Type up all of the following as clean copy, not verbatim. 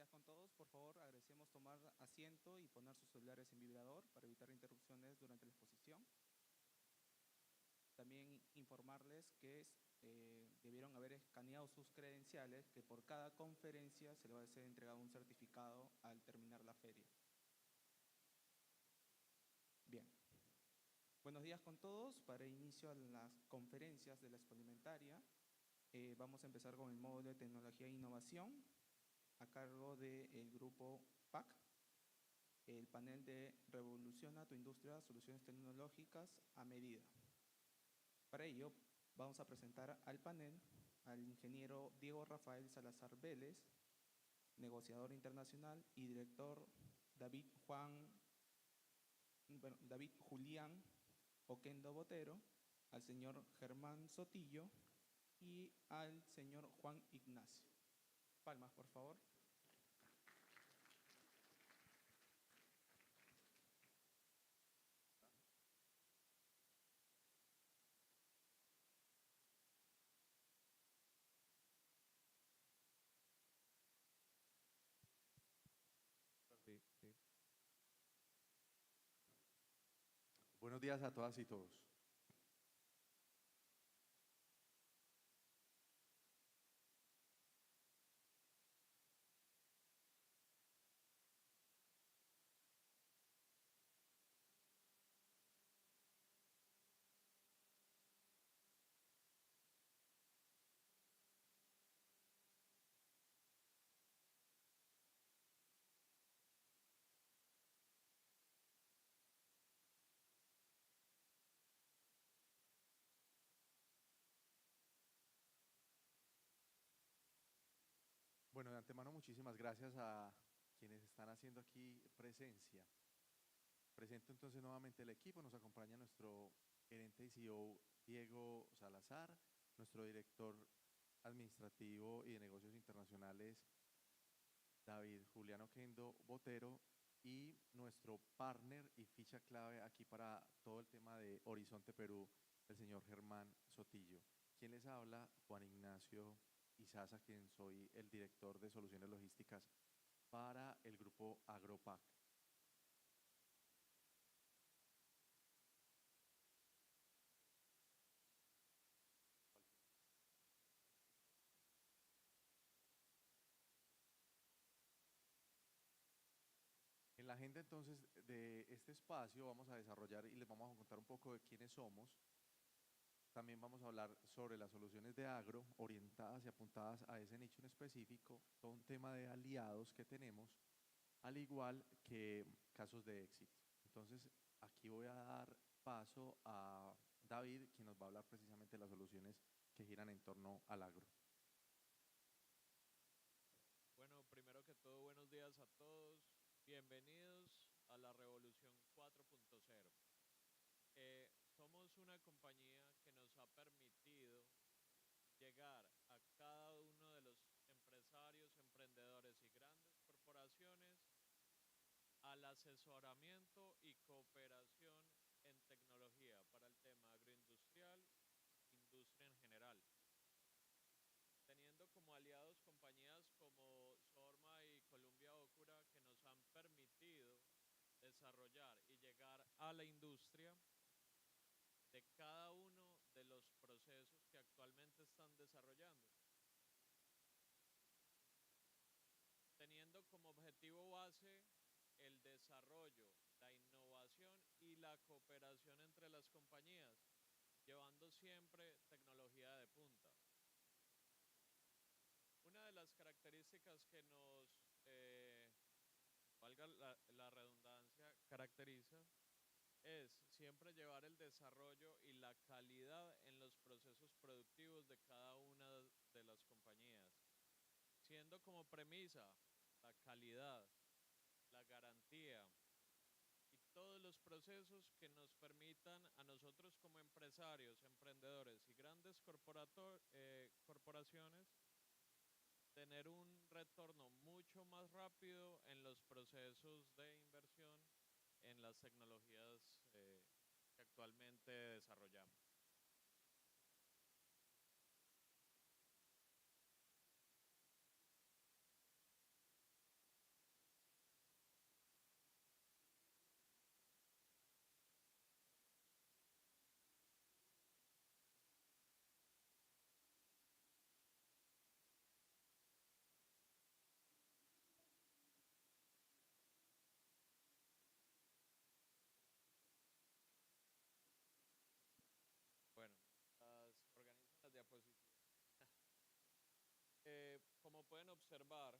días con todos. Por favor, agradecemos tomar asiento y poner sus celulares en vibrador para evitar interrupciones durante la exposición. También informarles que debieron haber escaneado sus credenciales, que por cada conferencia se le va a ser entregado un certificado al terminar la feria. Bien. Buenos días con todos. Para inicio a las conferencias de la Expoalimentaria, vamos a empezar con el módulo de Tecnología e Innovación, a cargo del grupo PAC, el panel de Revoluciona tu industria, soluciones tecnológicas a medida. Para ello, vamos a presentar al panel al ingeniero Diego Rafael Salazar Vélez, negociador internacional, y director David Julián Oquendo Botero, al señor Germán Sotillo y al señor Juan Ignacio. Palmas, por favor. Sí, sí. Buenos días a todas y todos. Bueno, de antemano muchísimas gracias a quienes están haciendo aquí presencia. Presento entonces nuevamente el equipo. Nos acompaña nuestro gerente y CEO Diego Salazar, nuestro director administrativo y de negocios internacionales David Julián Oquendo Botero y nuestro partner y ficha clave aquí para todo el tema de Horizonte Perú, el señor Germán Sotillo. ¿Quién les habla? Juan Ignacio Izaza, quien soy el director de soluciones logísticas para el grupo Agropac. En la agenda entonces de este espacio vamos a desarrollar y les vamos a contar un poco de quiénes somos. También vamos a hablar sobre las soluciones de agro orientadas y apuntadas a ese nicho en específico, todo un tema de aliados que tenemos, al igual que casos de éxito. Entonces, aquí voy a dar paso a David, quien nos va a hablar precisamente de las soluciones que giran en torno al agro. Bueno, primero que todo, buenos días a todos. Bienvenidos a la Revolución 4.0. Somos una compañía que nos ha permitido llegar a cada uno de los empresarios, emprendedores y grandes corporaciones al asesoramiento y cooperación en tecnología para el tema agroindustrial, industria en general, teniendo como aliados compañías como Sorma y Columbia Ocura, que nos han permitido desarrollar y llegar a la industria de cada uno de los procesos que actualmente están desarrollando, teniendo como objetivo base el desarrollo, la innovación y la cooperación entre las compañías, llevando siempre tecnología de punta. Una de las características que nos, valga la redundancia, caracteriza es siempre llevar el desarrollo y la calidad en los procesos productivos de cada una de las compañías, siendo como premisa la calidad, la garantía y todos los procesos que nos permitan a nosotros como empresarios, emprendedores y grandes corporaciones tener un retorno mucho más rápido en los procesos de inversión en las tecnologías que actualmente desarrollamos. pueden observar,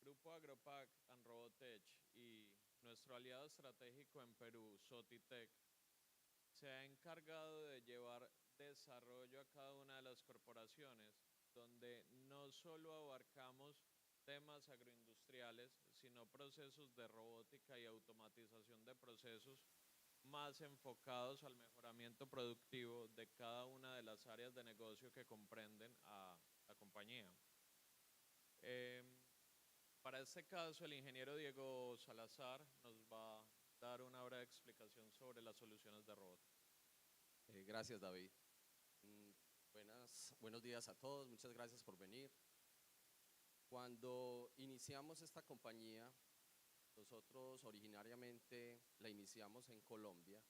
Grupo Agropac and Robotech y nuestro aliado estratégico en Perú, Sotitech, se ha encargado de llevar desarrollo a cada una de las corporaciones, donde no solo abarcamos temas agroindustriales, sino procesos de robótica y automatización de procesos más enfocados al mejoramiento productivo de cada una de las áreas de negocio que comprenden a la compañía. Em, para este caso, el ingeniero Diego Salazar nos va a dar una breve explicación sobre las soluciones de robótica. Gracias, David. Mm, buenos días a todos, muchas gracias por venir. Cuando iniciamos esta compañía, nosotros originariamente la iniciamos en Colombia,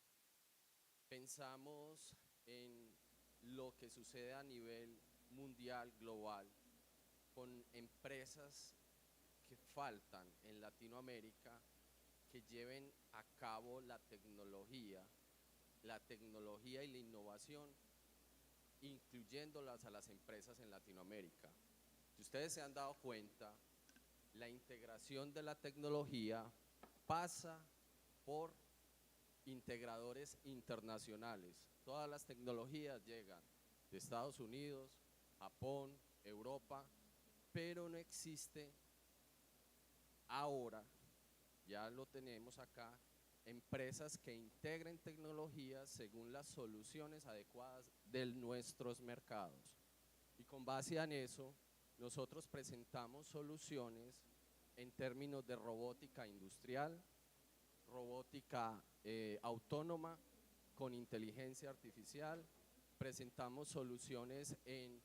pensamos en lo que sucede a nivel mundial, global, con empresas que faltan en Latinoamérica que lleven a cabo la tecnología y la innovación, incluyéndolas a las empresas en Latinoamérica. Si ustedes se han dado cuenta, la integración de la tecnología pasa por integradores internacionales. Todas las tecnologías llegan de Estados Unidos, Japón, Europa, pero no existe ahora, ya lo tenemos acá, empresas que integren tecnologías según las soluciones adecuadas de nuestros mercados. Y con base en eso, nosotros presentamos soluciones en términos de robótica industrial, robótica autónoma con inteligencia artificial, presentamos soluciones en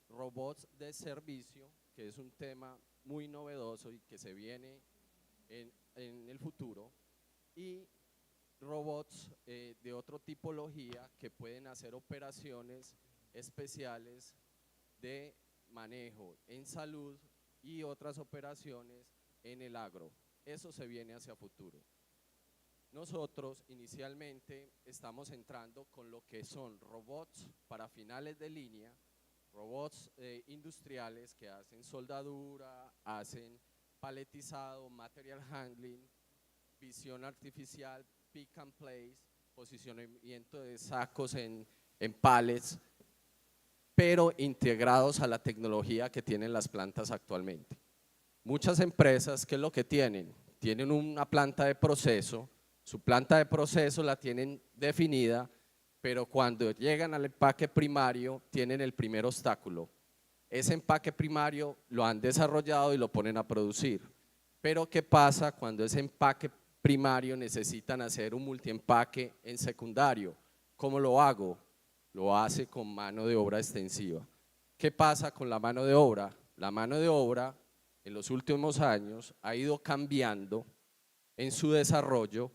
robots de servicio, que es un tema muy novedoso y que se viene en el futuro, y robots de otra tipología que pueden hacer operaciones especiales de manejo en salud y otras operaciones en el agro. Eso se viene hacia futuro. Nosotros inicialmente estamos entrando con lo que son robots para finales de línea, robots industriales que hacen soldadura, hacen paletizado, material handling, visión artificial, pick and place, posicionamiento de sacos en pallets, pero integrados a la tecnología que tienen las plantas actualmente. Muchas empresas, ¿qué es lo que tienen? Tienen una planta de proceso, su planta de proceso la tienen definida, pero cuando llegan al empaque primario tienen el primer obstáculo. Ese empaque primario lo han desarrollado y lo ponen a producir, pero ¿qué pasa cuando ese empaque primario necesitan hacer un multiempaque en secundario? ¿Cómo lo hago? Lo hace con mano de obra extensiva. ¿Qué pasa con la mano de obra? La mano de obra en los últimos años ha ido cambiando en su desarrollo.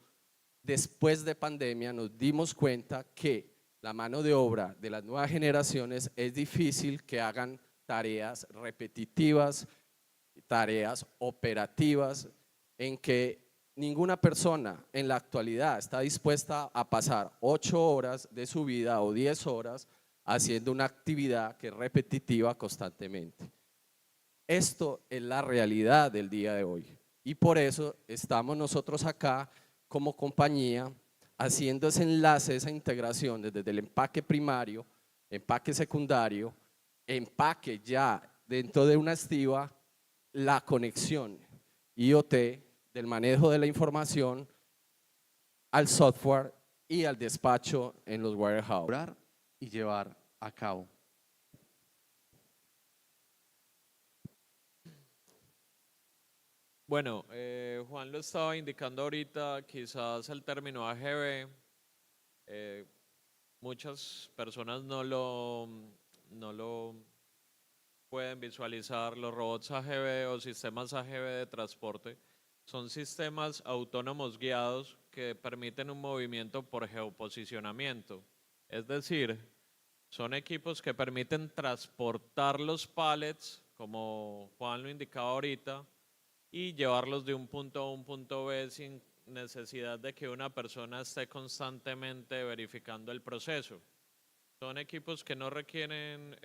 Después de pandemia nos dimos cuenta que la mano de obra de las nuevas generaciones es difícil que hagan tareas repetitivas, tareas operativas, en que ninguna persona en la actualidad está dispuesta a pasar 8 horas de su vida o 10 horas haciendo una actividad que es repetitiva constantemente. Esto es la realidad del día de hoy y por eso estamos nosotros acá como compañía haciendo ese enlace, esa integración desde el empaque primario, empaque secundario, empaque ya dentro de una estiva, la conexión IoT del manejo de la información al software y al despacho en los warehouses. Y llevar a cabo. Bueno, Juan lo estaba indicando ahorita, quizás el término AGV, muchas personas no lo pueden visualizar. Los robots AGV o sistemas AGV de transporte son sistemas autónomos guiados que permiten un movimiento por geoposicionamiento. Es decir, son equipos que permiten transportar los pallets, como Juan lo indicaba ahorita, y llevarlos de un punto a un punto B sin necesidad de que una persona esté constantemente verificando el proceso. Son equipos que no requieren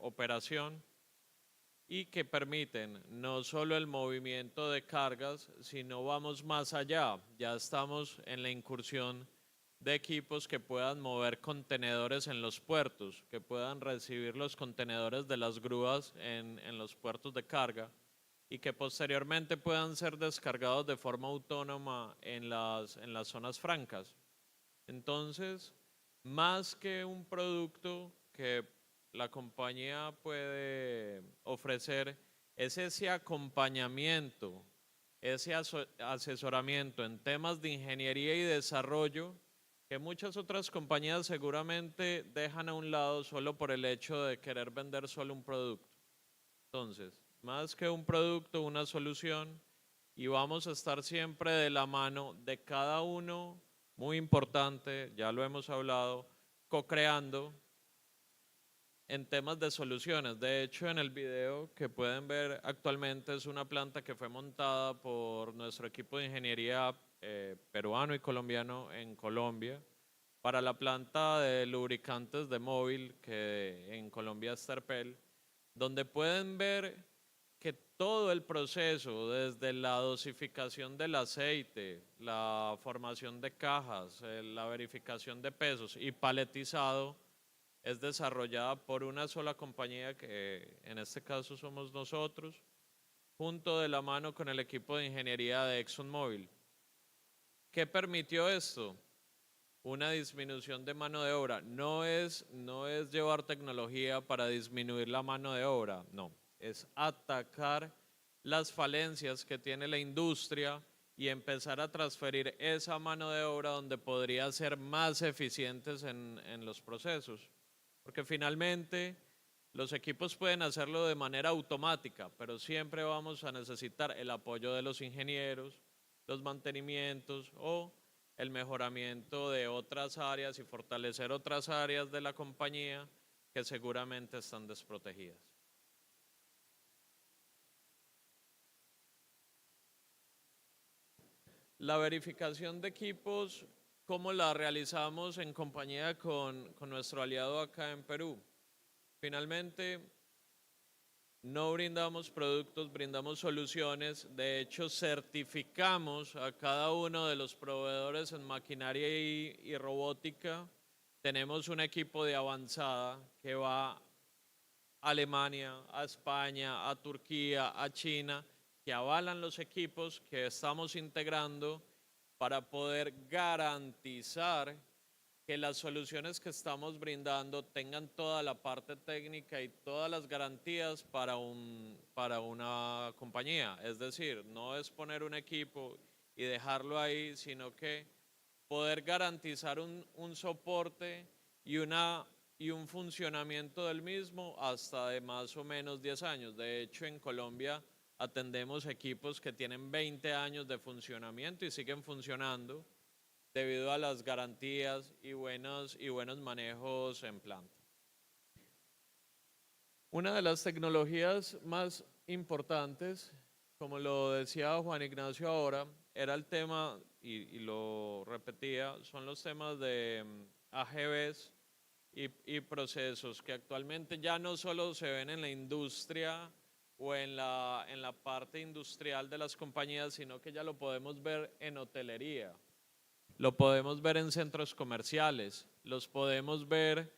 operación y que permiten no solo el movimiento de cargas, sino vamos más allá. Ya estamos en la incursión de equipos que puedan mover contenedores en los puertos, que puedan recibir los contenedores de las grúas en los puertos de carga y que posteriormente puedan ser descargados de forma autónoma en las zonas francas. Entonces, más que un producto que la compañía puede ofrecer, es ese acompañamiento, ese asesoramiento en temas de ingeniería y desarrollo que muchas otras compañías seguramente dejan a un lado solo por el hecho de querer vender solo un producto. Entonces, más que un producto, una solución, y vamos a estar siempre de la mano de cada uno, muy importante, ya lo hemos hablado, co-creando en temas de soluciones. De hecho, en el video que pueden ver actualmente es una planta que fue montada por nuestro equipo de ingeniería peruano y colombiano en Colombia para la planta de lubricantes de móvil que en Colombia es Terpel, donde pueden ver que todo el proceso, desde la dosificación del aceite, la formación de cajas, la verificación de pesos y paletizado, es desarrollada por una sola compañía que en este caso somos nosotros, junto de la mano con el equipo de ingeniería de ExxonMobil. ¿Qué permitió esto? Una disminución de mano de obra. No es llevar tecnología para disminuir la mano de obra, no. Es atacar las falencias que tiene la industria y empezar a transferir esa mano de obra donde podría ser más eficientes en los procesos. Porque finalmente los equipos pueden hacerlo de manera automática, pero siempre vamos a necesitar el apoyo de los ingenieros, los mantenimientos o el mejoramiento de otras áreas y fortalecer otras áreas de la compañía que seguramente están desprotegidas. La verificación de equipos, ¿cómo la realizamos en compañía con nuestro aliado acá en Perú? Finalmente, no brindamos productos, brindamos soluciones. De hecho, certificamos a cada uno de los proveedores en maquinaria y robótica. Tenemos un equipo de avanzada que va a Alemania, a España, a Turquía, a China, que avalan los equipos que estamos integrando para poder garantizar que las soluciones que estamos brindando tengan toda la parte técnica y todas las garantías para una compañía. Es decir, no es poner un equipo y dejarlo ahí, sino que poder garantizar un soporte y un funcionamiento del mismo hasta de más o menos 10 años. De hecho, en Colombia atendemos equipos que tienen 20 años de funcionamiento y siguen funcionando debido a las garantías y buenos manejos en planta. Una de las tecnologías más importantes, como lo decía Juan Ignacio ahora, era el tema, y lo repetía, son los temas de AGVs y procesos que actualmente ya no solo se ven en la industria o en la parte industrial de las compañías, sino que ya lo podemos ver en hotelería. Lo podemos ver en centros comerciales, los podemos ver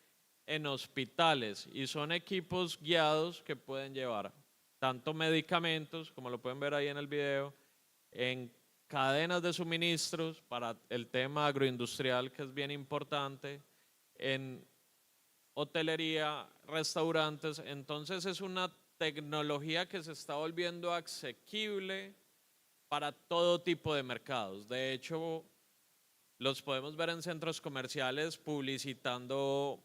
en hospitales y son equipos guiados que pueden llevar tanto medicamentos, como lo pueden ver ahí en el video, en cadenas de suministros para el tema agroindustrial que es bien importante, en hotelería, restaurantes. Entonces es una tecnología que se está volviendo asequible para todo tipo de mercados. De hecho, los podemos ver en centros comerciales publicitando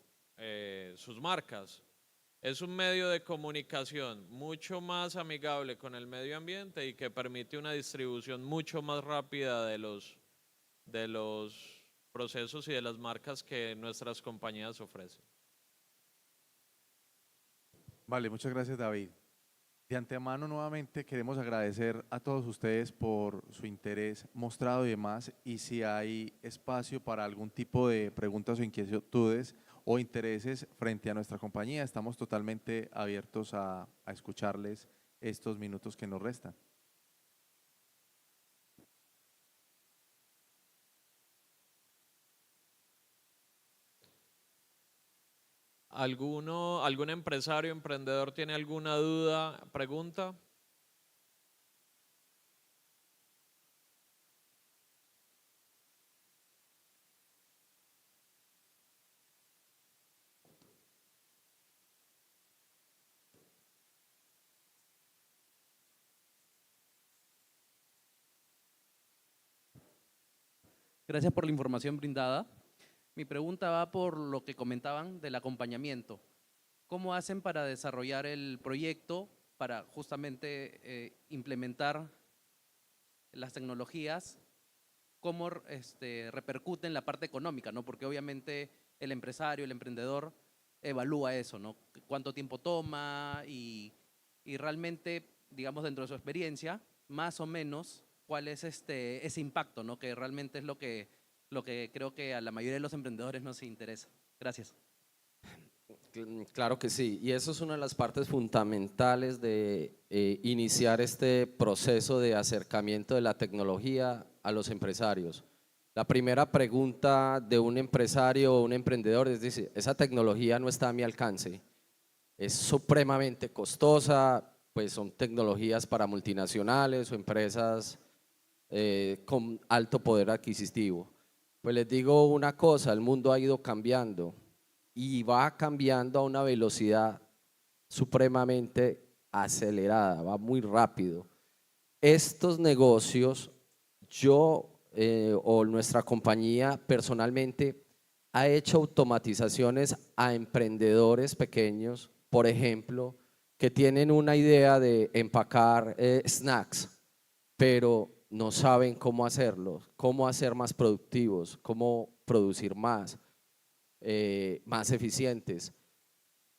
sus marcas. Es un medio de comunicación mucho más amigable con el medio ambiente y que permite una distribución mucho más rápida de los procesos y de las marcas que nuestras compañías ofrecen. Vale, muchas gracias, David. De antemano, nuevamente, queremos agradecer a todos ustedes por su interés mostrado y demás, y si hay espacio para algún tipo de preguntas o inquietudes o intereses frente a nuestra compañía, estamos totalmente abiertos a escucharles estos minutos que nos restan. ¿Algún empresario, emprendedor tiene alguna duda, pregunta? Gracias por la información brindada. Mi pregunta va por lo que comentaban del acompañamiento. ¿Cómo hacen para desarrollar el proyecto, para justamente implementar las tecnologías? ¿Cómo repercute en la parte económica, ¿no? Porque obviamente el empresario, el emprendedor evalúa eso, ¿no? Cuánto tiempo toma y realmente, digamos, dentro de su experiencia, más o menos, cuál es ese impacto, ¿no? Que realmente es lo que creo que a la mayoría de los emprendedores nos interesa. Gracias. Claro que sí, y eso es una de las partes fundamentales de iniciar este proceso de acercamiento de la tecnología a los empresarios. La primera pregunta de un empresario o un emprendedor es decir, esa tecnología no está a mi alcance, es supremamente costosa, pues son tecnologías para multinacionales o empresas con alto poder adquisitivo. Pues les digo una cosa, el mundo ha ido cambiando y va cambiando a una velocidad supremamente acelerada, va muy rápido. Estos negocios, yo o nuestra compañía personalmente ha hecho automatizaciones a emprendedores pequeños, por ejemplo, que tienen una idea de empacar snacks, pero no saben cómo hacerlo, cómo hacer más productivos, cómo producir más eficientes.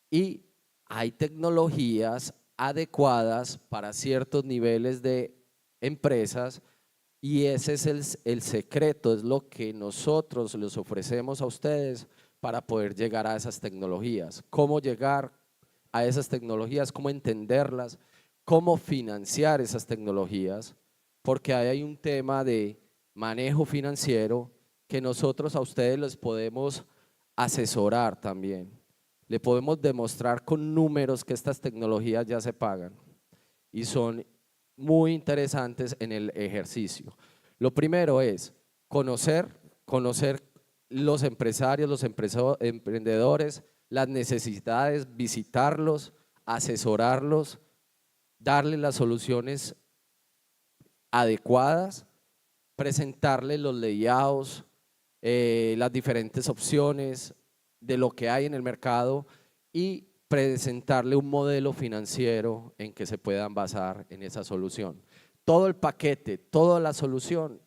Y hay tecnologías adecuadas para ciertos niveles de empresas y ese es el secreto, es lo que nosotros les ofrecemos a ustedes para poder llegar a esas tecnologías. Cómo llegar a esas tecnologías, cómo entenderlas, cómo financiar esas tecnologías, porque ahí hay un tema de manejo financiero que nosotros a ustedes les podemos asesorar también. Le podemos demostrar con números que estas tecnologías ya se pagan y son muy interesantes en el ejercicio. Lo primero es conocer los empresarios, los emprendedores, las necesidades, visitarlos, asesorarlos, darles las soluciones adecuadas, presentarles los layouts, las diferentes opciones de lo que hay en el mercado y presentarle un modelo financiero en que se puedan basar en esa solución. Todo el paquete, toda la solución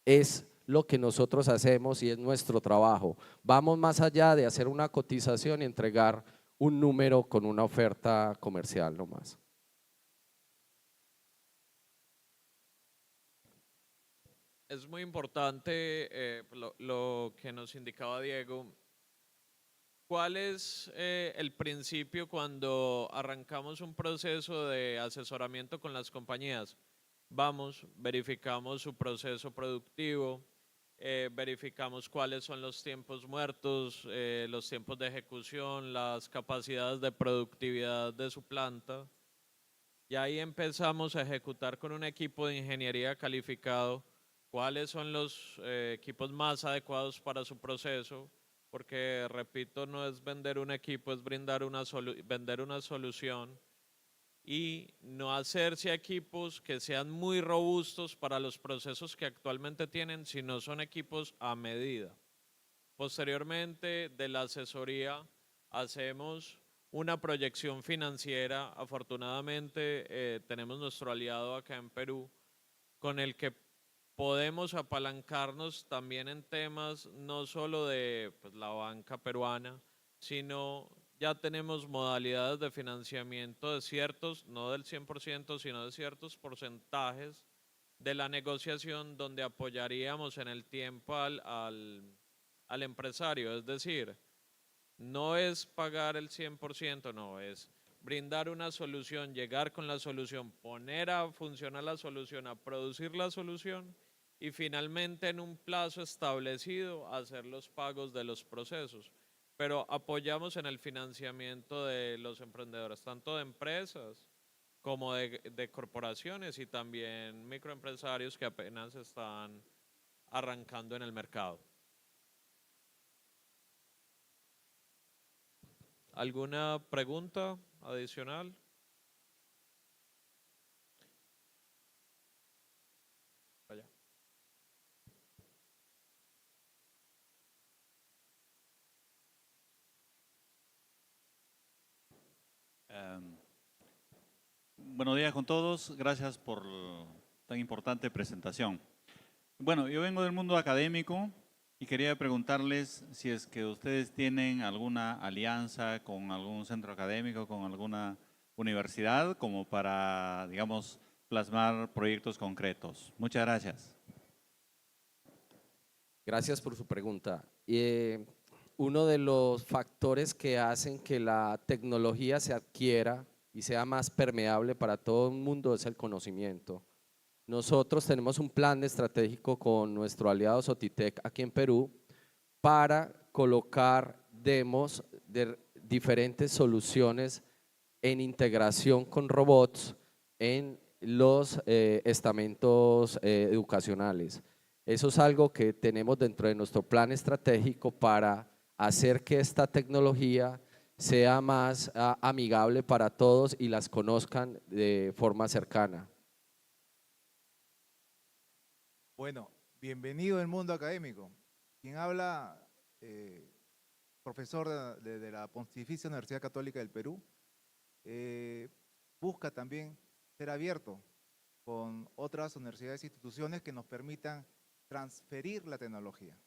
es lo que nosotros hacemos y es nuestro trabajo. Vamos más allá de hacer una cotización y entregar un número con una oferta comercial nomás. Es muy importante lo que nos indicaba Diego. ¿Cuál es el principio cuando arrancamos un proceso de asesoramiento con las compañías? Vamos, verificamos su proceso productivo, verificamos cuáles son los tiempos muertos, los tiempos de ejecución, las capacidades de productividad de su planta. Y ahí empezamos a ejecutar con un equipo de ingeniería calificado cuáles son los equipos más adecuados para su proceso, porque repito, no es vender un equipo, es vender una solución y no hacerse equipos que sean muy robustos para los procesos que actualmente tienen, sino son equipos a medida. Posteriormente de la asesoría hacemos una proyección financiera. Afortunadamente tenemos nuestro aliado acá en Perú con el que podemos apalancarnos también en temas no solo de pues, la banca peruana, sino ya tenemos modalidades de financiamiento de ciertos, no del 100%, sino de ciertos porcentajes de la negociación donde apoyaríamos en el tiempo al empresario. Es decir, no es pagar el 100%, no, es brindar una solución, llegar con la solución, poner a funcionar la solución, a producir la solución y finalmente en un plazo establecido hacer los pagos de los procesos. Pero apoyamos en el financiamiento de los emprendedores, tanto de empresas como de corporaciones y también microempresarios que apenas están arrancando en el mercado. ¿Alguna pregunta adicional? Allá. Buenos días con todos, gracias por tan importante presentación. Bueno, yo vengo del mundo académico y quería preguntarles si es que ustedes tienen alguna alianza con algún centro académico, con alguna universidad, como para, digamos, plasmar proyectos concretos. Muchas gracias. Gracias por su pregunta. Uno de los factores que hacen que la tecnología se adquiera y sea más permeable para todo el mundo es el conocimiento. Nosotros tenemos un plan estratégico con nuestro aliado Sotitec aquí en Perú para colocar demos de diferentes soluciones en integración con robots en los estamentos educacionales. Eso es algo que tenemos dentro de nuestro plan estratégico para hacer que esta tecnología sea más amigable para todos y las conozcan de forma cercana. Bueno, bienvenido al mundo académico. Quien habla, profesor de la Pontificia Universidad Católica del Perú, busca también ser abierto con otras universidades e instituciones que nos permitan transferir la tecnología.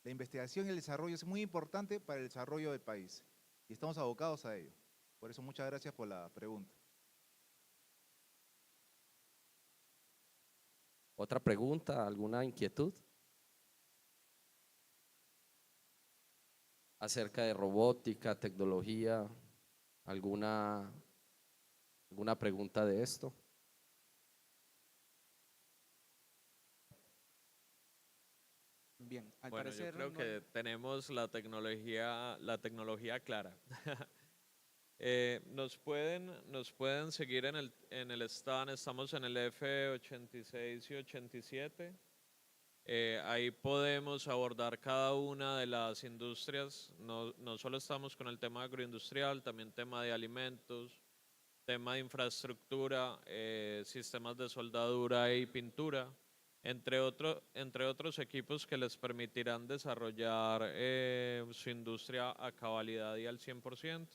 La investigación y el desarrollo es muy importante para el desarrollo del país y estamos abocados a ello. Por eso muchas gracias por la pregunta. ¿Otra pregunta? ¿Alguna inquietud? Acerca de robótica, tecnología, ¿alguna pregunta de esto? Bien, al Bueno, parecer yo creo no- que tenemos la tecnología clara. Nos pueden seguir en el stand, estamos en el F86 y 87. Ahí podemos abordar cada una de las industrias, no solo estamos con el tema agroindustrial, también tema de alimentos, tema de infraestructura, sistemas de soldadura y pintura, entre otros equipos que les permitirán desarrollar su industria a cabalidad y al 100%.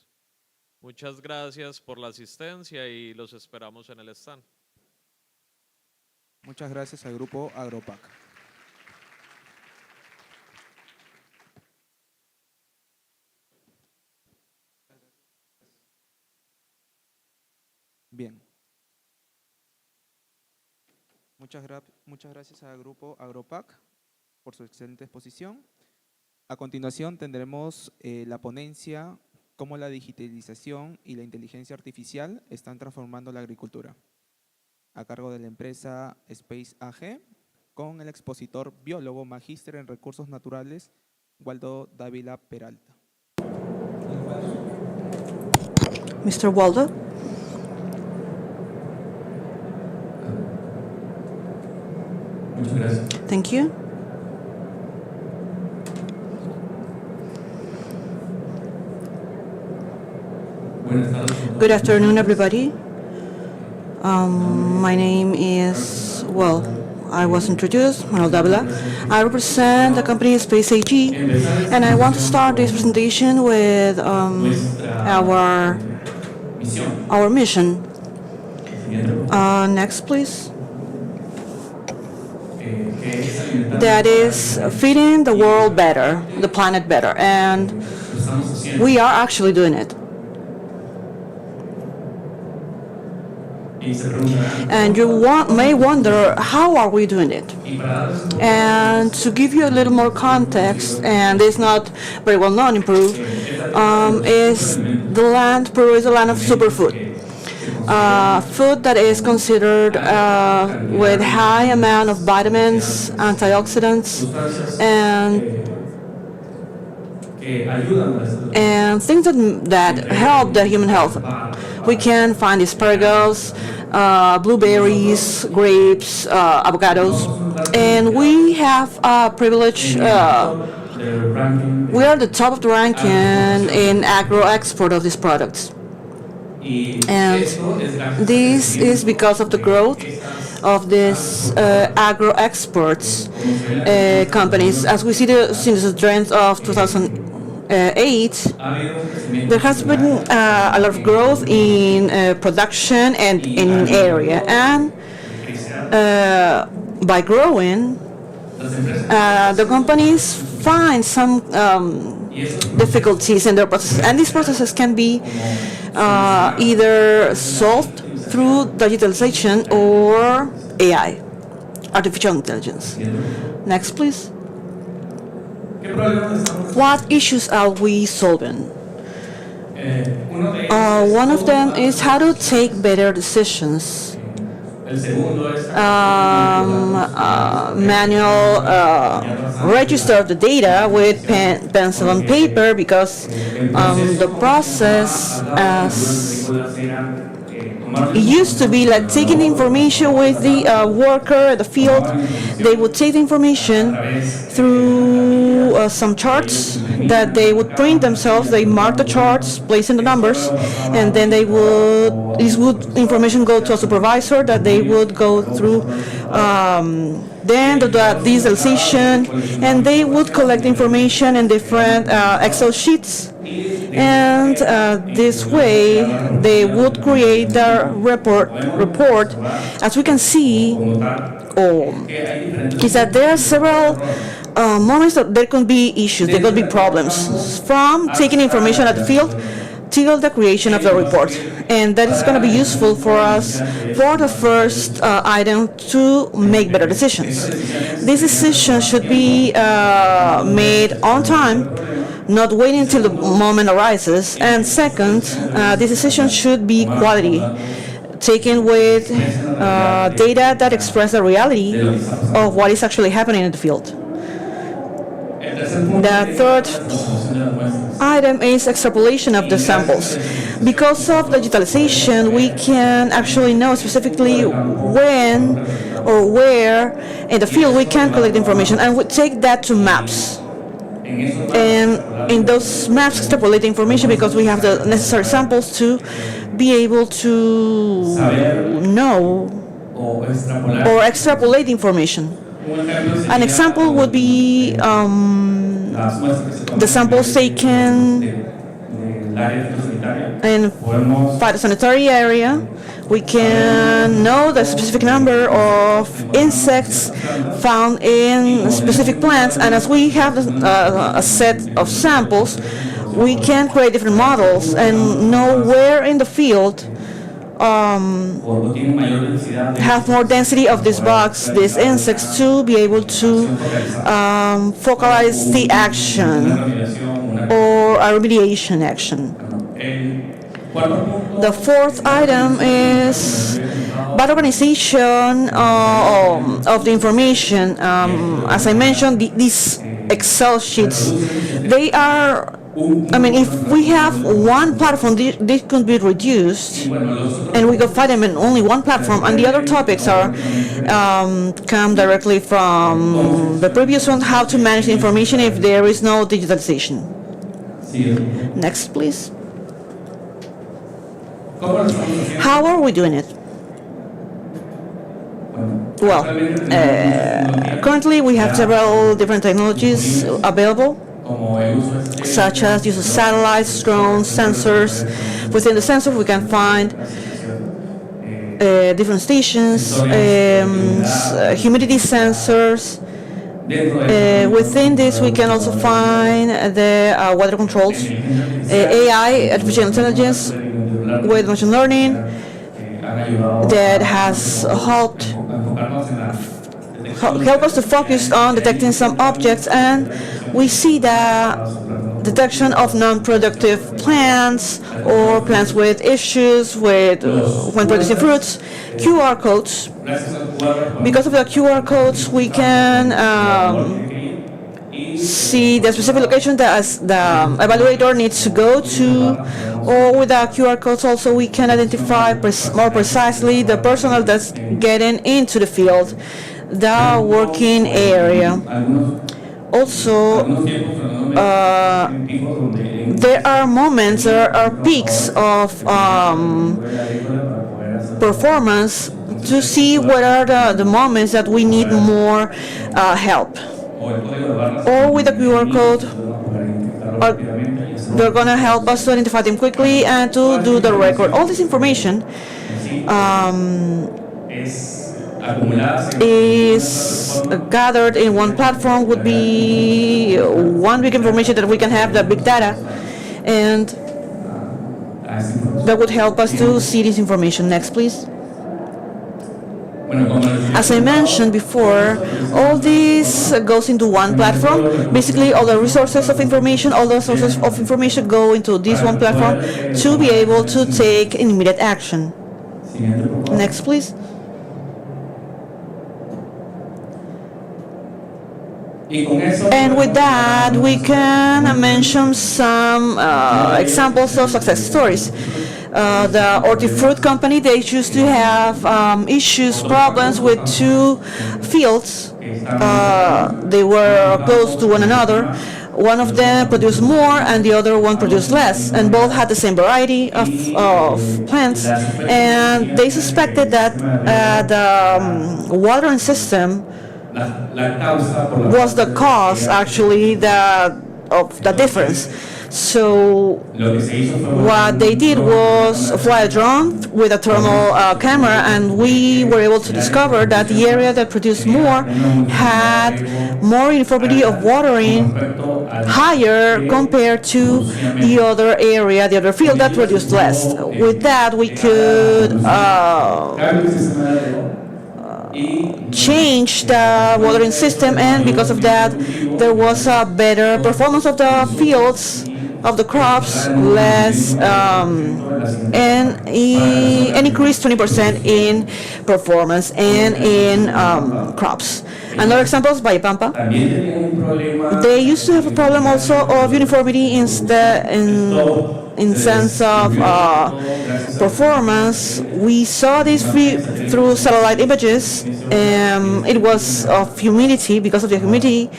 Muchas gracias por la asistencia y los esperamos en el stand. Muchas gracias al grupo Agropac. Bien. Muchas gracias al grupo Agropac por su excelente exposición. A continuación tendremos la ponencia Cómo la digitalización y la inteligencia artificial están transformando la agricultura, a cargo de la empresa Space AG, con el expositor biólogo magíster en recursos naturales, Waldo Dávila Peralta. Mr. Waldo. Muchas gracias. Thank you. Buenas tardes. Good afternoon, everybody. My name is, well, I was introduced, Manuel Davila. I represent the company Space AG, and I want to start this presentation with our mission. Next, please. That is feeding the world better, the planet better, and we are actually doing it. And you may wonder, how are we doing it? And to give you a little more context, and it's not very well known in Peru, is the land, Peru is a land of superfood. Food that is considered with high amount of vitamins, antioxidants, and things that help the human health. We can find asparagus, blueberries, grapes, avocados, and we have a privilege. We are the top of the ranking in agro export of these products. And this is because of the growth of these agro exports companies. As we see since the trends of 2008, there has been a lot of growth in production and in area. And by growing, the companies find some difficulties in their processes, and these processes can be either solved through digitalization or AI, artificial intelligence. Next, please. What issues are we solving? One of them is how to take better decisions. Manual register of the data with pencil and paper, because the process it used to be like taking the information with the worker at the field. They would take the information through some charts that they would print themselves. They mark the charts, placing the numbers, and then this information go to a supervisor that they would go through. Then the digitalization, and they would collect information in different Excel sheets, and this way they would create the report. As we can see, is that there are several moments that there could be issues, there could be problems, from taking information at the field till the creation of the report. And that is going to be useful for us for the first item, to make better decisions. These decisions should be made on time, not waiting until the moment arises. And second, these decisions should be quality, taken with data that express the reality of what is actually happening in the field. The third item is extrapolation of the samples. Because of digitalization, we can actually know specifically when or where in the field we can collect information, and we take that to maps. And in those maps, extrapolate information, because we have the necessary samples to be able to know or extrapolate information. An example would be the samples taken in phytosanitary area. We can know the specific number of insects found in specific plants, and as we have a set of samples, we can create different models and know where in the field have more density of these bugs, these insects, to be able to focalize the action or a remediation action. The fourth item is bad organization of the information. As I mentioned, these Excel sheets, they are, if we have one platform, this could be reduced, and we could find them in only one platform, and the other topics come directly from the previous one, how to manage the information if there is no digitalization. Next, please. How are we doing it? Well, currently we have several different technologies available, such as use of satellites, drones, sensors. Within the sensor, we can find different stations, humidity sensors. Within this, we can also find the weather controls, AI, artificial intelligence, with machine learning, that has helped us to focus on detecting some objects, and we see that detection of non-productive plants or plants with issues with when producing fruits. QR codes. Because of the QR codes, we can see the specific location that the evaluator needs to go to, or with the QR codes also we can identify more precisely the personnel that's getting into the field, the working area. Also, there are moments, there are peaks of performance to see what are the moments that we need more help. Or with the QR code, they're going to help us to identify them quickly and to do the record. All this information is gathered in one platform, would be one big information that we can have, the big data, and that would help us to see this information. Next, please. As I mentioned before, all this goes into one platform. Basically, all the resources of information, all the sources of information go into this one platform to be able to take immediate action. Next, please. And with that, we can mention some examples of success stories. The hortifruit company, they used to have problems with two fields. They were close to one another. One of them produced more and the other one produced less, and both had the same variety of plants, and they suspected that the watering system was the cause, actually, of the difference. So what they did was fly a drone with a thermal camera, and we were able to discover that the area that produced more had more uniformity of watering, higher compared to the other area, the other field that produced less. With that, we could change the watering system, and because of that there was a better performance of the fields, of the crops, less and increased 20% in performance and in crops. Another example is Pampa. They used to have a problem also of uniformity in sense of performance. We saw this through satellite images. It was of humidity, because of the humidity,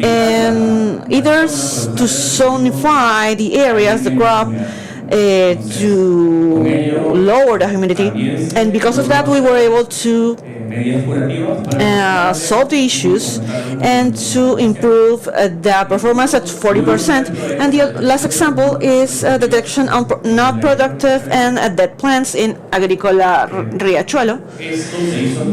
and either to zonify the areas, the crop, to lower the humidity, and because of that we were able to solve the issues and to improve the performance at 40%. And the last example is detection on not productive and dead plants in Agricola Riachuelo.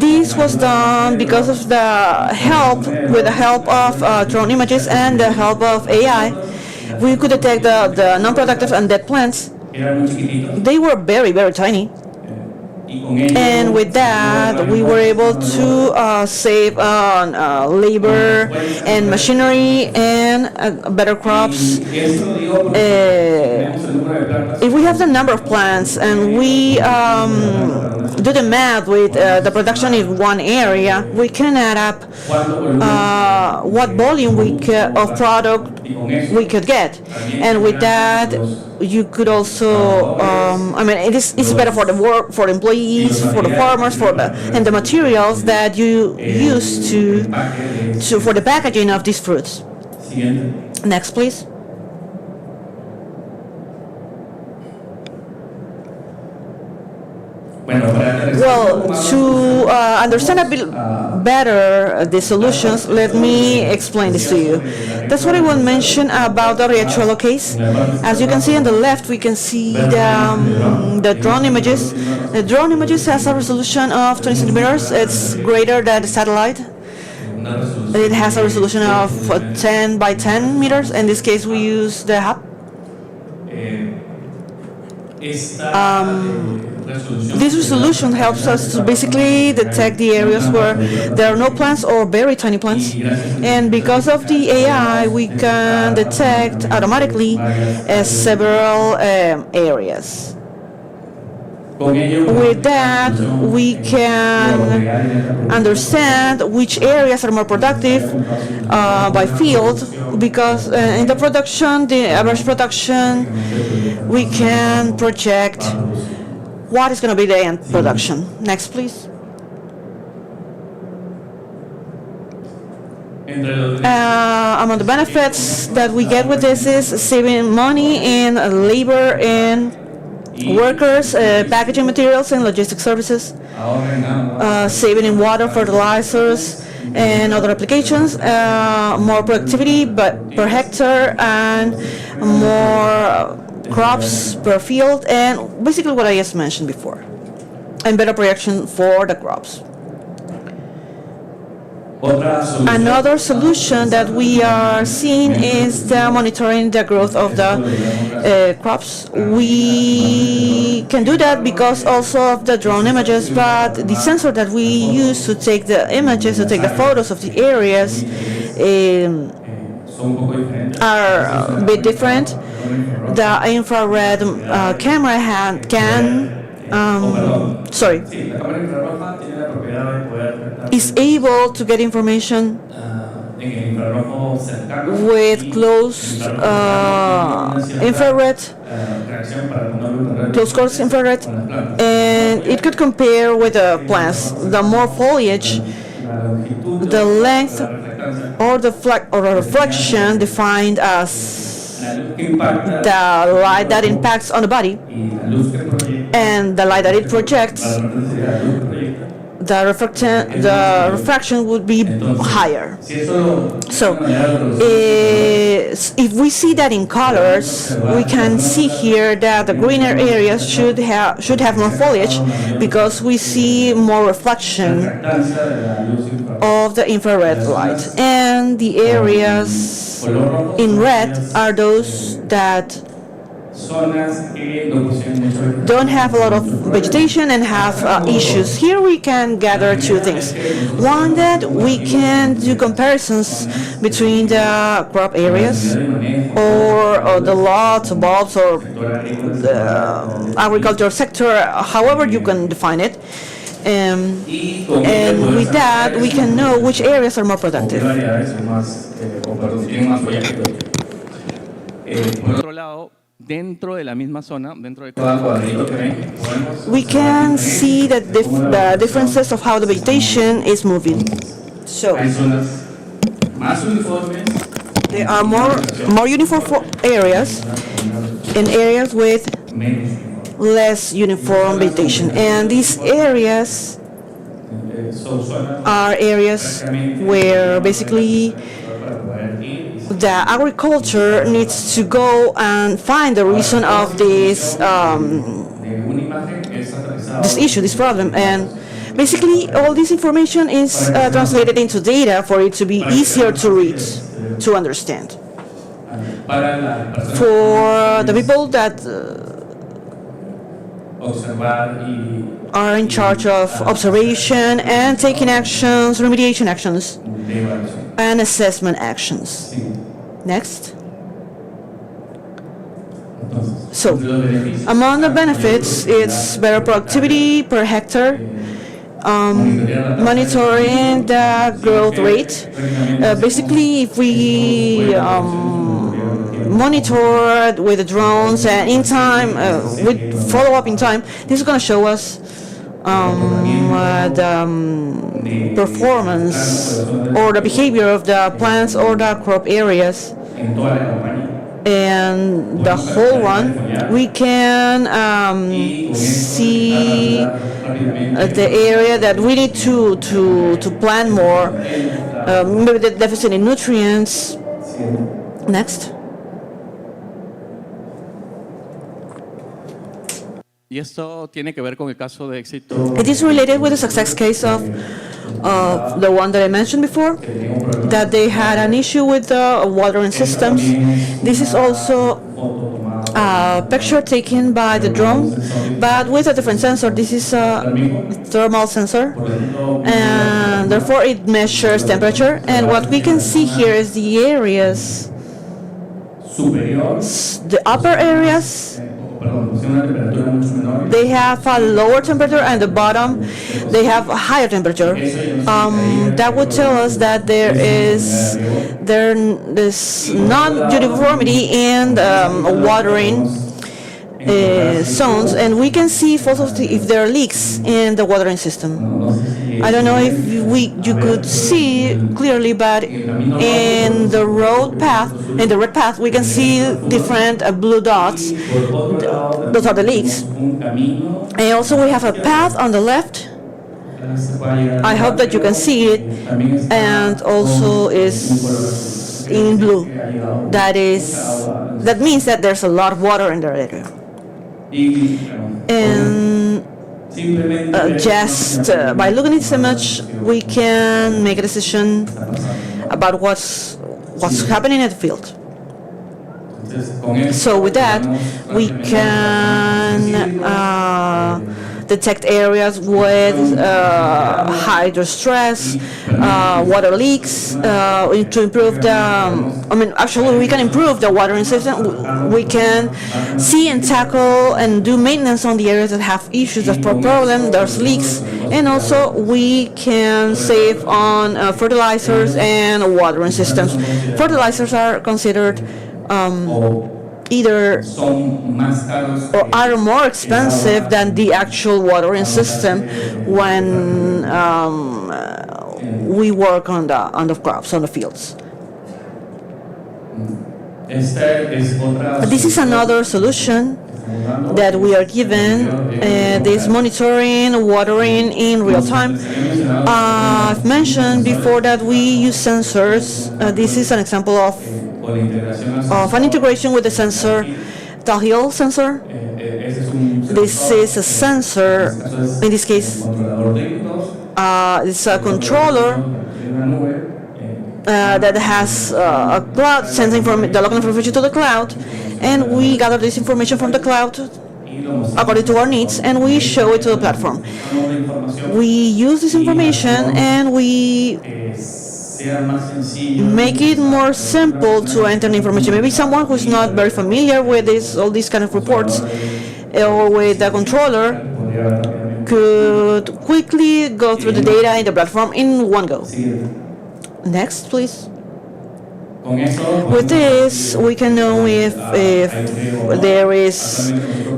This was done because of with the help of drone images and the help of AI. We could detect the non-productive and dead plants. They were very, very tiny. And with that, we were able to save on labor and machinery and better crops. If we have the number of plants and we do the math with the production in one area, we can add up what volume of product we could get. And with that, you could also, it's better for the work, for the employees, for the farmers, and the materials that you use for the packaging of these fruits. Next, please. Well, to understand a bit better the solutions, let me explain this to you. That's what I want to mention about the Riachuelo case. As you can see on the left, we can see the drone images. The drone images has a resolution of 20 centimeters. It's greater than the satellite. It has a resolution of 10 by 10 meters. In this case, we use the hub. This resolution helps us to basically detect the areas where there are no plants or very tiny plants. And because of the AI, we can detect automatically several areas. With that, we can understand which areas are more productive by field, because in the production, the average production, we can project what is going to be the end production. Next, please. Among the benefits that we get with this is saving money in labor and workers, packaging materials and logistic services, saving in water, fertilizers, and other applications, more productivity per hectare, and more crops per field, and basically what I just mentioned before, and better projection for the crops. Another solution that we are seeing is the monitoring the growth of the crops. We can do that because also of the drone images, but the sensor that we use to take the images, to take the photos of the areas, are a bit different. The infrared camera is able to get information with close course infrared, and it could compare with the plants. The more foliage, the length or the reflection defined as the light that impacts on the body and the light that it projects, the refraction would be higher. So if we see that in colors, we can see here that the greener areas should have more foliage, because we see more reflection of the infrared light, and the areas in red are those that don't have a lot of vegetation and have issues. Here we can gather two things. One, that we can do comparisons between the crop areas or the lots, bulbs, or the agriculture sector, however you can define it. And with that, we can know which areas are more productive. Por otro lado, dentro de la misma zona, dentro de cada cuadrito que ven, we can see that the differences of how the vegetation is moving. So there are more uniform areas and areas with less uniform vegetation, and these areas are areas where basically the agriculture needs to go and find the reason of this issue, this problem, and basically all this information is translated into data for it to be easier to read, to understand. For the people that are in charge of observation and taking actions, remediation actions, and assessment actions. Next. So, among the benefits, it's better productivity per hectare, monitoring the growth rate. Basically, if we monitor with the drones and in time, with follow-up in time, this is going to show us the performance or the behavior of the plants or the crop areas. And the whole one, we can see the area that we need to plant more, maybe the deficit in nutrients. Next. Y esto tiene que ver con el caso de éxito. It is related with the success case of the one that I mentioned before, that they had an issue with the watering systems. This is also a picture taken by the drone, but with a different sensor. This is a thermal sensor, and therefore it measures temperature. And what we can see here is the areas, the upper areas, they have a lower temperature, and the bottom they have a higher temperature. That would tell us that there is non-uniformity in watering zones, and we can see photos if there are leaks in the watering system. I don't know if you could see clearly, but in the road path, in the red path, we can see different blue dots. Those are the leaks. And also we have a path on the left. I hope that you can see it, and also is in blue. That means that there's a lot of water in that area. And just by looking at this image, we can make a decision about what's happening in the field. So with that, we can detect areas with hydro stress, water leaks, to improve actually we can improve the watering system. We can see and tackle and do maintenance on the areas that have issues, that problem, there's leaks, and also we can save on fertilizers and watering systems. Fertilizers are considered either or are more expensive than the actual watering system when we work on the crops, on the fields. This is another solution that we are given, this monitoring, watering in real time. I've mentioned before that we use sensors. This is an example of an integration with the sensor, Tahil sensor. This is a sensor, in this case, it's a controller that has a cloud sending from the local information to the cloud, and we gather this information from the cloud according to our needs, and we show it to the platform. We use this information and we make it more simple to enter the information. Maybe someone who's not very familiar with all these kind of reports or with the controller could quickly go through the data in the platform in one go. Next, please. With this, we can know if there is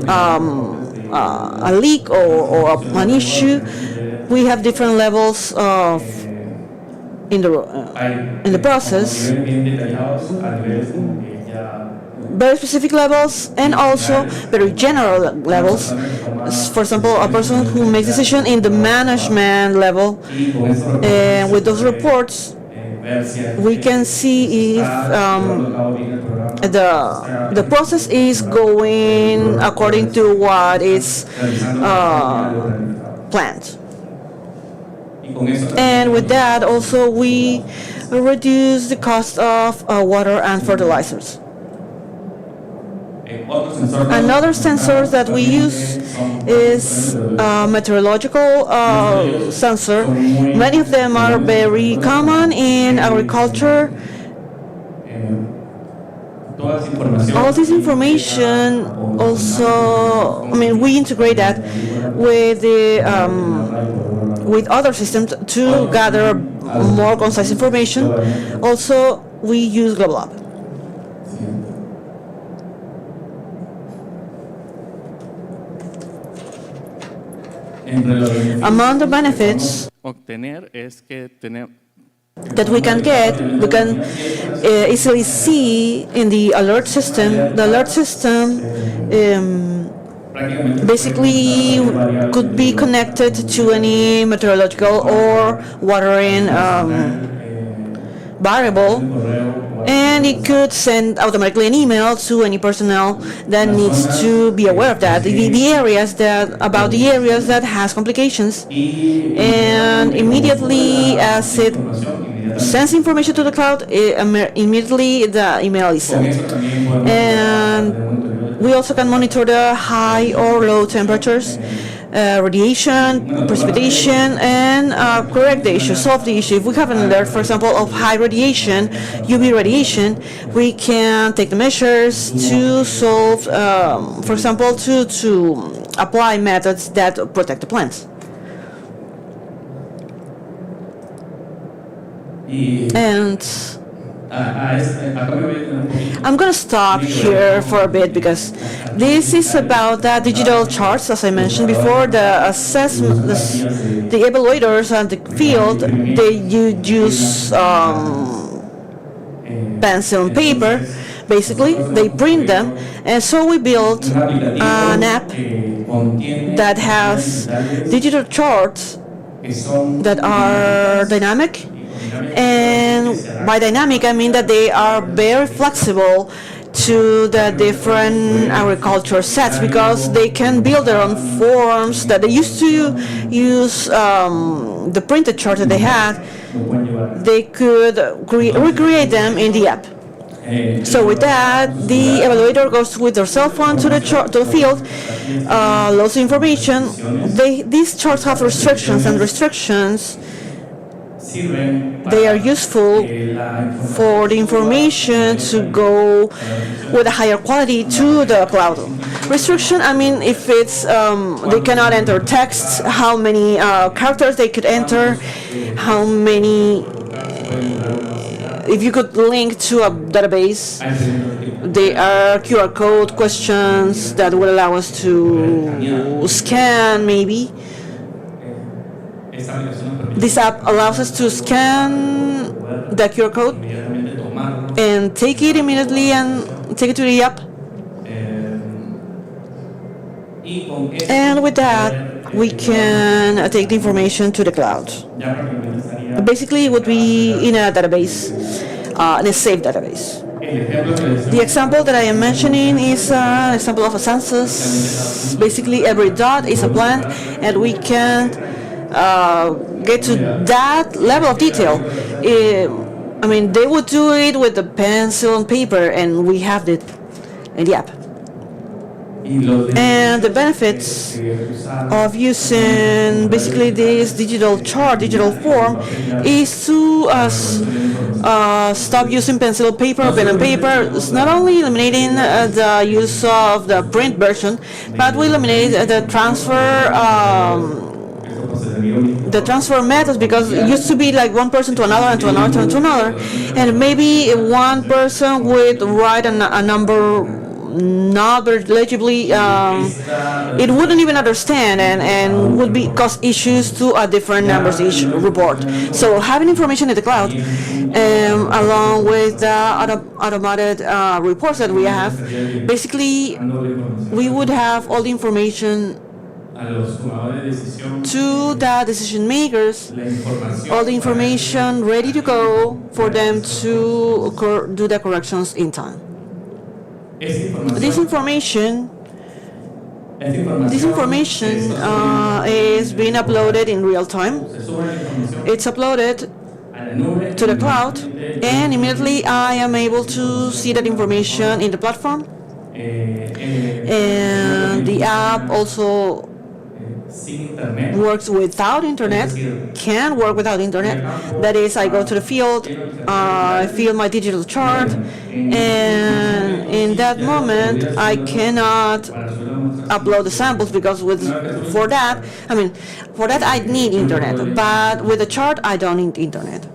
a leak or an issue. We have different levels of in the process, very specific levels and also very general levels. For example, a person who makes decision in the management level, and with those reports we can see if the process is going according to what is planned. And with that also we reduce the cost of water and fertilizers. Another sensor that we use is a meteorological sensor. Many of them are very common in agriculture. All this information also, we integrate that with the with other systems to gather more concise information. Also, we use Global Up. Among the benefits that we can get, we can easily see in the alert system. The alert system basically could be connected to any meteorological or watering variable, and it could send automatically an email to any personnel that needs to be aware of that, the areas that has complications, and immediately as it sends information to the cloud, immediately the email is sent. And We also can monitor the high or low temperatures, radiation, precipitation, and correct the issue, solve the issue. If we have an alert, for example, of high radiation, UV radiation, we can take the measures to solve, for example, to apply methods that protect the plants. And I'm going to stop here for a bit because this is about the digital charts, as I mentioned before. The assessment, the evaluators and the field, they use pencil and paper. Basically, they print them, and so we built an app that has digital charts that are dynamic. And by dynamic, I mean that they are very flexible to the different agriculture sets, because they can build their own forms that they used to use the printed chart that they had. They could recreate them in the app. So with that, the evaluator goes with their cell phone to the field, loads the information. These charts have restrictions, and restrictions, they are useful for the information to go with a higher quality to the cloud. Restriction, I mean, if it's they cannot enter text, how many characters they could enter, how many, if you could link to a database. There are QR code questions that will allow us to scan, maybe. This app allows us to scan the QR code and take it immediately and take it to the app. And with that, we can take the information to the cloud. Basically, it would be in a database, in a safe database. The example that I am mentioning is an example of a census. Basically, every dot is a plant, and we can get to that level of detail. I mean, they would do it with the pencil and paper, and we have it in the app. And the benefits of using basically this digital chart, digital form, is to stop using pencil, paper, pen and paper. It's not only eliminating the use of the print version, but we eliminate the transfer methods, because it used to be like one person to another and to another and to another, and maybe one person would write a number not very legibly, it wouldn't even understand, and would be cause issues to a different numbers each report. So having information in the cloud, along with the automated reports that we have, basically we would have all the information to the decision makers, all the information ready to go for them to do the corrections in time. This information is being uploaded in real time. It's uploaded to the cloud, and immediately I am able to see that information in the platform. And the app also works without internet, can work without internet. That is, I go to the field, I fill my digital chart, and in that moment I cannot upload the samples, because for that I need internet, but with the chart I don't need internet.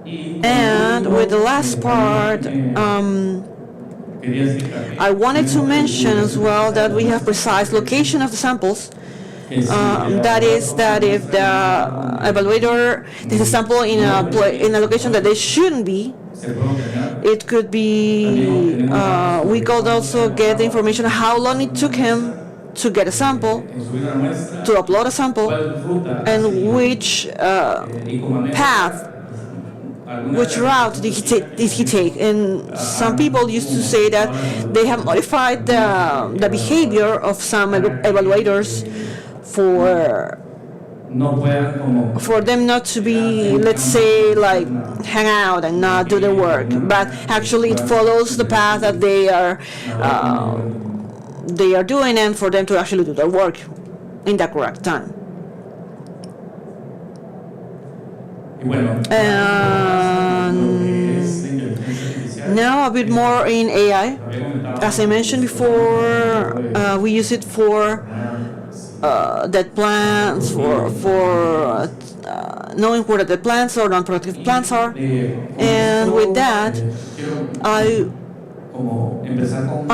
And with the last part, I wanted to mention as well that we have precise location of the samples. That is, that if the evaluator takes a sample in a location that they shouldn't be, it could be, we could also get the information how long it took him to get a sample, to upload a sample, and which path, which route did he take. And some people used to say that they have modified the behavior of some evaluators for them not to be, let's say, like hang out and not do their work, but actually it follows the path that they are they are doing, and for them to actually do their work in the correct time. And now a bit more in AI. As I mentioned before, we use it for dead plants, for knowing where the dead plants or non-productive plants are. And with that, I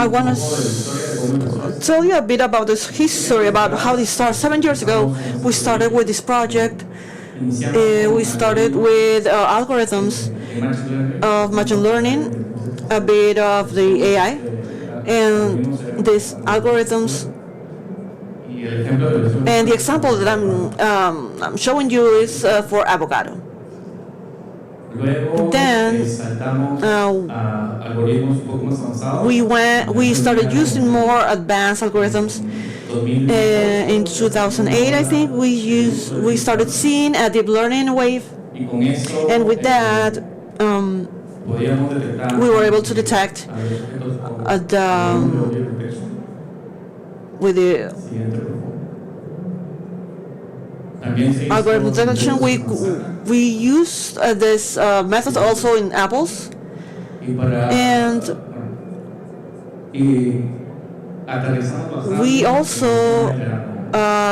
want to tell you a bit about this history, about how this started. 7 years ago, we started with this project. We started with algorithms of machine learning, a bit of the AI, and these algorithms. And the example that I'm showing you is for avocado. Then we started using more advanced algorithms. In 2008, I think we started seeing a deep learning wave, and with that, we were able to detect with the algorithm detection. We used this method also in apples, and we also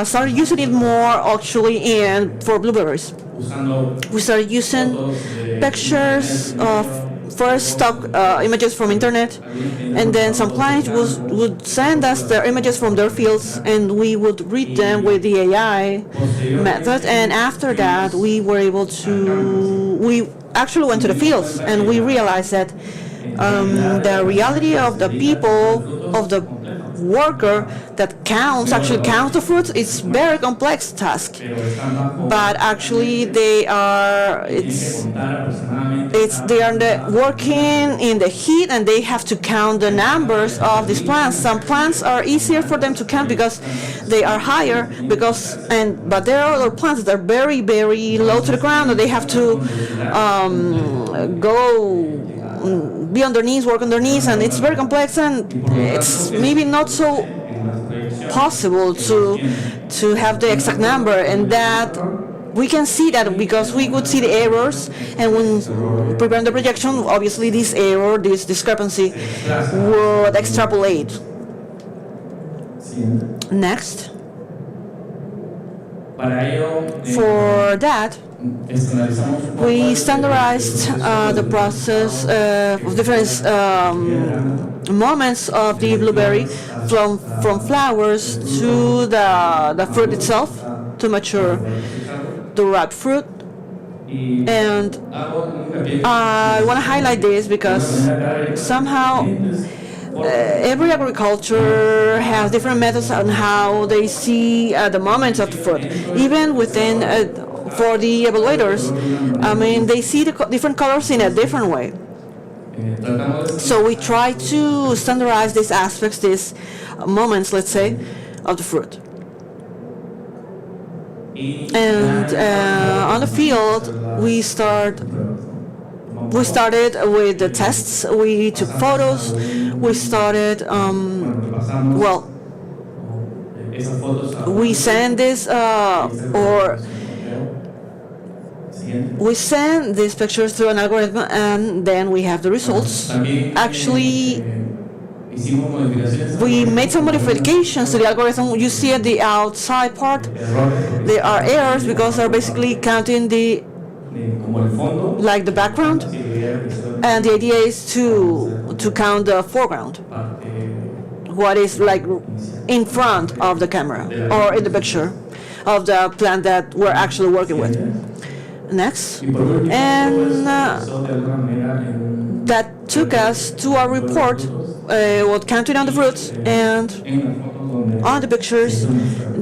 started using it more actually for blueberries. We started using pictures of first stock images from internet, and then some clients would send us their images from their fields, and we would read them with the AI method. And after that, we actually went to the fields, and we realized that the reality of the people, of the worker that actually counts the fruits, it's very complex task. But actually they are working in the heat, and they have to count the numbers of these plants. Some plants are easier for them to count because they are higher, but there are other plants that are very, very low to the ground, and they have to be on their knees, work on their knees, and it's very complex, and it's maybe not so possible to have the exact number. And that we can see that because we could see the errors, and when preparing the projection, obviously this error, this discrepancy would extrapolate. Next. For that, we standardized the process of different moments of the blueberry, from flowers to the fruit itself, to mature the ripe fruit. And I want to highlight this because somehow every agriculture has different methods on how they see the moments of the fruit. Even within, for the evaluators, I mean, they see the different colors in a different way. So we try to standardize these aspects, these moments, let's say, of the fruit. And on the field, we started with the tests. We took photos. We started, we send this, we send these pictures through an algorithm, and then we have the results. Actually, we made some modifications to the algorithm. You see at the outside part, there are errors because they're basically counting the background, and the idea is to count the foreground, what is like in front of the camera or in the picture of the plant that we're actually working with. Next. And that took us to our report, what counted on the fruits and on the pictures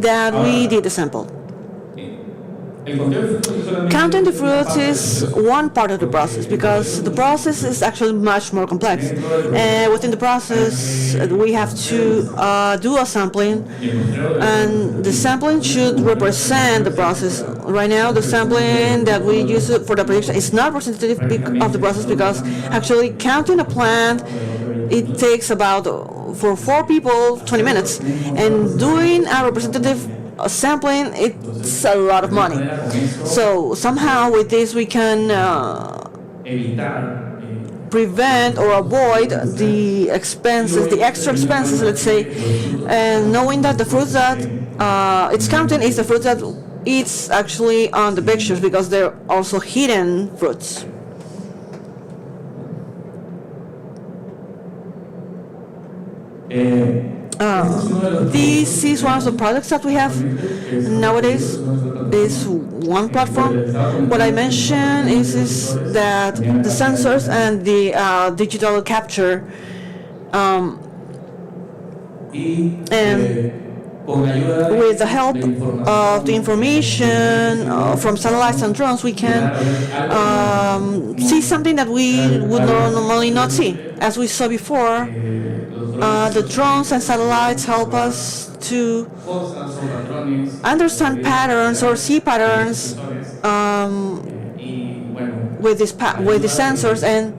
that we did the sample. Counting the fruits is one part of the process, because the process is actually much more complex. Within the process, we have to do a sampling, and the sampling should represent the process. Right now, the sampling that we use for the prediction is not representative of the process, because actually counting a plant it takes about, for 4 people, 20 minutes. And doing a representative sampling, it's a lot of money. So somehow with this we can prevent or avoid the expenses, the extra expenses, let's say, and knowing that the fruits that it's counting is the fruits that it's actually on the pictures, because they're also hidden fruits. This is one of the products that we have nowadays. Is one platform. What I mentioned is that the sensors and the digital capture, and with the help of the information from satellites and drones, we can see something that we would normally not see. As we saw before, the drones and satellites help us to understand patterns or see patterns with the sensors, and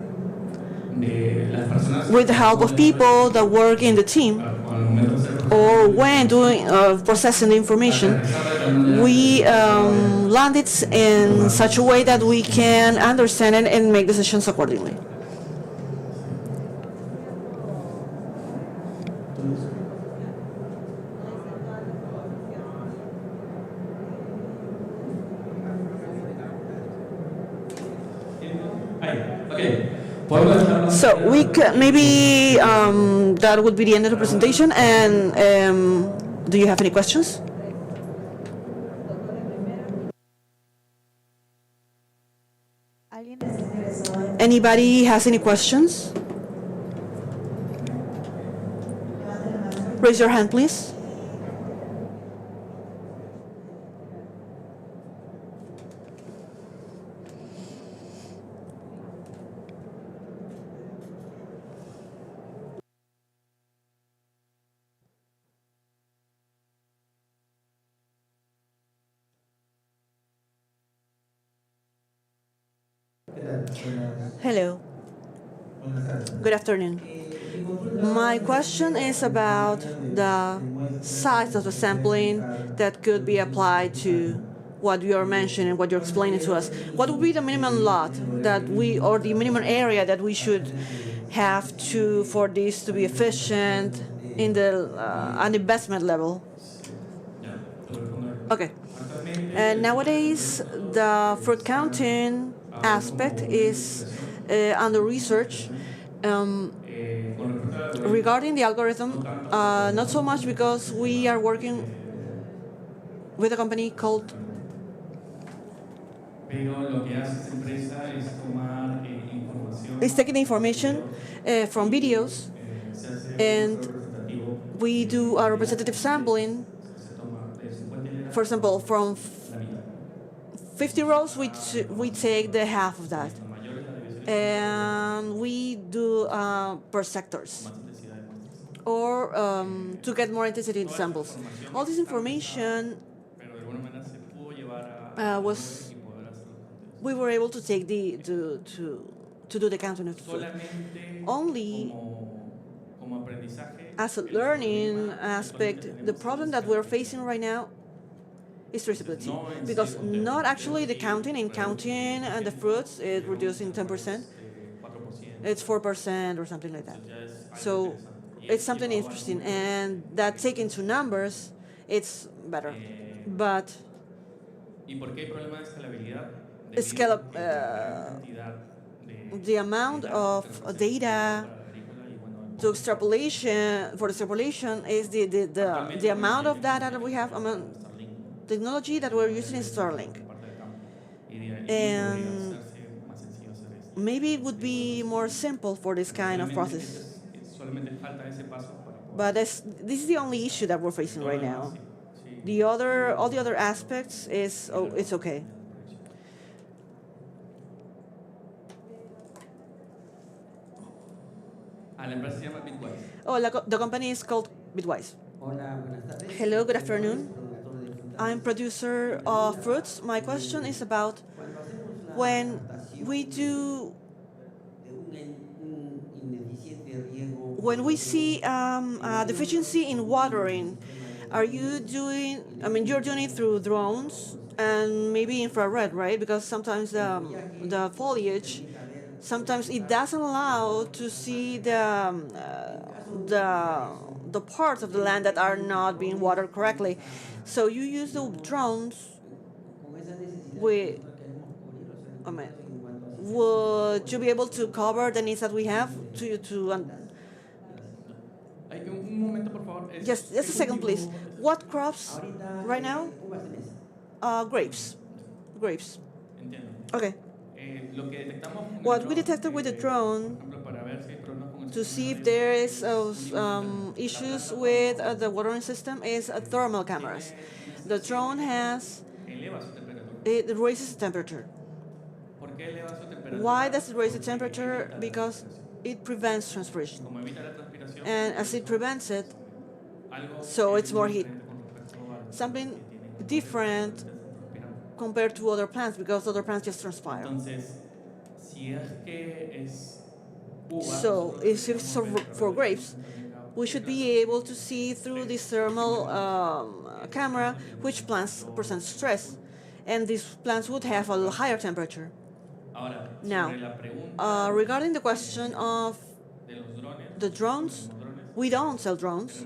with the help of people that work in the team or when doing processing the information, we land it in such a way that we can understand it and make decisions accordingly. So we can, maybe that would be the end of the presentation. And do you have any questions? Anybody has any questions? Raise your hand, please. Hello. Good afternoon. My question is about the size of the sampling that could be applied to what you are mentioning, what you're explaining to us. What would be the minimum lot that we, or the minimum area that we should have to, for this to be efficient in the an investment level? Okay. Nowadays, the fruit counting aspect is under research. Regarding the algorithm, not so much, because we are working with a company called is taking the information from videos, and we do a representative sampling. For example, from 50 rows, we take the half of that, and we do per sectors, or to get more intensity in the samples. All this information we were able to take to do the counting of the food. Only as a learning aspect, the problem that we're facing right now is traceability, because not actually the counting. In counting and the fruits, it reduced in 10%. It's 4% or something like that. So it's something interesting, and that taken to numbers, it's better. But the amount of data to extrapolation, for extrapolation, is the amount of data that we have. Technology that we're using is Starlink, and maybe it would be more simple for this kind of process. But this is the only issue that we're facing right now. All the other aspects is it's okay. The company is called Bitwise. Hello, good afternoon. I'm producer of fruits. My question is about when we do when we see deficiency in watering, are you doing, I mean, you're doing it through drones and maybe infrared, right? Because sometimes the foliage, sometimes it doesn't allow to see the parts of the land that are not being watered correctly. So you use the drones with, I mean, would you be able to cover the needs that we have Un momento, por favor. just a second, please. What crops right now? Grapes. Grapes. Entiendo. Okay. Lo que detectamos con el What we drone, detected with the por drone ejemplo, para ver si hay problemas con el to sistema see if de there is riego, issues with the watering system is thermal cameras. The drone has, eleva su temperatura. it raises the temperature. ¿Por qué eleva su temperatura? Why does it raise the Porque temperature? evita la Because transpiración. it prevents transpiration. Como evita la transpiración, And as it prevents it, algo so que it's es more muy heat. diferente con respecto a los Something que tienen different transpirando. compared to other plants because other plants just transpire. Entonces, si es que es uva, So nosotros if it's deberíamos ver for a través grapes, de una we should be able to see through this thermal camera which plants present stress. And these plants would have a higher temperature. Ahora, Now, sobre la pregunta regarding the question of de los drones, the drones, we don't sell drones,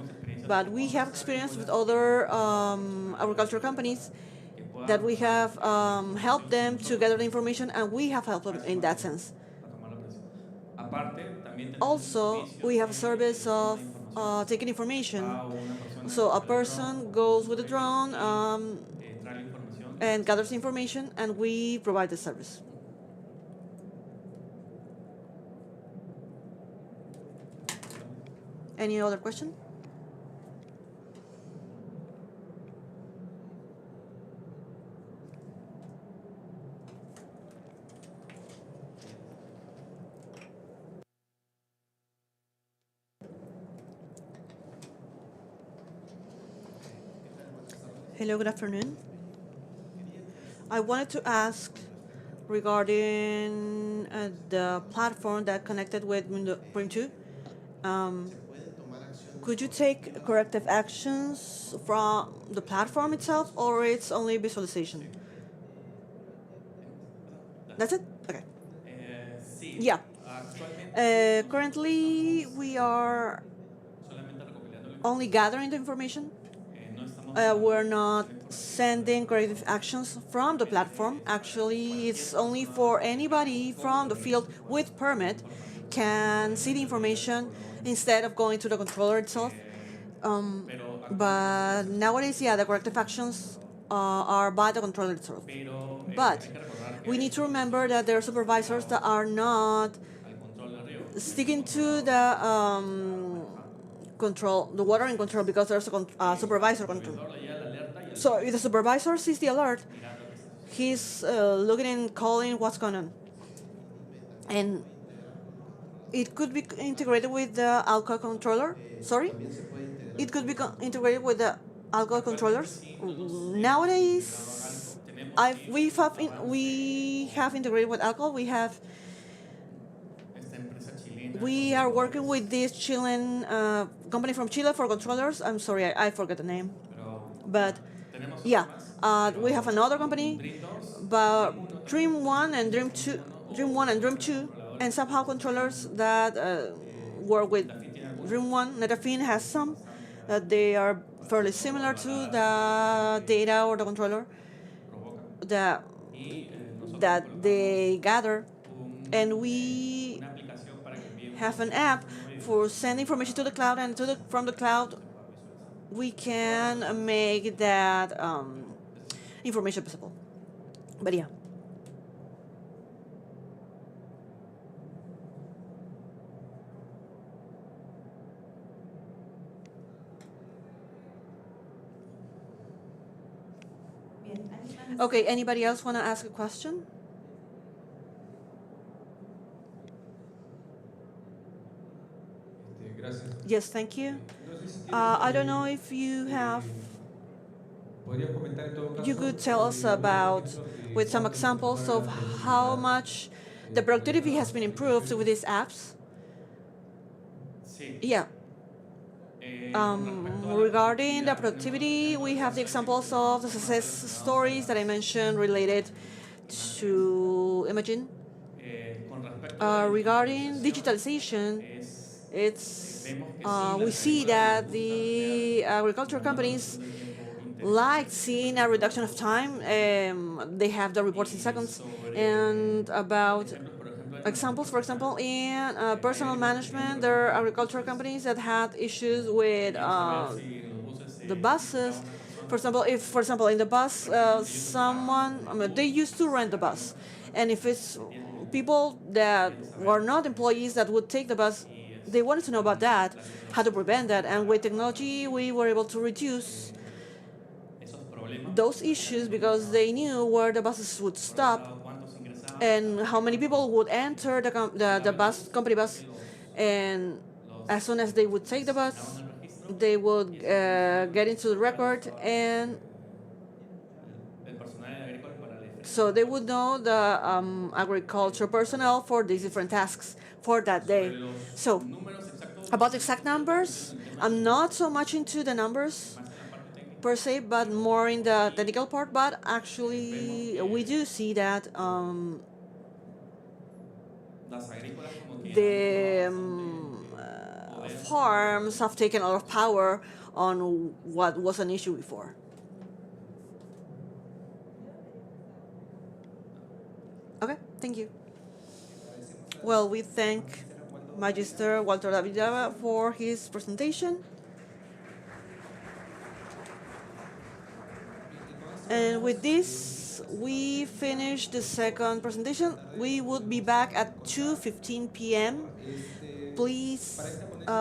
but we have experience with other agricultural companies que puedan that we have helped them to gather the information, and we have helped them in that sense. a tomar la presión. Aparte, también tenemos un Also, servicio we have a que service of toma información. taking information. Va una persona So a con el person drone, goes with a drone trae la información. and gathers the information, and we provide the service. Any other question? Hello, good afternoon. I wanted to ask regarding the platform that connected with Point 2. Could you take corrective actions from the platform itself, or it's only visualization? That's it? Okay. Sí, Yeah. actualmente Currently, we are solamente recopilando la only gathering the information. no estamos We're not sending corrective actions from the platform. Actually, it's only for anybody from the field with permit can see the information instead of going to the controller itself. But nowadays, yeah, the corrective actions are by the controller itself. pero But hay que recordar we need to remember that there are supervisors that are not al control de riego. sticking to the control, the watering control, because there's a supervisor control. Le llega la alerta y So if the supervisor sees the alert, he's looking and calling what's going on. And it could be integrated with the alcohol controller. Sorry? It could be integrated with the alcohol controllers. Nowadays, we have integrated with alcohol. esta empresa chilena We are working with this Chilean company from Chile for controllers. I'm sorry, I forget the name. pero But tenemos yeah, we have another company, Dream 2 but Dream 1 and Dream 2, Dream 1 and Dream 2, and somehow controllers that work with Dream 1. Netafim has some that they are fairly similar to the data or the controller that, that they gather, and we una aplicación para que envíen have an app for sending information to the cloud, and from the cloud we can make that information visible. But yeah. Okay, anybody else want to ask a question? Yes, thank you. I don't know if you have, you could tell us about, with some examples of how much the productivity has been improved with these apps. Yeah. Regarding the productivity, we have the examples of the success stories that I mentioned related to Imagine. Regarding digitalization, we see that the agriculture companies like seeing a reduction of time. They have the reports in seconds. And about examples, for example, in personal management, there are agricultural companies that had issues with the buses. For example, in the bus, they used to rent the bus, and if it's people that were not employees that would take the bus, they wanted to know about that, how to prevent that, and with technology, we were able to reduce those issues because they knew where the buses would stop and how many people would enter the bus company bus, and as soon as they would take the bus, they would get into the record, and so they would know the agriculture personnel for these different tasks for that day. So about exact numbers, I'm not so much into the numbers per se, but more in the technical part. But actually, we do see that the farms have taken a lot of power on what was an issue before. Okay, thank you. Well, we thank Magister Walter Davidava for his presentation. And with this, we finish the second presentation. We would be back at 2:15 p.m. Please,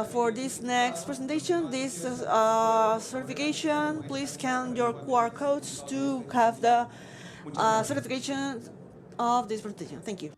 for this next presentation, this certification, please scan your QR codes to have the certification of this presentation. Thank you.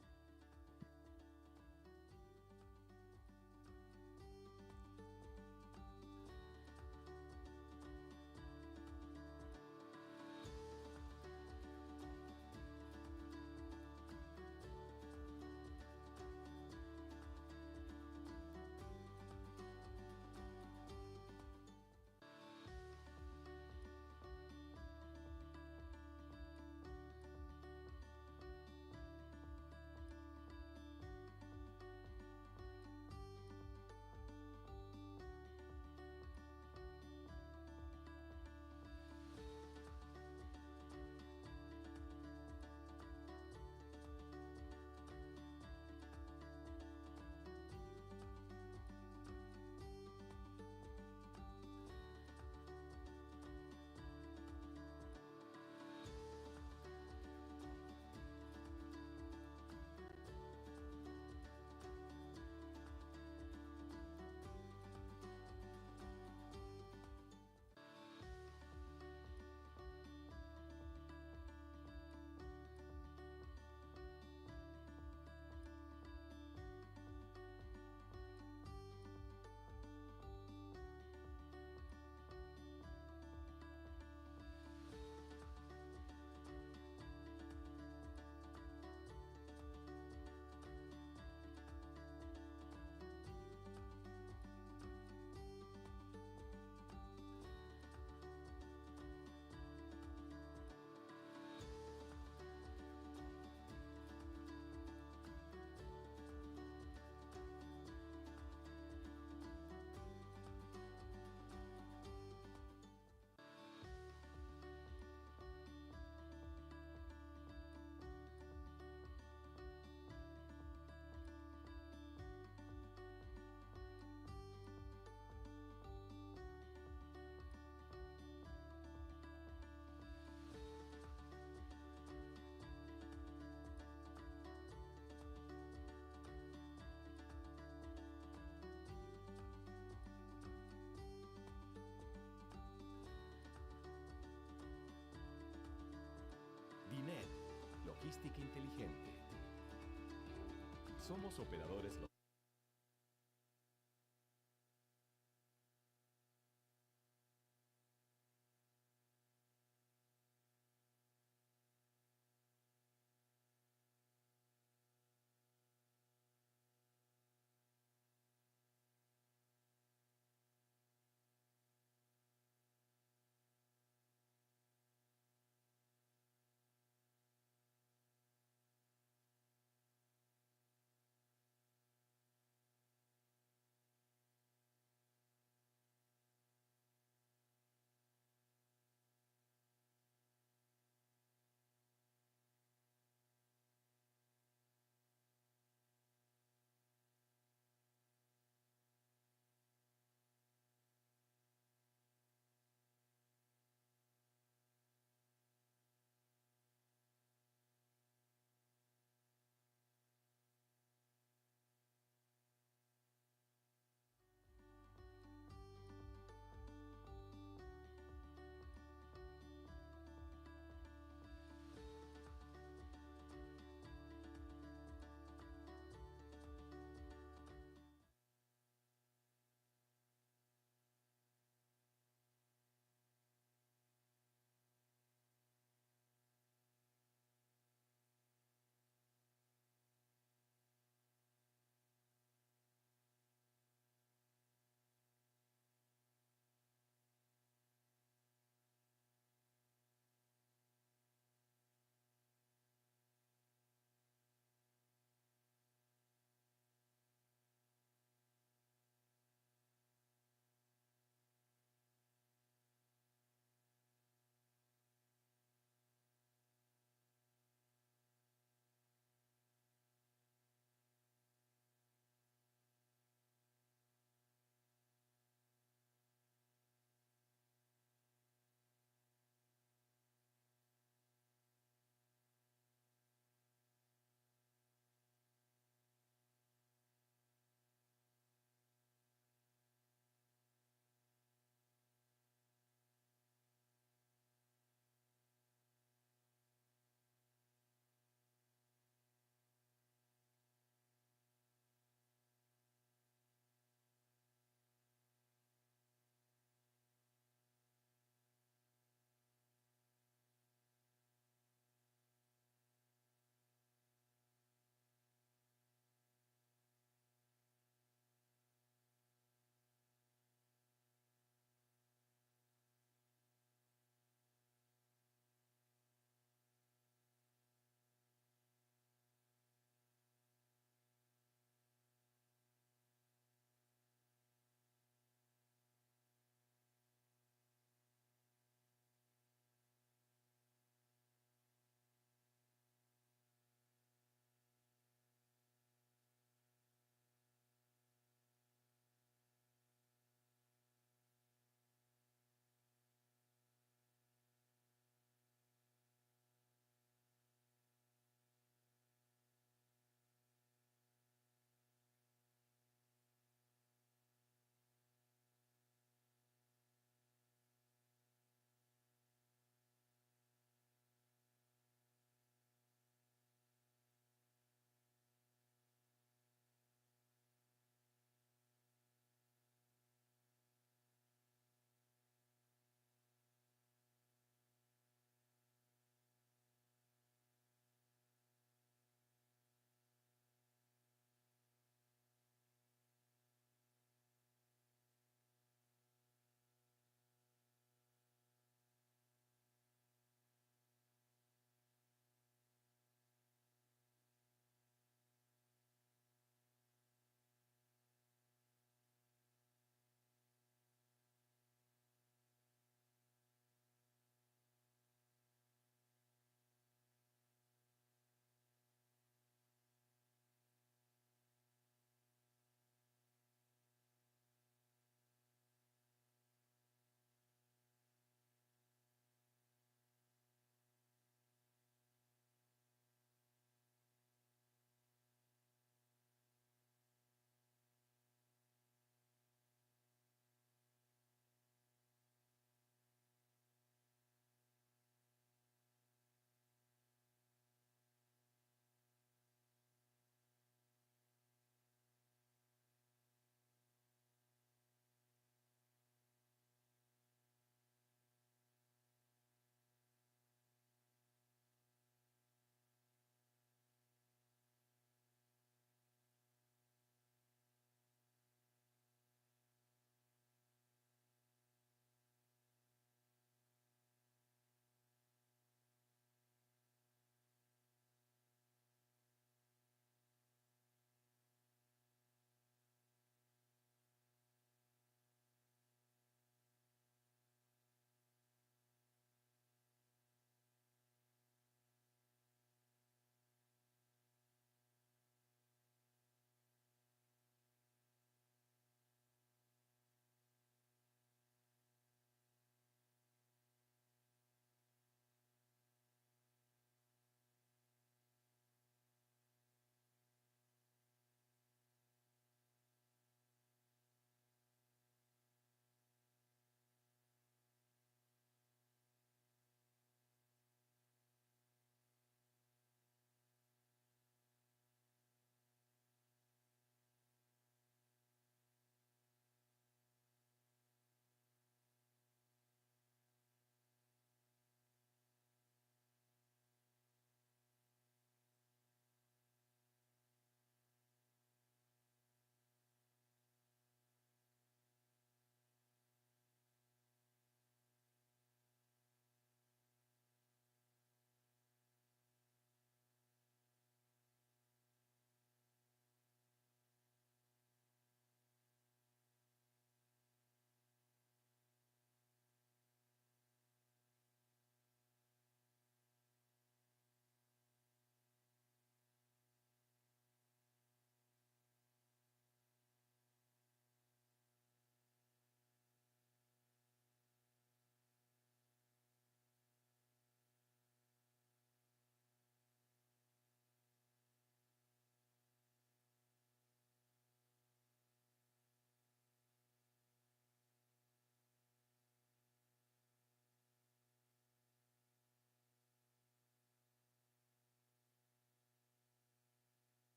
Logística inteligente. Somos operadores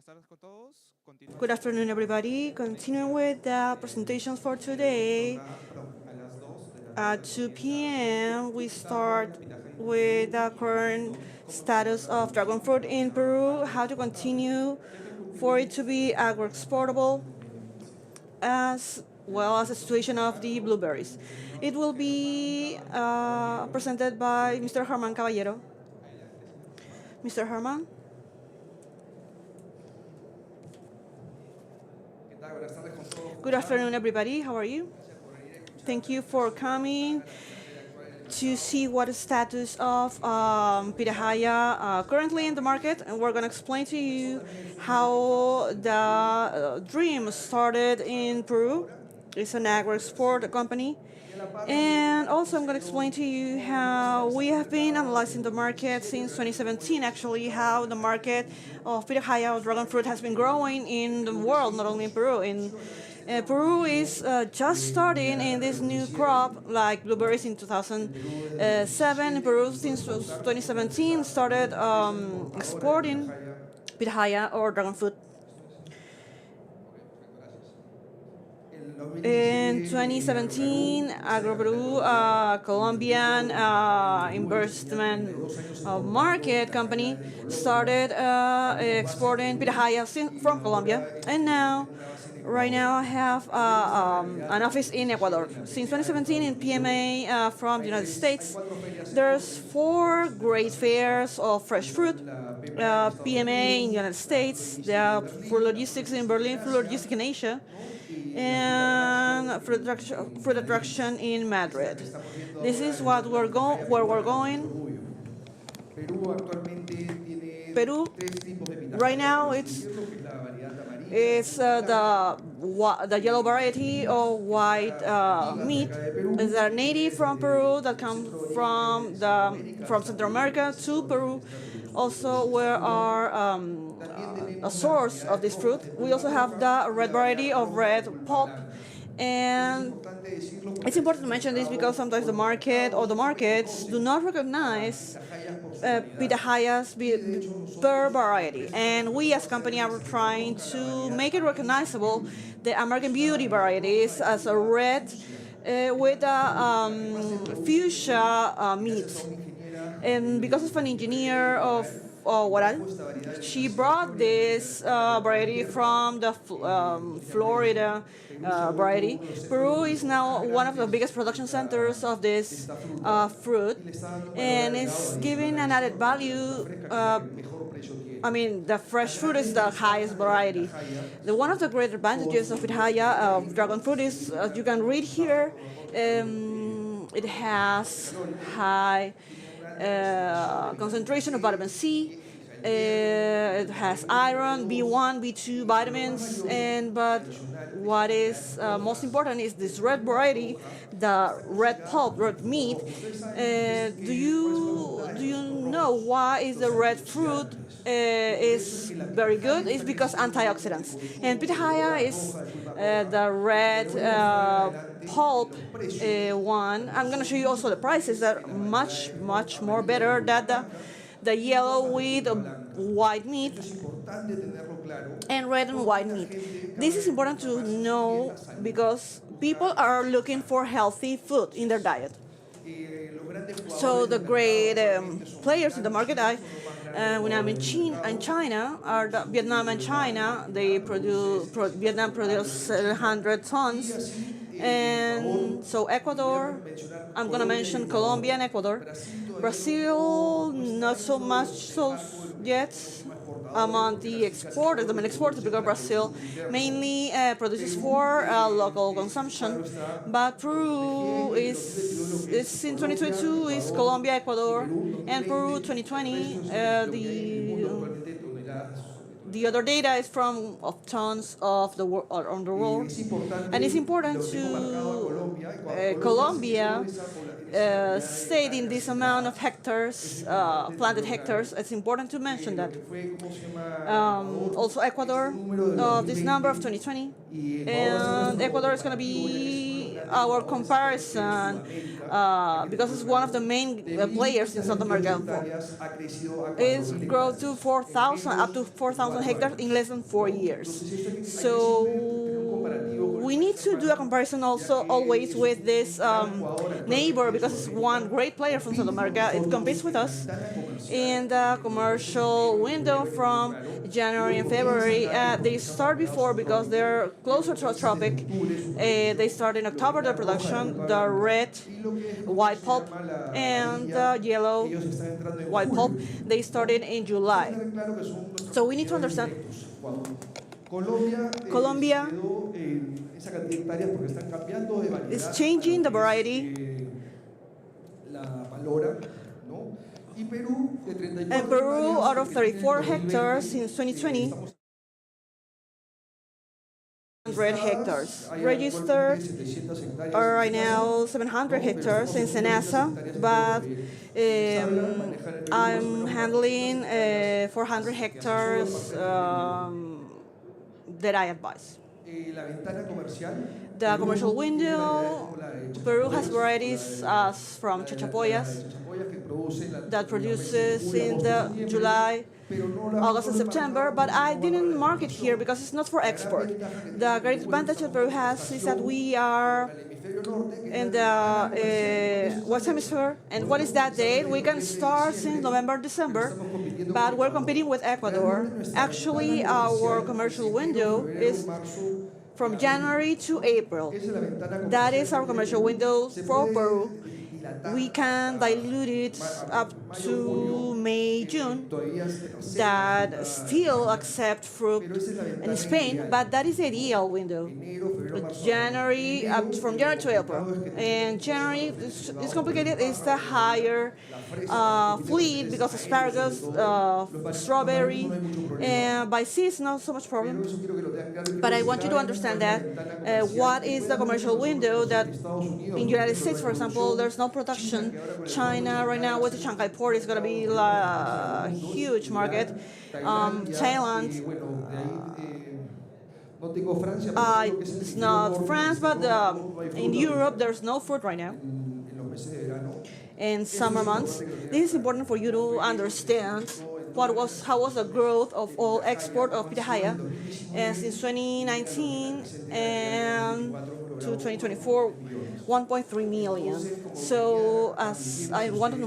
Buenas tardes con todos. Continuamos Good afternoon, everybody. Continuing with the presentations for today. a las 2 de la At 2 p.m., we start with the current status of dragon fruit in Peru, how to continue for it to be agro-exportable, as well as the situation of the blueberries. It will be presented by Mr. Herman Caballero. Mr. Herman? Good afternoon, everybody. How are you? Thank you for coming to see what the status of pitahaya currently in the market, and we're going to explain to you how the dream started in Peru. It's an agro-export company. And also I'm going to explain to you how we have been analyzing the market since 2017, actually, how the market of pitahaya or dragon fruit has been growing in the world, not only in Peru. Peru is just starting in this new crop, like blueberries in 2007. Peru, since 2017, started exporting pitahaya or dragon fruit. In 2017, AgroPeru, Colombian investment market company, started exporting pitahaya from Colombia, and right now I have an office in Ecuador. Since 2017 in PMA from the United States, there's 4 great fairs of fresh fruit. PMA in the United States, Fruit Logistics in Berlin, Fruit Logistics in Asia, and Fruit Attraction in Madrid. This is where we're going. Peru, right now it's the yellow variety of white meat. It's a native from Peru that comes from Central America to Peru. Also, we are a source of this fruit. We also have the red variety of red pulp. And it's important to mention this because sometimes the market or the markets do not recognize pitahayas per variety. And we as a company are trying to make it recognizable. The American Beauty varieties as a red with a fuchsia meat. And because of an engineer of Waral, she brought this variety from the Florida variety. Peru is now one of the biggest production centers of this fruit, and it's giving an added value. The fresh fruit is the highest variety. One of the great advantages of pitahaya, dragon fruit, is, as you can read here, it has high concentration of vitamin C. It has iron, B1, B2 vitamins, but what is most important is this red variety, the red pulp, red meat. Do you know why is the red fruit is very good? It's because antioxidants. And pitahaya is the red pulp one. I'm going to show you also the prices that are much, much more better than the yellow with white meat and red and white meat. This is important to know because people are looking for healthy food in their diet. So the great players in the market, when I'm in China, are Vietnam and China. Vietnam produces 700 tons. And so Ecuador, I'm going to mention Colombia and Ecuador. Brazil, not so much yet among the exporters, the main exporters, because Brazil mainly produces for local consumption. But Peru is in 2022 is Colombia, Ecuador, and Peru 2020. The other data is from tons of the on the world, and it's important to Colombia stayed in this amount of hectares, planted hectares. It's important to mention that. Also Ecuador, this number of 2020, and Ecuador is going to be our comparison, because it's one of the main players in South America, it's grown to 4,000, up to 4,000 hectares in less than 4 years. So we need to do a comparison also always with this neighbor, because it's one great player from South America. It competes with us in the commercial window from January and February. They start before because they're closer to a tropic. They start in October, the production, the red, white pulp, and the yellow, white pulp. They started in July. So we need to understand. Colombia is changing the variety. And Peru, out of 34 hectares since 2020, 100 hectares. Registered are right now 700 hectares in Senasa, but I'm handling 400 hectares that I advise. The commercial window, Peru has varieties from chachapoyas that produces in the July, August, and September, but I didn't mark it here because it's not for export. The great advantage that Peru has is that we are in the West Hemisphere, and what is that date? We can start since November, December, but we're competing with Ecuador. Actually, our commercial window is from January to April. That is our commercial window for Peru. We can dilute it up to May, June, that still accept fruit in Spain, but that is the ideal window. January, from January to April. And January is complicated, it's the higher fleet because asparagus, strawberry, and by sea it's not so much problem. But I want you to understand that what is the commercial window that in United States, for example, there's no production. China right now with the Shanghai port is going to be a huge market. Thailand, it's not France, but in Europe there's no fruit right now. In summer months, this is important for you to understand how was the growth of all export of pitahaya since 2019 and to 2024, 1.3 million. So as I wanted to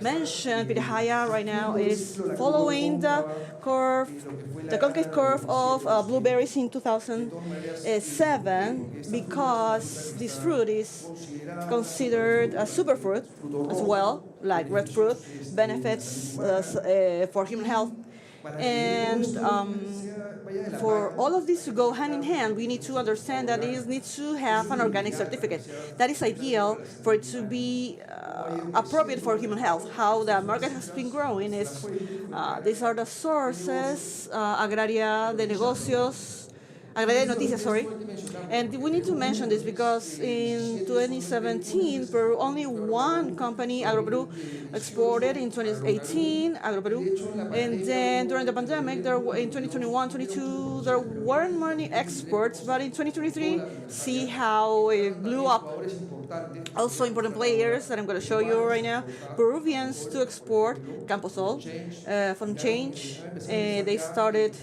mention, pitahaya right now is following the curve, the concave curve of blueberries in 2007, because this fruit is considered a superfruit as well, like red fruit, benefits for human health. And for all of this to go hand in hand, we need to understand that it needs to have an organic certificate. That is ideal for it to be appropriate for human health. How the market has been growing is, these are the sources, Agraria de Negocios, Agraria de Noticias, sorry. And we need to mention this because in 2017, Peru, only one company, AgroPeru, exported in 2018, AgroPeru. And then during the pandemic, there were, in 2021-22, there weren't many exports, but in 2023, see how it blew up. Also important players that I'm going to show you right now, Peruvians to export, Camposol, from Change, they started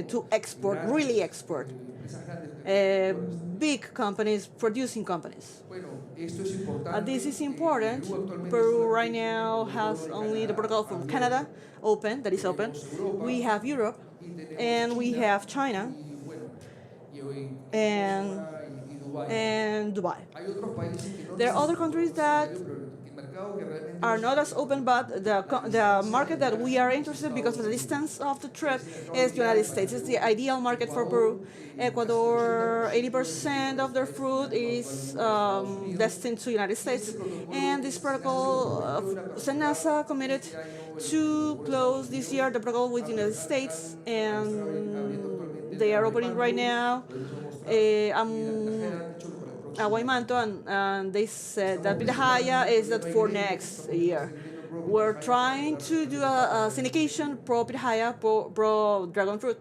to export, really export. Big companies, producing companies. This is important. Peru right now has only the protocol from Canada open, that is open. We have Europe, and we have China, and Dubai. There are other countries that are not as open, but the market that we are interested because of the distance of the trip is the United States. It's the ideal market for Peru. Ecuador, 80% of their fruit is destined to United States. And this protocol, Senasa committed to close this year the protocol with the United States, and they are opening right now. Aguaymanto, and they said that pitahaya is that for next year. We're trying to do a syndication pro pitahaya, pro dragon fruit.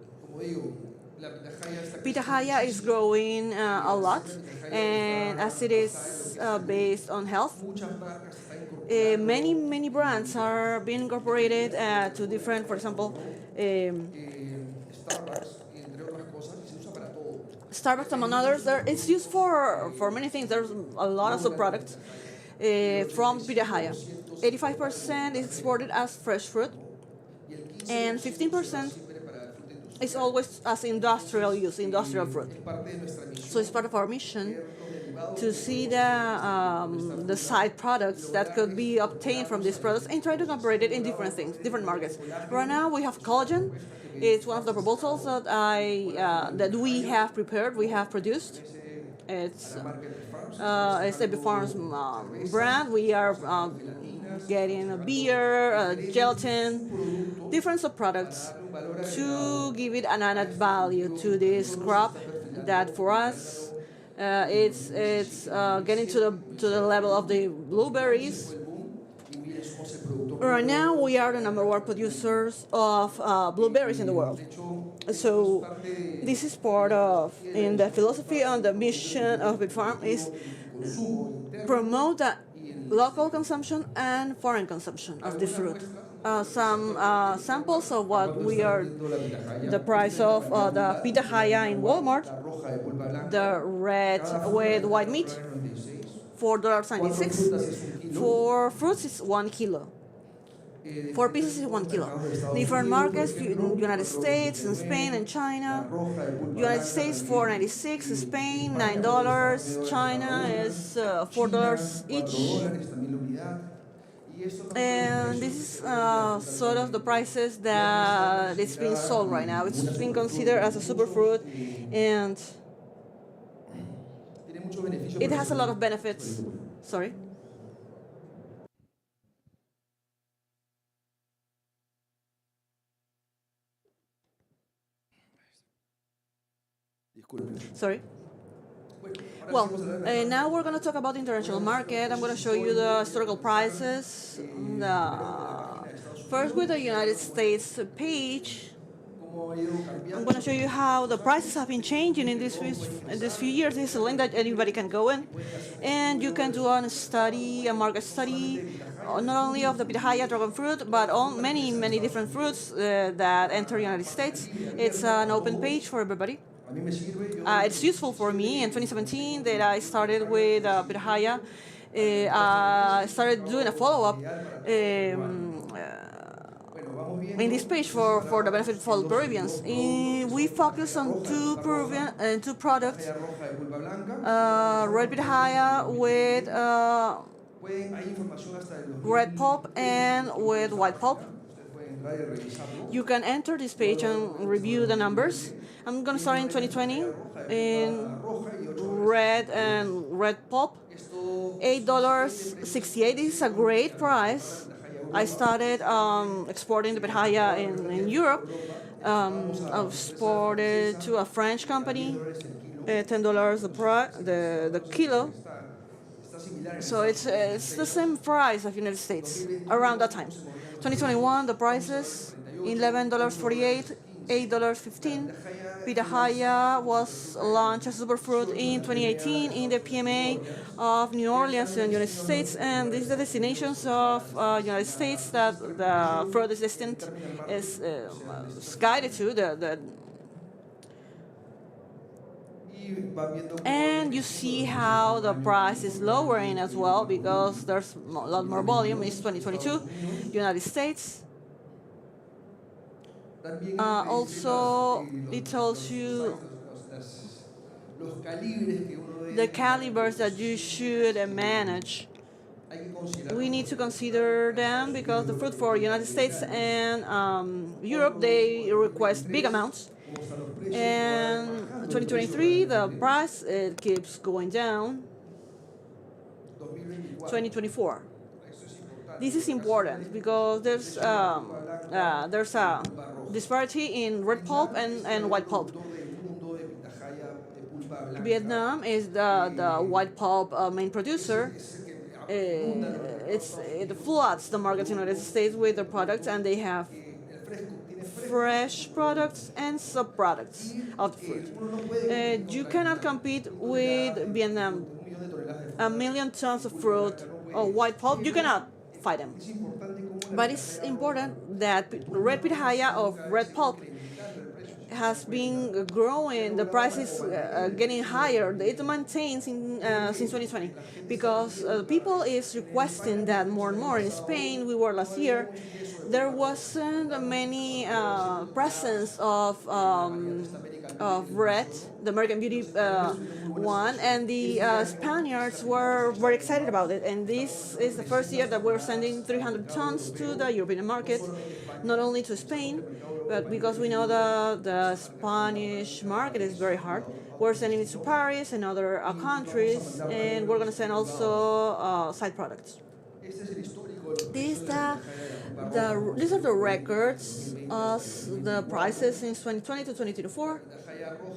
Pitahaya is growing a lot, and as it is based on health, many brands are being incorporated to different, for example, Starbucks among others. It's used for many things. There's a lot of subproducts from Pitahaya. 85% is exported as fresh fruit, and 15% is always as industrial use, industrial fruit. So it's part of our mission to see the side products that could be obtained from these products and try to incorporate it in different things, different markets. Right now we have collagen. It's one of the proposals that that we have prepared, we have produced. It's SAP Farms brand. We are getting a beer, gelatin, different subproducts to give it an added value to this crop that for us it's getting to the level of the blueberries. Right now we are the #1 producers of blueberries in the world. So this is part of, in the philosophy and the mission of Big Farm is promote the local consumption and foreign consumption of this fruit. Some samples of what we are, the price of the pitahaya in Walmart, the red with white meat, $4.96. For fruits, it's 1 kilo. 4 pieces is 1 kilo. Different markets, United States and Spain and China. United States $4.96, Spain $9, China is $4 each. And this is sort of the prices that it's being sold right now. It's being considered as a superfruit, and it has a lot of benefits. Sorry. Sorry. Well, now we're going to talk about the international market. I'm going to show you the historical prices. First, with the United States page, I'm going to show you how the prices have been changing in these few years. This is a link that anybody can go in, and you can do a market study, not only of the pitahaya dragon fruit, but on many different fruits that enter the United States. It's an open page for everybody. It's useful for me. In 2017 that I started with pitahaya. I started doing a follow-up in this page for the benefit of all Peruvians. We focus on two products, red pitahaya with red pulp and with white pulp. You can enter this page and review the numbers. I'm going to start in 2020 in red and red pulp, $8.68. This is a great price. I started exporting the pitahaya in Europe. I exported to a French company, $10 the kilo. So it's the same price of United States around that time. 2021, the prices $11.48, $8.15. Pitahaya was launched as superfruit in 2018 in the PMA of New Orleans in the United States, and these are the destinations of United States that the fruit is destined is guided to. And you see how the price is lowering as well because there's a lot more volume. It's 2022, United States. Also, it tells you the calibers that you should manage. We need to consider them because the fruit for United States and Europe, they request big amounts. And 2023, the price it keeps going down. 2024. This is important because there's a disparity in red pulp and white pulp. Vietnam is the white pulp main producer. It floods the market in the United States with their products, and they have fresh products and sub-products of the fruit. You cannot compete with Vietnam. 1 million tons of fruit or white pulp, you cannot fight them. But it's important that red pitahaya of red pulp has been growing. The price is getting higher. It maintains since 2020 because people is requesting that more and more. In Spain, we were last year. There wasn't many presence of red, the American Beauty one, and the Spaniards were very excited about it. And this is the first year that we're sending 300 tons to the European market, not only to Spain, but because we know the Spanish market is very hard. We're sending it to Paris and other countries, and we're going to send also side products. These are the records of the prices since 2020 to 2024.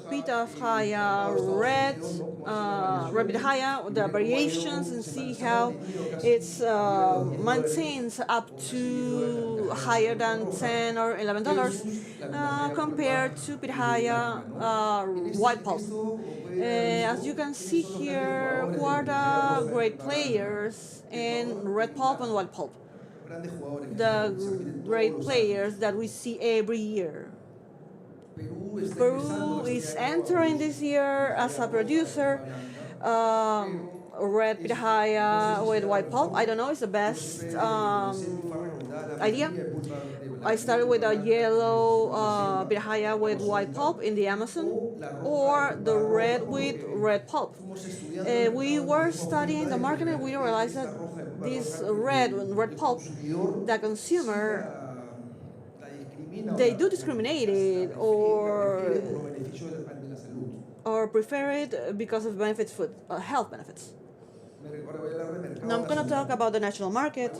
Pitahaya red, red pitahaya, the variations, and see how it's maintains up to higher than $10 or $11 compared to pitahaya white pulp. As you can see here, who are the great players in red pulp and white pulp? The great players that we see every year. Peru is entering this year as a producer. Red pitahaya with white pulp. I don't know, it's the best idea. I started with a yellow pitahaya with white pulp in the Amazon, or the red with red pulp. We were studying the market and we realized that this red pulp, the consumer, they do discriminate it or prefer it because of benefits, food, health benefits. Now I'm going to talk about the national market.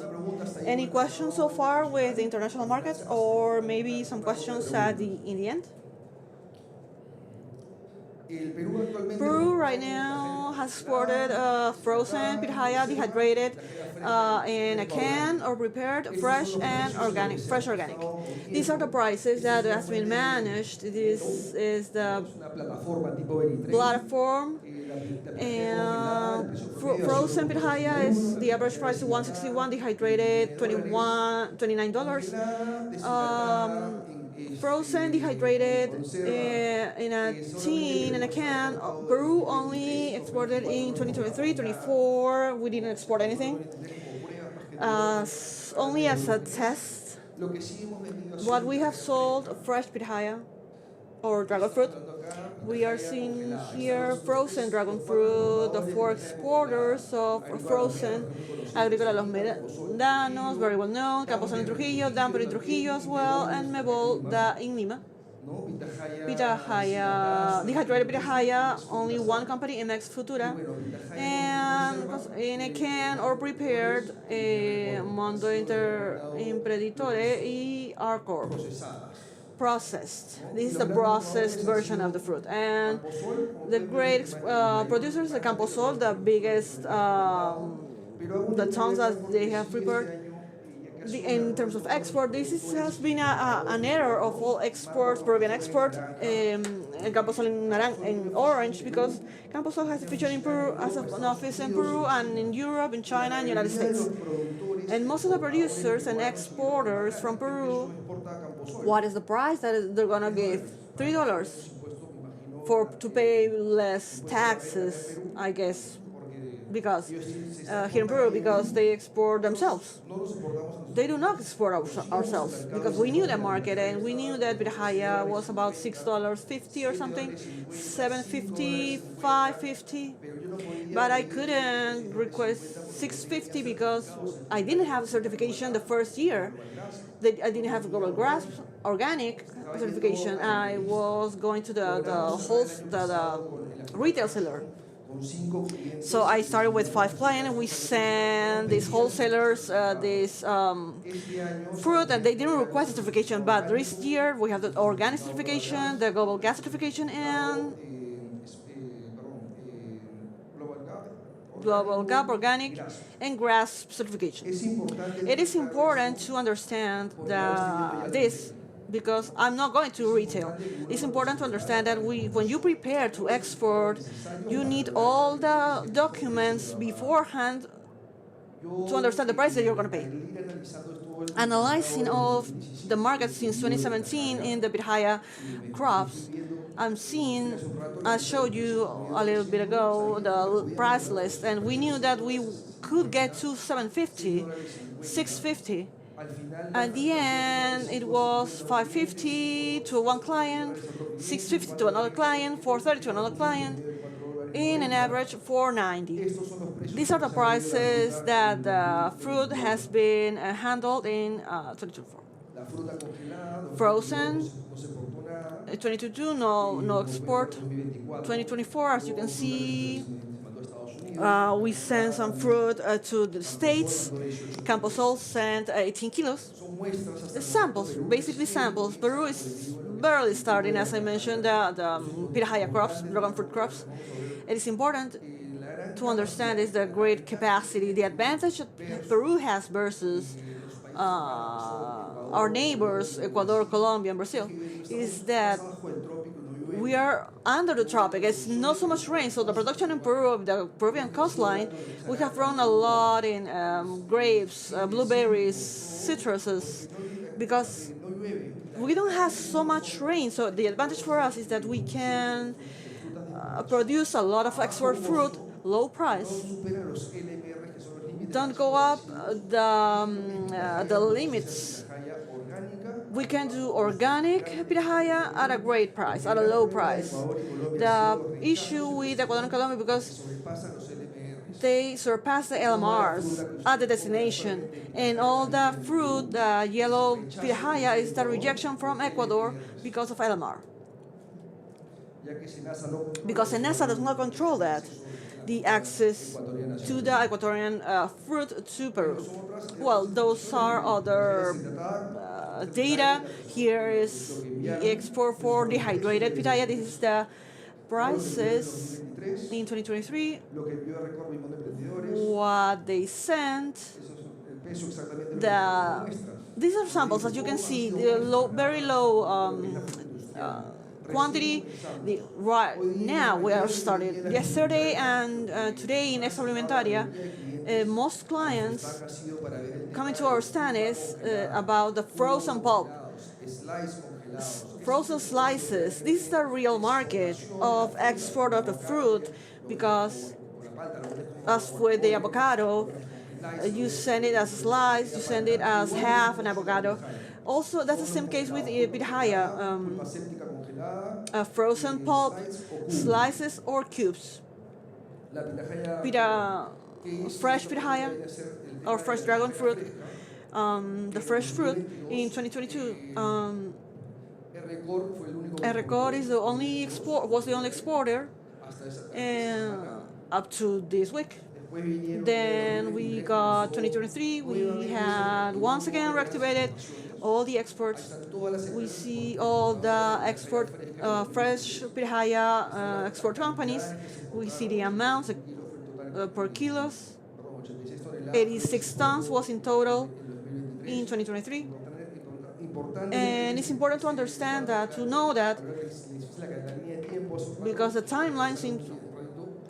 Any questions so far with the international market, or maybe some questions in the end? Peru right now has exported frozen pitahaya, dehydrated, in a can or prepared, fresh and organic. Fresh organic. These are the prices that has been managed. This is the platform. And frozen pitahaya is the average price is $161, dehydrated $29. Frozen, dehydrated, in a tin, in a can. Peru only exported in 2023, 24. We didn't export anything. Only as a test. What we have sold, fresh pitahaya or dragon fruit. We are seeing here frozen dragon fruit, the 4 exporters of frozen. Agrícola Los Medanos, very well known. Camposol in Trujillo, Damper in Trujillo as well, and Mebol in Lima. Pitahaya, dehydrated pitahaya, only one company, MX Futura. And in a can or prepared, Mondo Impreditore y Arcor. Processed. This is the processed version of the fruit. And the great producers, the Camposol, the biggest, the tons that they have prepared. In terms of export, has been an error of all exports, Peruvian export, Camposol in orange, because Camposol has a feature in Peru, has an office in Peru and in Europe, in China, and United States. And most of the producers and exporters from Peru, what is the price that they're gonna give? $3 to pay less taxes, I guess, because here in Peru, because they export themselves. They do not export ourselves because we knew the market and we knew that pitahaya was about $6.50 or something, $7.50, $5.50. But I couldn't request $6.50 because I didn't have certification the first year. I didn't have Global Grasp organic certification. I was going to the retail seller. So I started with 5 clients, and we sent these wholesalers this fruit, and they didn't request certification. But this year we have the organic certification, the Global Gas certification, and Global Gap Organic and GRASP certification. It is important to understand this because I'm not going to retail. It's important to understand that when you prepare to export, you need all the documents beforehand to understand the price that you're going to pay. Analyzing all of the market since 2017 in the Pirhaya crops, I'm seeing, I showed you a little bit ago the price list, and we knew that we could get to 750, 650. At the end, it was 550 to one client, 650 to another client, 430 to another client, in an average 490. These are the prices that the fruit has been handled in 2024. Frozen, 2022, no export. 2024, as you can see, we sent some fruit to the States. Camposol sent 18 kilos. Samples, basically samples. Peru is barely starting, as I mentioned, the Pirahaya crops, dragon fruit crops. It is important to understand is the great capacity, the advantage that Peru has versus our neighbors, Ecuador, Colombia, and Brazil, is that we are under the tropic. It's not so much rain, so the production in Peru, the Peruvian coastline, we have grown a lot in grapes, blueberries, citruses, because we don't have so much rain. So the advantage for us is that we can produce a lot of export fruit, low price. Don't go up the limits. We can do organic pirahaya at a great price, at a low price. The issue with Ecuador and Colombia, because they surpass the LMRs at the destination, and all the fruit, the yellow pirahaya, is the rejection from Ecuador because of LMR. Because SENASA does not control that, the access to the Ecuadorian fruit to Peru. Well, those are other data. Here is the export for dehydrated pitaya. This is the prices in 2023, what they sent. These are samples, as you can see, the very low quantity. Right now, we are started yesterday and today in Expoalimentaria. Most clients coming to our stand is about the frozen pulp, frozen slices. This is the real market of export of the fruit, because as with the avocado, you send it as a slice, you send it as half an avocado. Also, that's the same case with pitahaya, frozen pulp, slices or cubes. Fresh pitahaya or fresh dragon fruit, the fresh fruit in 2022. Record is the only was the only exporter up to this week. Then we got 2023. We had once again reactivated all the exports. We see all the export fresh pirahaya export companies. We see the amounts per kilos. 86 tons was in total in 2023. And it's important to understand that, to know that, because the timelines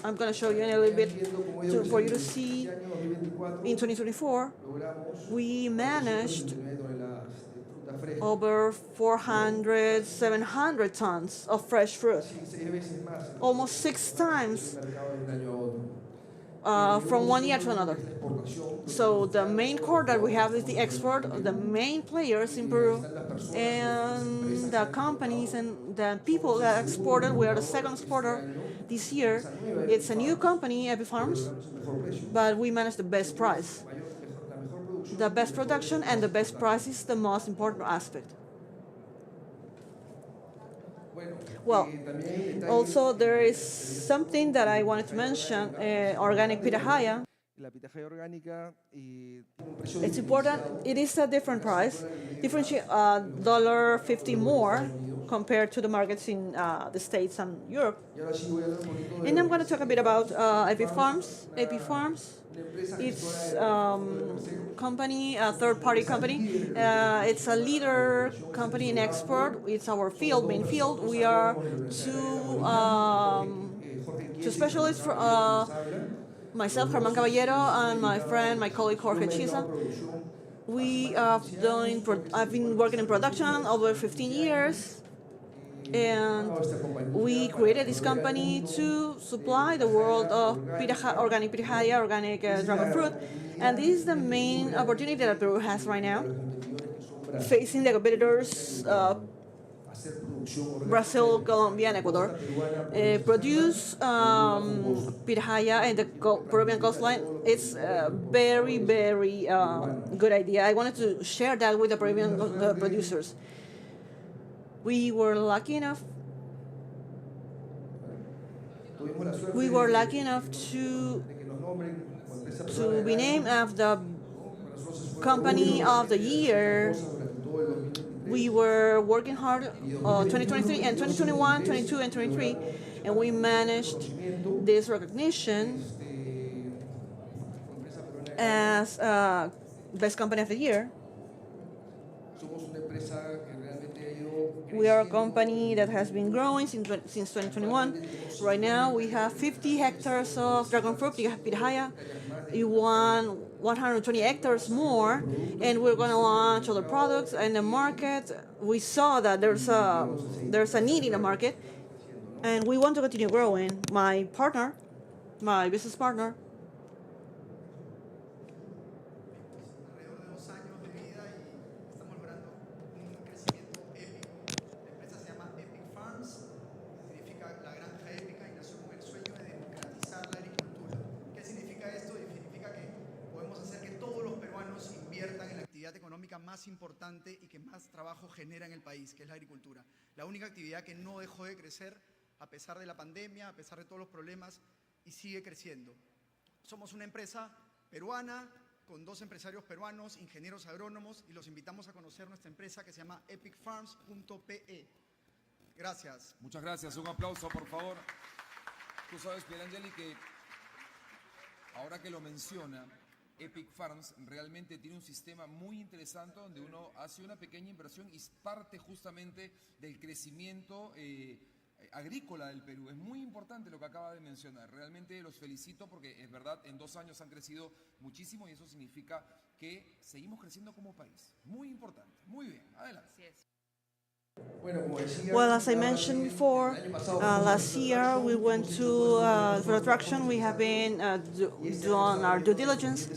I'm going to show you in a little bit for you to see. In 2024, we managed over 400, 700 tons of fresh fruit, almost 6 times from one year to another. So the main core that we have is the export of the main players in Peru, and the companies and the people that exported. We are the second exporter this year. It's a new company, Epifarms, but we managed the best price. The best production and the best price is the most important aspect. Well, also there is something that I wanted to mention, organic pitahaya. It's important, it is a different price, $1.50 more compared to the markets in the States and Europe. And I'm going to talk a bit about AP Farms. AP Farms, it's company, a third-party company. It's a leader company in export. It's our main field. We are two specialists, myself, Germán Caballero, and my friend, my colleague, Jorge Chisa. I've been working in production over 15 years, and we created this company to supply the world of organic pitahaya, organic dragon fruit. And this is the main opportunity that Peru has right now, facing the competitors, Brazil, Colombia, and Ecuador. Produce pitahaya in the Peruvian coastline. It's a very, very good idea. I wanted to share that with the Peruvian producers. We were lucky enough to be named as the company of the year. We were working hard 2023 and 2021, 22 and 23, and we managed this recognition as best company of the year. We are a company that has been growing since 2021. Right now, we have 50 hectares of dragon fruit, pitahaya. We want 120 hectares more, and we're going to launch other products in the market. We saw that there's a need in the market, and we want to continue growing. My business partner, económica más importante y que más trabajo genera en el país, que es la agricultura. La única actividad que no dejó de crecer a pesar de la pandemia, a pesar de todos los problemas, y sigue creciendo. Somos una empresa peruana con 2 empresarios peruanos, ingenieros agrónomos, y los invitamos a conocer nuestra empresa que se llama epicfarms.pe. Gracias. Muchas gracias. Un aplauso, por favor. Tú sabes, Pierangeli, que ahora que lo menciona, Epic Farms realmente tiene un sistema muy interesante donde uno hace una pequeña inversión y es parte justamente del crecimiento agrícola del Perú. Es muy importante lo que acaba de mencionar. Realmente los felicito porque es verdad, en 2 años han crecido muchísimo y eso significa que seguimos creciendo como país. Muy importante. Muy bien. Adelante. Así es. Well, as I mentioned before, last year we went to for attraction. We have been doing our due diligence,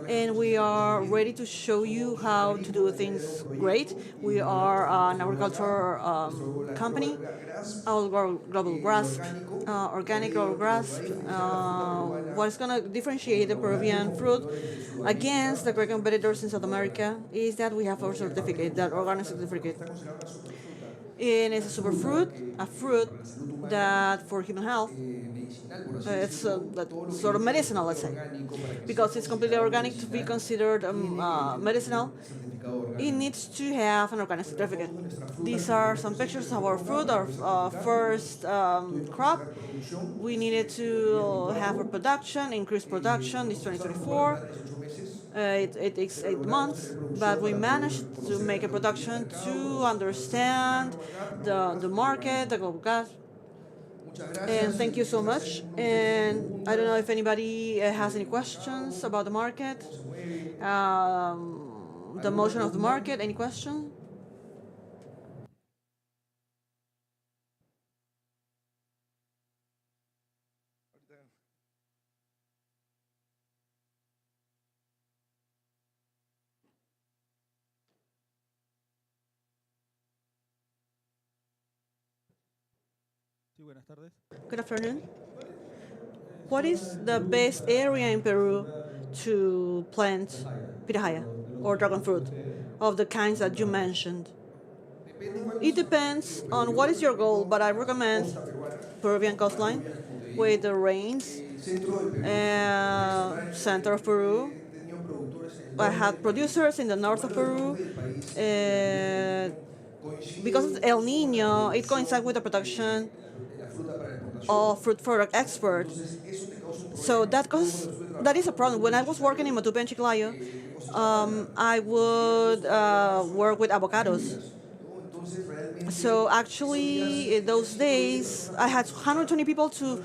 and we are ready to show you how to do things great. We are an agriculture company, global grasp, organic global grasp. What is going to differentiate the Peruvian fruit against the great competitors in South America is that we have our certificate, that organic certificate. And it's a superfruit, a fruit that for human health, it's sort of medicinal, let's say. Because it's completely organic to be considered medicinal, it needs to have an organic certificate. These are some pictures of our fruit, our first crop. We needed to have a production, increased production, this 2024. It takes 8 months, but we managed to make a production to understand the market, the global gas. And thank you so much. And I don't know if anybody has any questions about the market, the motion of the market. Any question? Buenas tardes. Good afternoon. What is the best area in Peru to plant pitahaya or dragon fruit of the kinds that you mentioned? It depends on what is your goal, but I recommend Peruvian coastline with the rains, center of Peru. I had producers in the north of Peru, because of El Nino, it coincides with the production of fruit product export. So that is a problem. When I was working in Matupe and Chiclayo, I would work with avocados. So actually, in those days, I had 120 people to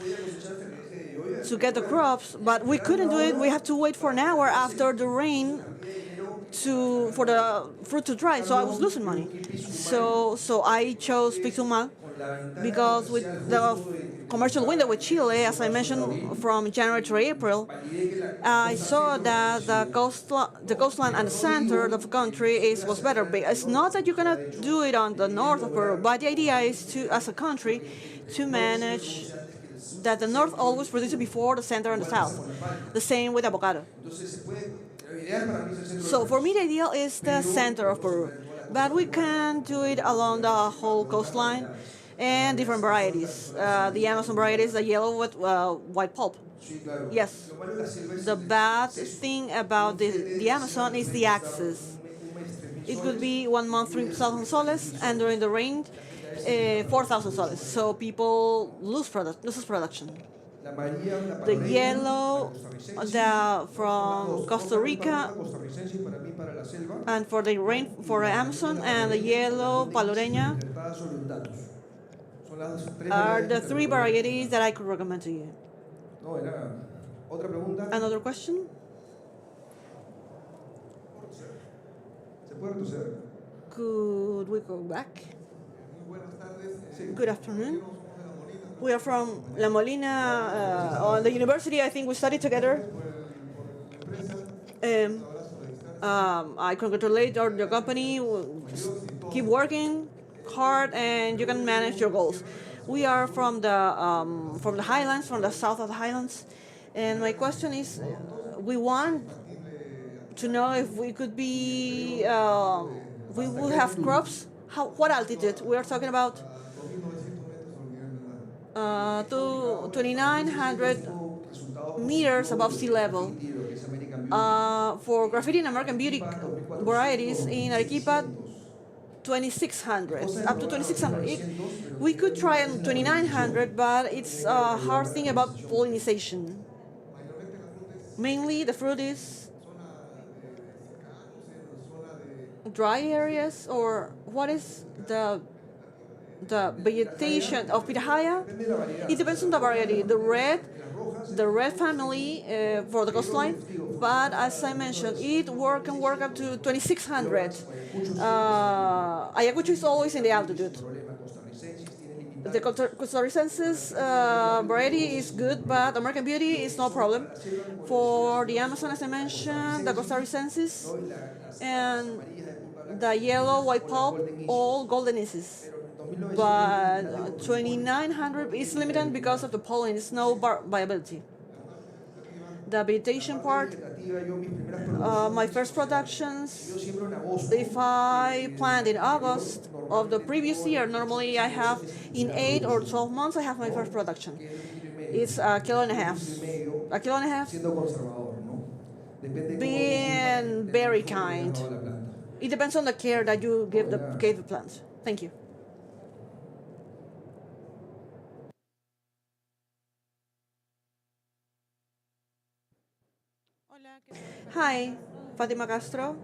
get the crops, but we couldn't do it. We had to wait for an hour after the rain for the fruit to dry. So I was losing money. So I chose Pixumal because with the commercial window with Chile, as I mentioned, from January to April, I saw that the coastline and the center of the country was better. It's not that you cannot do it on the north of Peru, but the idea is to, as a country, to manage that the north always produces before the center and the south. The same with avocado. So for me, the ideal is the center of Peru, but we can do it along the whole coastline and different varieties. The Amazon varieties, the yellow with white pulp. Yes. The bad thing about the Amazon is the access. It could be 1 month 3,000 soles, and during the rain, 4,000 soles. So people loses production. The yellow from Costa Rica, and for the Amazon, and the yellow paloreña are the 3 varieties that I could recommend to you. Another question? Could we go back? Good afternoon. We are from La Molina, on the university. I think we studied together. I congratulate your company. Keep working hard, and you can manage your goals. We are from the highlands, from the south of the highlands, and my question is, we want to know if we could be, we will have crops. What altitude? We are talking about 2,900 meters above sea level. For graffiti and American Beauty varieties in Arequipa, 2,600, up to 2,600. We could try on 2,900, but it's a hard thing about pollination. Mainly the fruit is dry areas, or what is the vegetation of pitahaya? It depends on the variety. The red family for the coastline, but as I mentioned, it can work up to 2,600. Ayacucho is always in the altitude. The costarricensis variety is good, but American Beauty is no problem. For the Amazon, as I mentioned, the costarricensis and the yellow white pulp, all golden Isis. But 2,900 is limited because of the pollen. It's no viability. The vegetation part, my first productions, if I plant in August of the previous year, normally I have in 8 or 12 months I have my first production. It's 1.5 kilograms. 1.5 kilograms. Being very kind. It depends on the care that you give the plant. Thank you. Hi, Fatima Castro.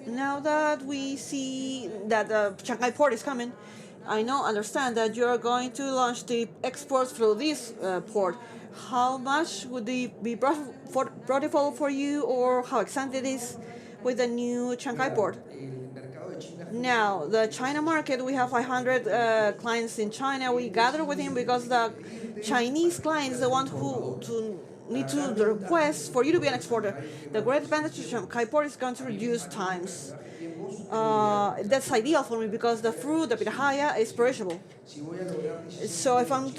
Now that we see that the Shanghai port is coming, I understand that you are going to launch the exports through this port. How much would it be profitable for you, or how excited it is with the new Shanghai port? Now, the China market, we have 500 clients in China. We gather with him because the Chinese clients, the one who need to request for you to be an exporter. The great advantage of Shanghai port is going to reduce times. That's ideal for me because the fruit, the pitahaya, is perishable. So if I'm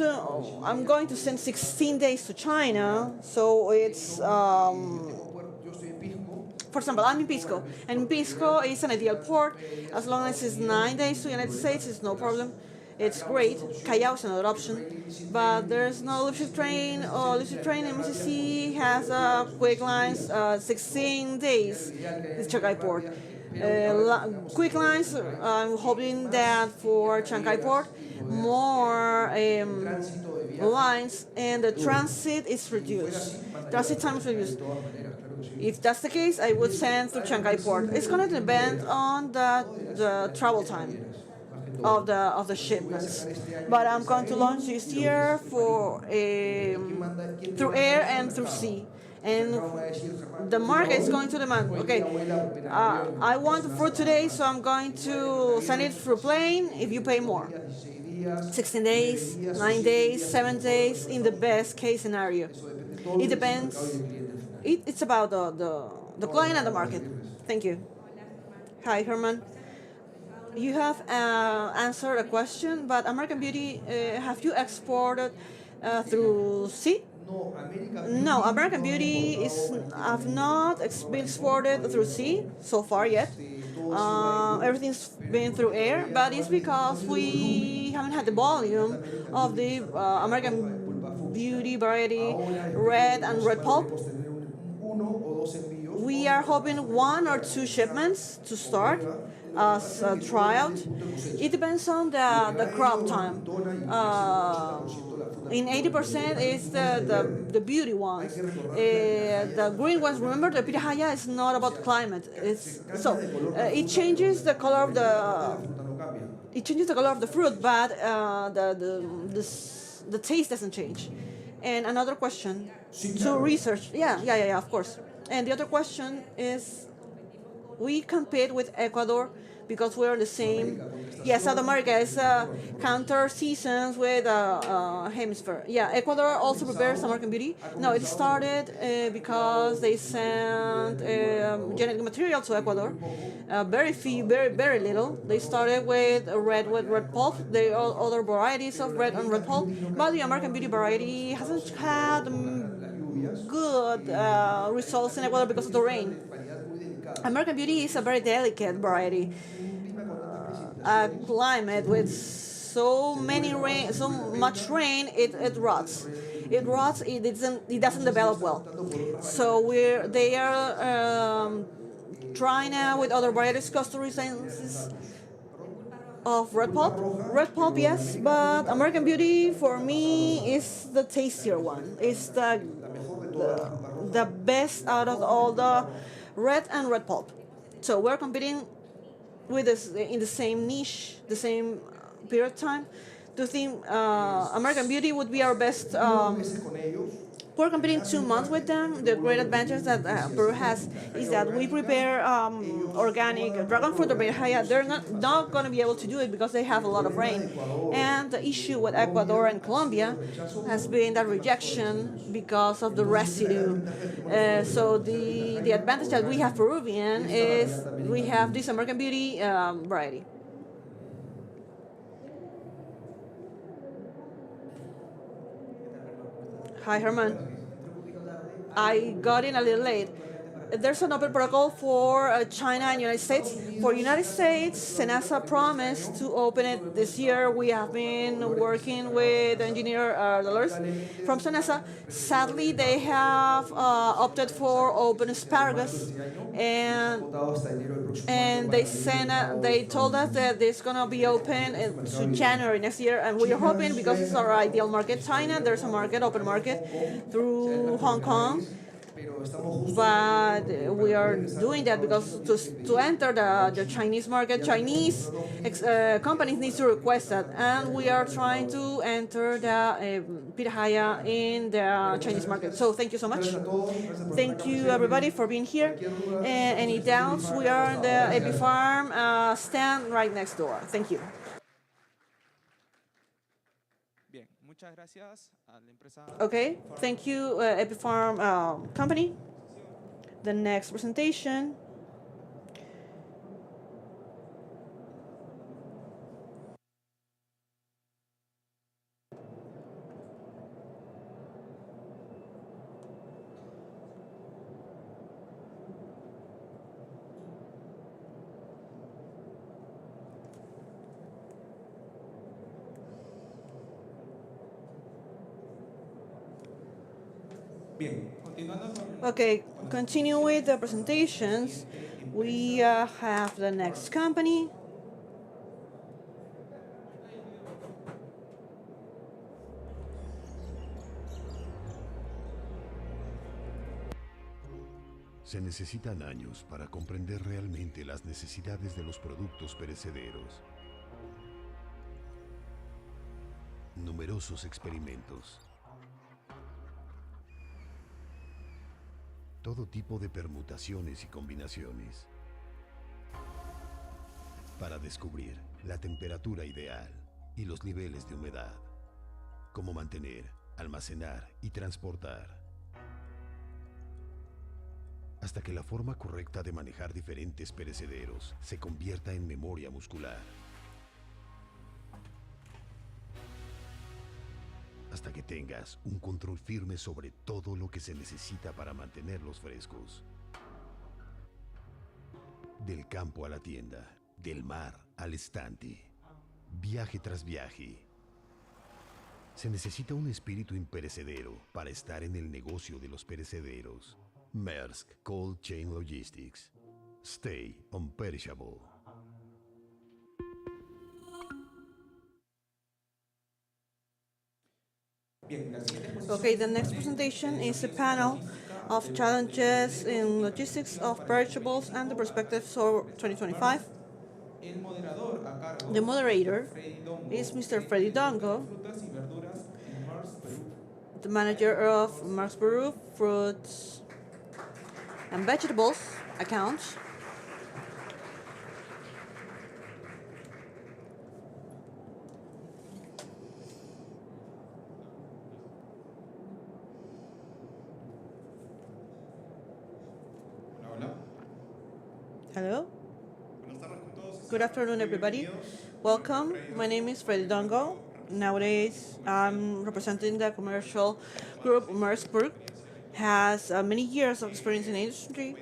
going to send 16 days to China, so it's, for example, I'm in Pisco, and Pisco is an ideal port. As long as it's 9 days to the United States, it's no problem. It's great. Callao is another option, but there's no Lucid train. Lucid train in MCC has quick lines, 16 days. It's Shanghai port. quick lines. I'm hoping that for Chiang Port, more lines and the transit is reduced. Transit time is reduced. If that's the case, I would send to Chiang Port. It's going to depend on the travel time of the shipments. But I'm going to launch this year for through air and through sea. And the market is going to demand, okay, I want the fruit today, so I'm going to send it through plane if you pay more. 16 days, 9 days, 7 days, in the best case scenario. It depends. It's about the client and the market. Thank you. Hi, Herman. You have answered a question, but American Beauty, have you exported through sea? No, American Beauty have not been exported through sea so far yet. Everything's been through air, but it's because we haven't had the volume of the American Beauty variety red and red pulp. We are hoping 1 or 2 shipments to start as a tryout. It depends on the crop time. In 80% is the beauty ones. The green ones, remember, the pitahaya is not about climate. It changes the color of the fruit, but the taste doesn't change. And another question to research. Yeah, of course. And the other question is, we compete with Ecuador because we're in the same. Yes, South America is counter seasons with hemisphere. Yeah, Ecuador also prepares American Beauty. No, it started because they sent genetic material to Ecuador. Very few, very little. They started with red pulp. There are other varieties of red and red pulp, but the American Beauty variety hasn't had good results in Ecuador because of the rain. American Beauty is a very delicate variety. Climate with so much rain, it rots. It rots. It doesn't develop well. So they are trying out with other varieties, customization of red pulp. Red pulp, yes, but American Beauty for me is the tastier one. It's the best out of all the red and red pulp. So we're competing with this in the same niche, the same period of time. Do you think American Beauty would be our best? We're competing 2 months with them. The great advantage that Peru has is that we prepare organic dragon fruit or pitahaya. They're not going to be able to do it because they have a lot of rain. And the issue with Ecuador and Colombia has been that rejection because of the residue. So the advantage that we have Peruvian is we have this American Beauty variety. Hi, Herman. I got in a little late. There's an open protocol for China and United States. For United States, SENASA promised to open it this year. We have been working with engineer Dolores from SENASA. Sadly, they have opted for open asparagus, and they told us that it's gonna be open to January next year, and we are hoping because it's our ideal market. China, there's a market, open market through Hong Kong. But we are doing that because to enter the Chinese market, Chinese companies need to request that, and we are trying to enter the pitahaya in the Chinese market. So thank you so much. Thank you everybody for being here. Any doubts? We are in the Epifarm stand right next door. Thank you. Okay, thank you, Epifarm company. The next presentation. Okay, continue with the presentations. We have the next company. Se necesitan años para comprender realmente las necesidades de los productos perecederos. Numerosos experimentos. Todo tipo de permutaciones y combinaciones. Para descubrir la temperatura ideal y los niveles de humedad. Cómo mantener, almacenar y transportar. Hasta que la forma correcta de manejar diferentes perecederos se convierta en memoria muscular. Hasta que tengas un control firme sobre todo lo que se necesita para mantenerlos frescos. Del campo a la tienda, del mar al estante, viaje tras viaje. Se necesita un espíritu imperecedero para estar en el negocio de los perecederos. Maersk Cold Chain Logistics. Stay unperishable. Okay, the next presentation is a panel of challenges in logistics of perishables and the perspectives for 2025. The moderator is Mr. Freddy Dongo, the manager of Maersk Peru Fruits and Vegetables accounts. Hello. Good afternoon, everybody. Welcome. My name is Freddy Dongo. Nowadays, I'm representing the commercial group Maersk Group. Has many years of experience in the industry.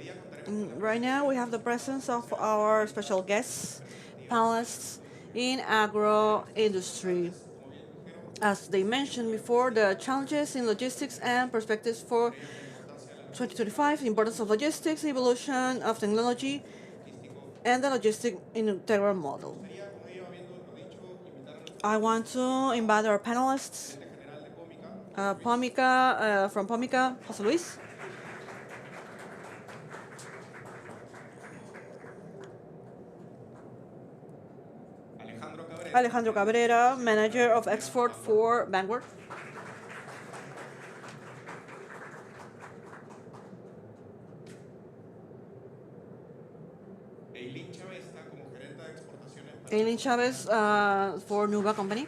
Right now, we have the presence of our special guests, panelists in agro industry. As they mentioned before, the challenges in logistics and perspectives for 2025, the importance of logistics, the evolution of technology, and the logistic integral model. I want to invite our panelists, from Pomica, José Luis. Alejandro Cabrera, manager of export for Vanguard. Eileen Chavez for Nuba Company.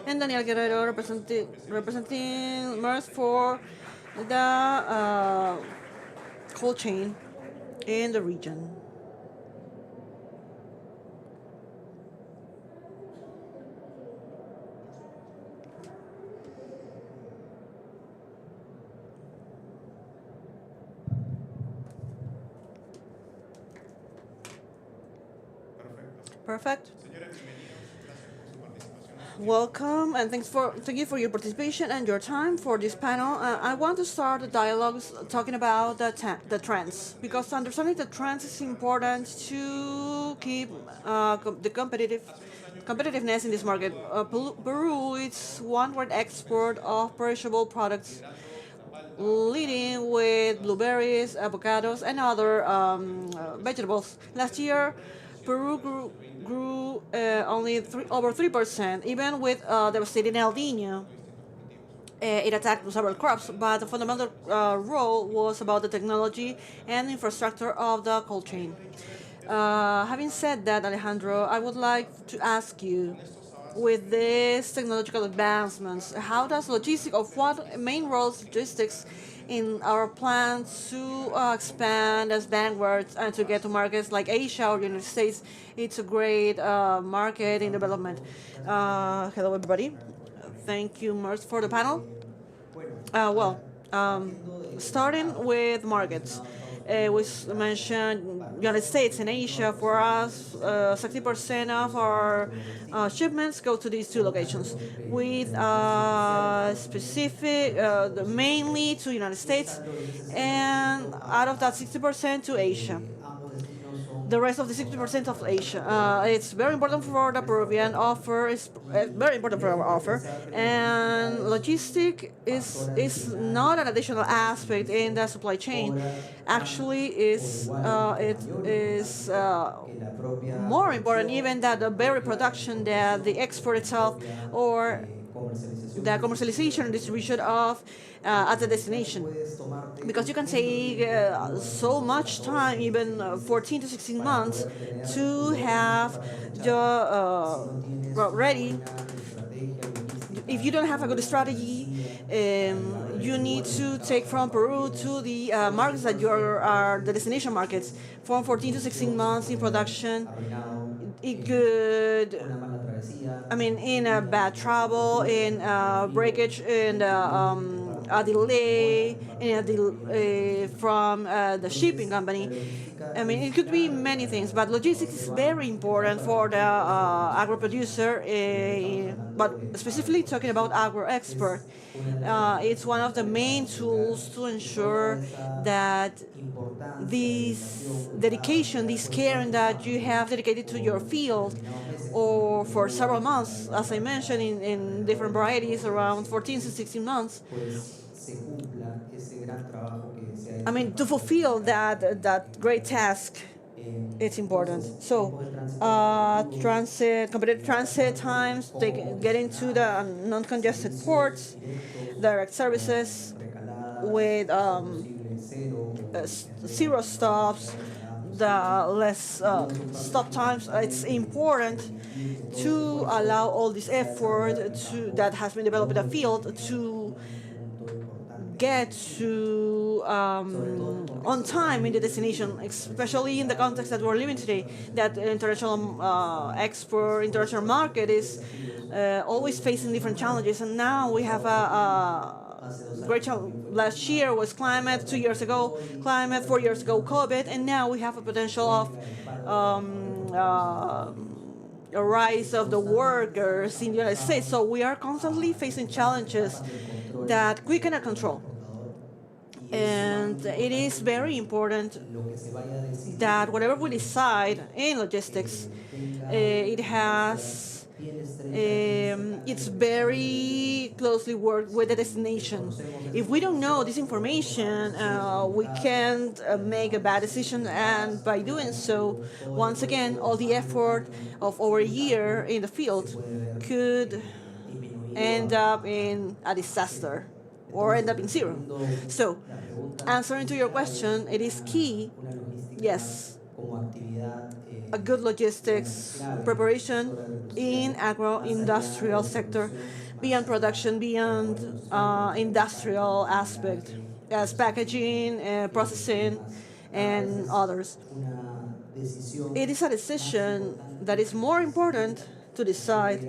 And Daniel Guerrero representing Maersk for the cold chain in the region. Perfect. Welcome and thank you for your participation and your time for this panel. I want to start the dialogues talking about the trends, because understanding the trends is important to keep the competitiveness in this market. Peru is one-world export of perishable products, leading with blueberries, avocados, and other vegetables. Last year, Peru grew only over 3%, even with devastating El Nino. It attacked several crops, but the fundamental role was about the technology and infrastructure of the cold chain. Having said that, Alejandro, I would like to ask you, with these technological advancements, how does logistics, of what main roles logistics in our plans to expand as Vanguards and to get to markets like Asia or United States? It's a great market in development. Hello, everybody. Thank you, Maersk, for the panel. Starting with markets. We mentioned United States and Asia. For us, 60% of our shipments go to these two locations, with specific, mainly to United States, and out of that 60% to Asia. The rest of the 60% of Asia. It's very important for the Peruvian offer. It's very important for our offer, and logistic is not an additional aspect in the supply chain. Actually, it is more important even than the very production, that the export itself, or the commercialization and distribution of at the destination, because you can take so much time, even 14 to 16 months, to have ready. If you don't have a good strategy, you need to take from Peru to the markets that are the destination markets. From 14 to 16 months in production, it could, I mean, in a bad travel, in breakage, in a delay, in a from the shipping company. I mean, it could be many things, but logistics is very important for the agro producer, but specifically talking about agro export. It's one of the main tools to ensure that this dedication, this care that you have dedicated to your field, or for several months, as I mentioned, in different varieties, around 14 to 16 months. I mean, to fulfill that great task, it's important. So, competitive transit times, getting to the non-congested ports, direct services with zero stops, the less stop times. It's important to allow all this effort that has been developed in the field to get to on time in the destination, especially in the context that we're living today, that international international market is always facing different challenges. And now we have a great challenge. Last year was climate, 2 years ago climate, 4 years ago COVID, and now we have a potential of a rise of the workers in the United States. So we are constantly facing challenges that we cannot control. And it is very important that whatever we decide in logistics, it's very closely worked with the destination. If we don't know this information, we can't make a bad decision, and by doing so, once again, all the effort of over a year in the field could end up in a disaster or end up in zero. So, answering to your question, it is key, yes, a good logistics preparation in agro-industrial sector, beyond production, beyond industrial aspect, as packaging, processing, and others. It is a decision that is more important to decide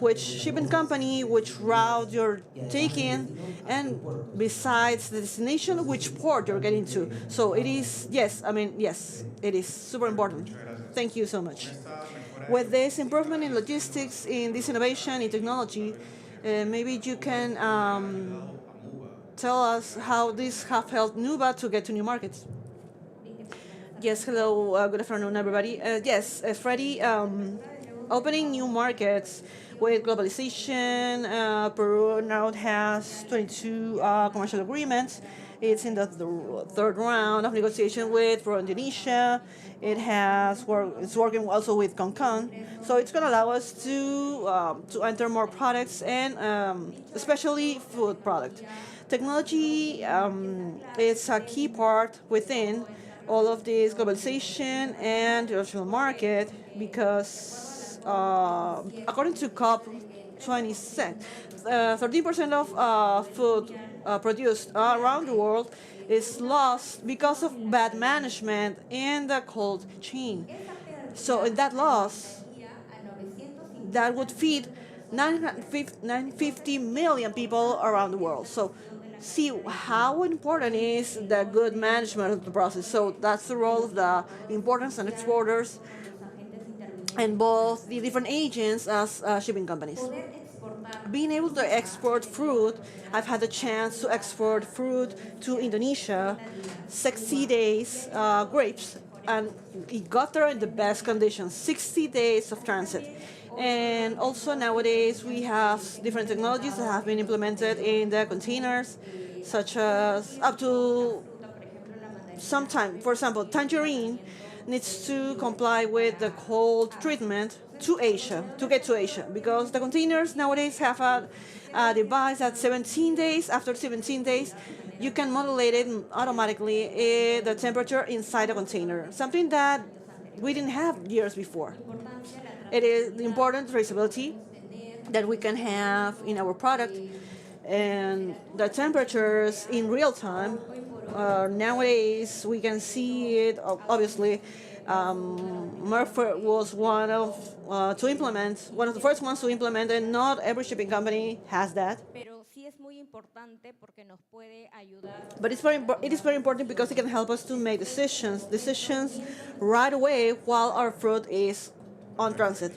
which shipping company, which route you're taking, and besides the destination, which port you're getting to. So it is, yes, it is super important. Thank you so much. With this improvement in logistics, in this innovation in technology, maybe you can tell us how this have helped Nuba to get to new markets. Yes, hello, good afternoon, everybody. Yes, Freddy, opening new markets with globalization. Peru now has 22 commercial agreements. It's in the third round of negotiation with Indonesia. It's working also with Concon. So it's going to allow us to enter more products, and especially food product. Technology is a key part within all of this globalization and international market, because according to COP26, 13% of food produced around the world is lost because of bad management in the cold chain. So in that loss, that would feed 950 million people around the world. So see how important is the good management of the process. So that's the role of the importers and exporters and both the different agents as shipping companies. Being able to export fruit, I've had the chance to export fruit to Indonesia, 60 days grapes, and it got there in the best conditions, 60 days of transit. And also nowadays we have different technologies that have been implemented in the containers, such as up to some time. For example, tangerine needs to comply with the cold treatment to Asia, to get to Asia, because the containers nowadays have a device that 17 days, after 17 days, you can modulate it automatically, the temperature inside the container, something that we didn't have years before. It is the important traceability that we can have in our product and the temperatures in real time. Nowadays, we can see it, obviously. Murphy was one of the first ones to implement, and not every shipping company has that. But it is very important because it can help us to make decisions right away while our fruit is on transit.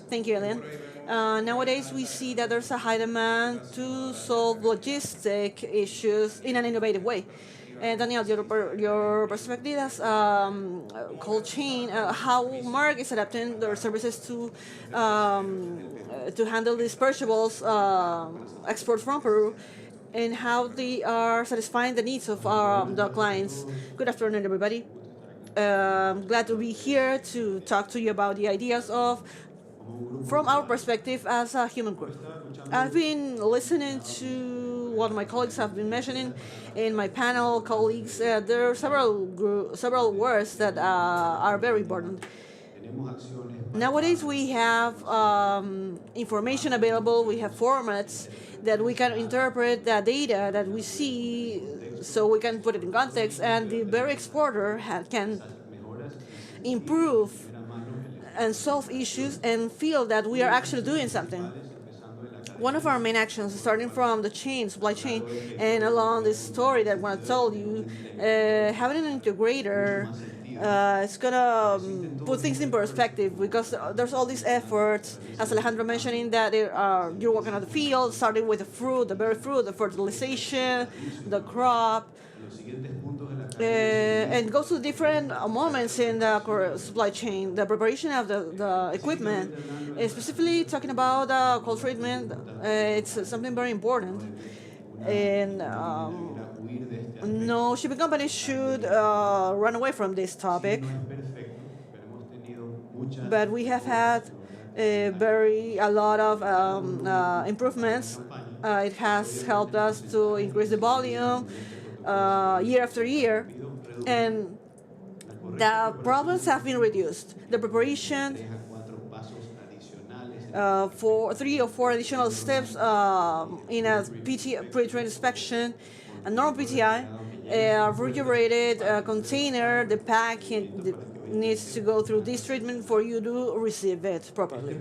Thank you, Elian. Nowadays, we see that there's a high demand to solve logistic issues in an innovative way. And Daniel, your perspective as cold chain, how Mark is adapting their services to handle these perishables exports from Peru, and how they are satisfying the needs of the clients. Good afternoon, everybody. Glad to be here to talk to you about the ideas from our perspective as a human group. I've been listening to what my colleagues have been mentioning in my panel colleagues. There are several words that are very important. Nowadays we have information available, we have formats that we can interpret the data that we see so we can put it in context, and the very exporter can improve and solve issues and feel that we are actually doing something. One of our main actions, starting from the supply chain, and along this story that I want to tell you, having an integrator is going to put things in perspective, because there's all these efforts, as Alejandro mentioning, that you're working on the field, starting with the fruit, the berry fruit, the fertilization, the crop, and goes to different moments in the supply chain, the preparation of the equipment, specifically talking about cold treatment. It's something very important, and no shipping company should run away from this topic. But we have had a lot of improvements. It has helped us to increase the volume year after year, and the problems have been reduced. The preparation for 3 or 4 additional steps in a pre-trade inspection, a normal PTI, a refrigerated container, the pack needs to go through this treatment for you to receive it properly.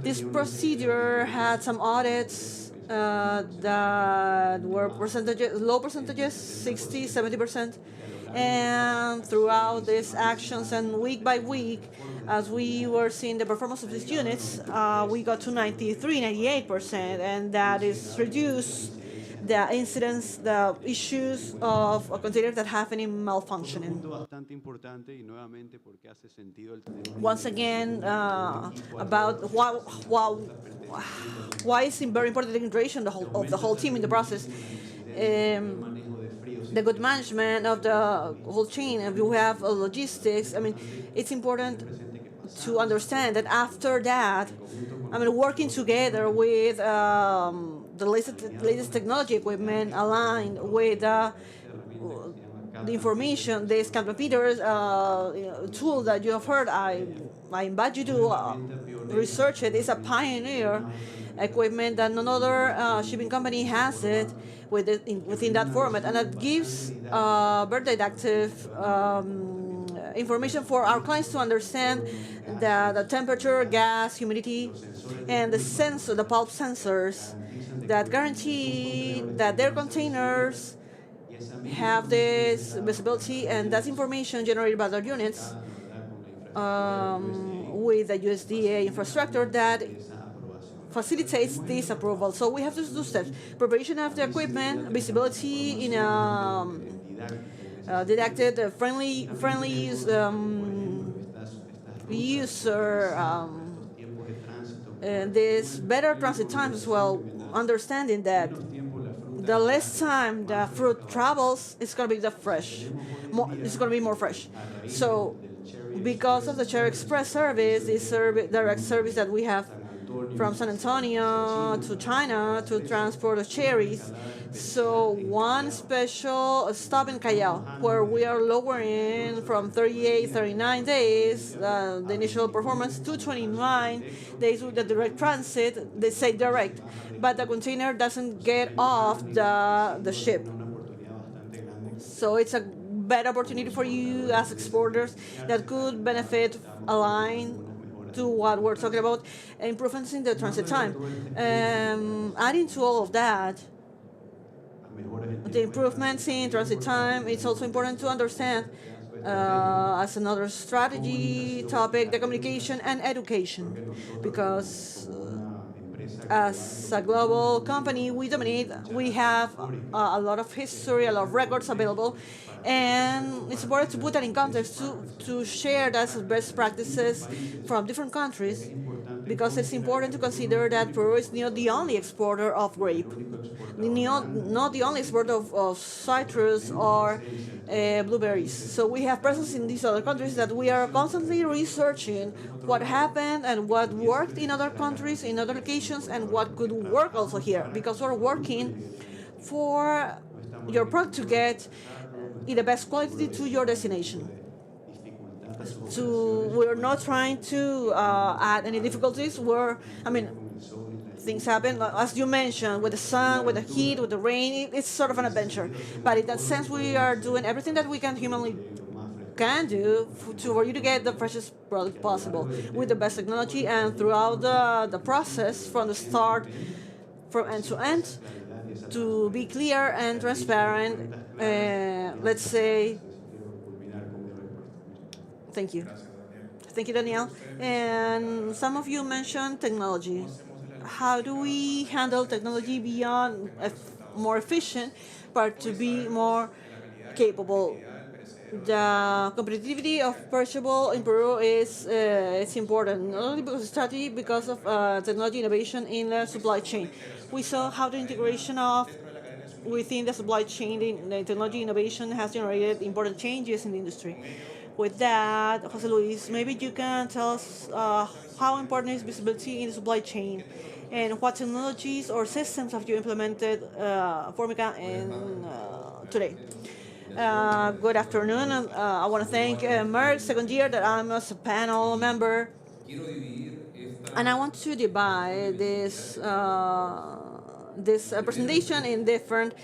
This procedure had some audits that were low percentages, 60, 70%. And throughout these actions and week by week, as we were seeing the performance of these units, we got to 93, 98%, and that is reduced the incidents, the issues of containers that have any malfunctioning. Once again, about why it's very important the integration of the whole team in the process. The good management of the whole chain, and we have logistics. I mean, it's important to understand that after that, working together with the latest technology equipment aligned with the information, the Scanpeter's tool that you have heard, I invite you to research it. It's a pioneer equipment that no other shipping company has it within that format, and it gives very didactic information for our clients to understand the temperature, gas, humidity, and the pulp sensors that guarantee that their containers have this visibility, and that's information generated by their units with the USDA infrastructure that facilitates this approval. So we have to do steps: preparation of the equipment, visibility in a didactic, friendly user, and this better transit times as well, understanding that the less time the fruit travels, it's going to be it's going to be more fresh. So because of the Cherry Express service, this direct service that we have from San Antonio to China to transport the cherries. So one special stop in Callao, where we are lowering from 38, 39 days, the initial performance, to 29 days with the direct transit. They say direct, but the container doesn't get off the ship. So it's a better opportunity for you as exporters that could benefit align to what we're talking about, improvements in the transit time. Adding to all of that, the improvements in transit time, it's also important to understand as another strategy topic, the communication and education, because as a global company, we dominate. We have a lot of history, a lot of records available, and it's important to put that in context, to share that as best practices from different countries, because it's important to consider that Peru is not the only exporter of grape, not the only exporter of citrus or blueberries. So we have presence in these other countries that we are constantly researching what happened and what worked in other countries, in other locations, and what could work also here, because we're working for your product to get in the best quality to your destination. So we're not trying to add any difficulties. Things happen, as you mentioned, with the sun, with the heat, with the rain. It's sort of an adventure. But in that sense, we are doing everything that we can humanly can do for you to get the freshest product possible with the best technology, and throughout the process, from the start, from end to end, to be clear and transparent. Let's say, thank you. Thank you, Daniel. And some of you mentioned technology. How do we handle technology beyond more efficient, but to be more capable? The competitivity of perishable in Peru is it's important, not only because of strategy, because of technology innovation in the supply chain. We saw how the integration of within the supply chain, the technology innovation has generated important changes in the industry. With that, Jose Luis, maybe you can tell us how important is visibility in the supply chain, and what technologies or systems have you implemented Formica in today? Good afternoon. I want to thank Merck, second year that I'm as a panel member. And I want to divide this presentation in different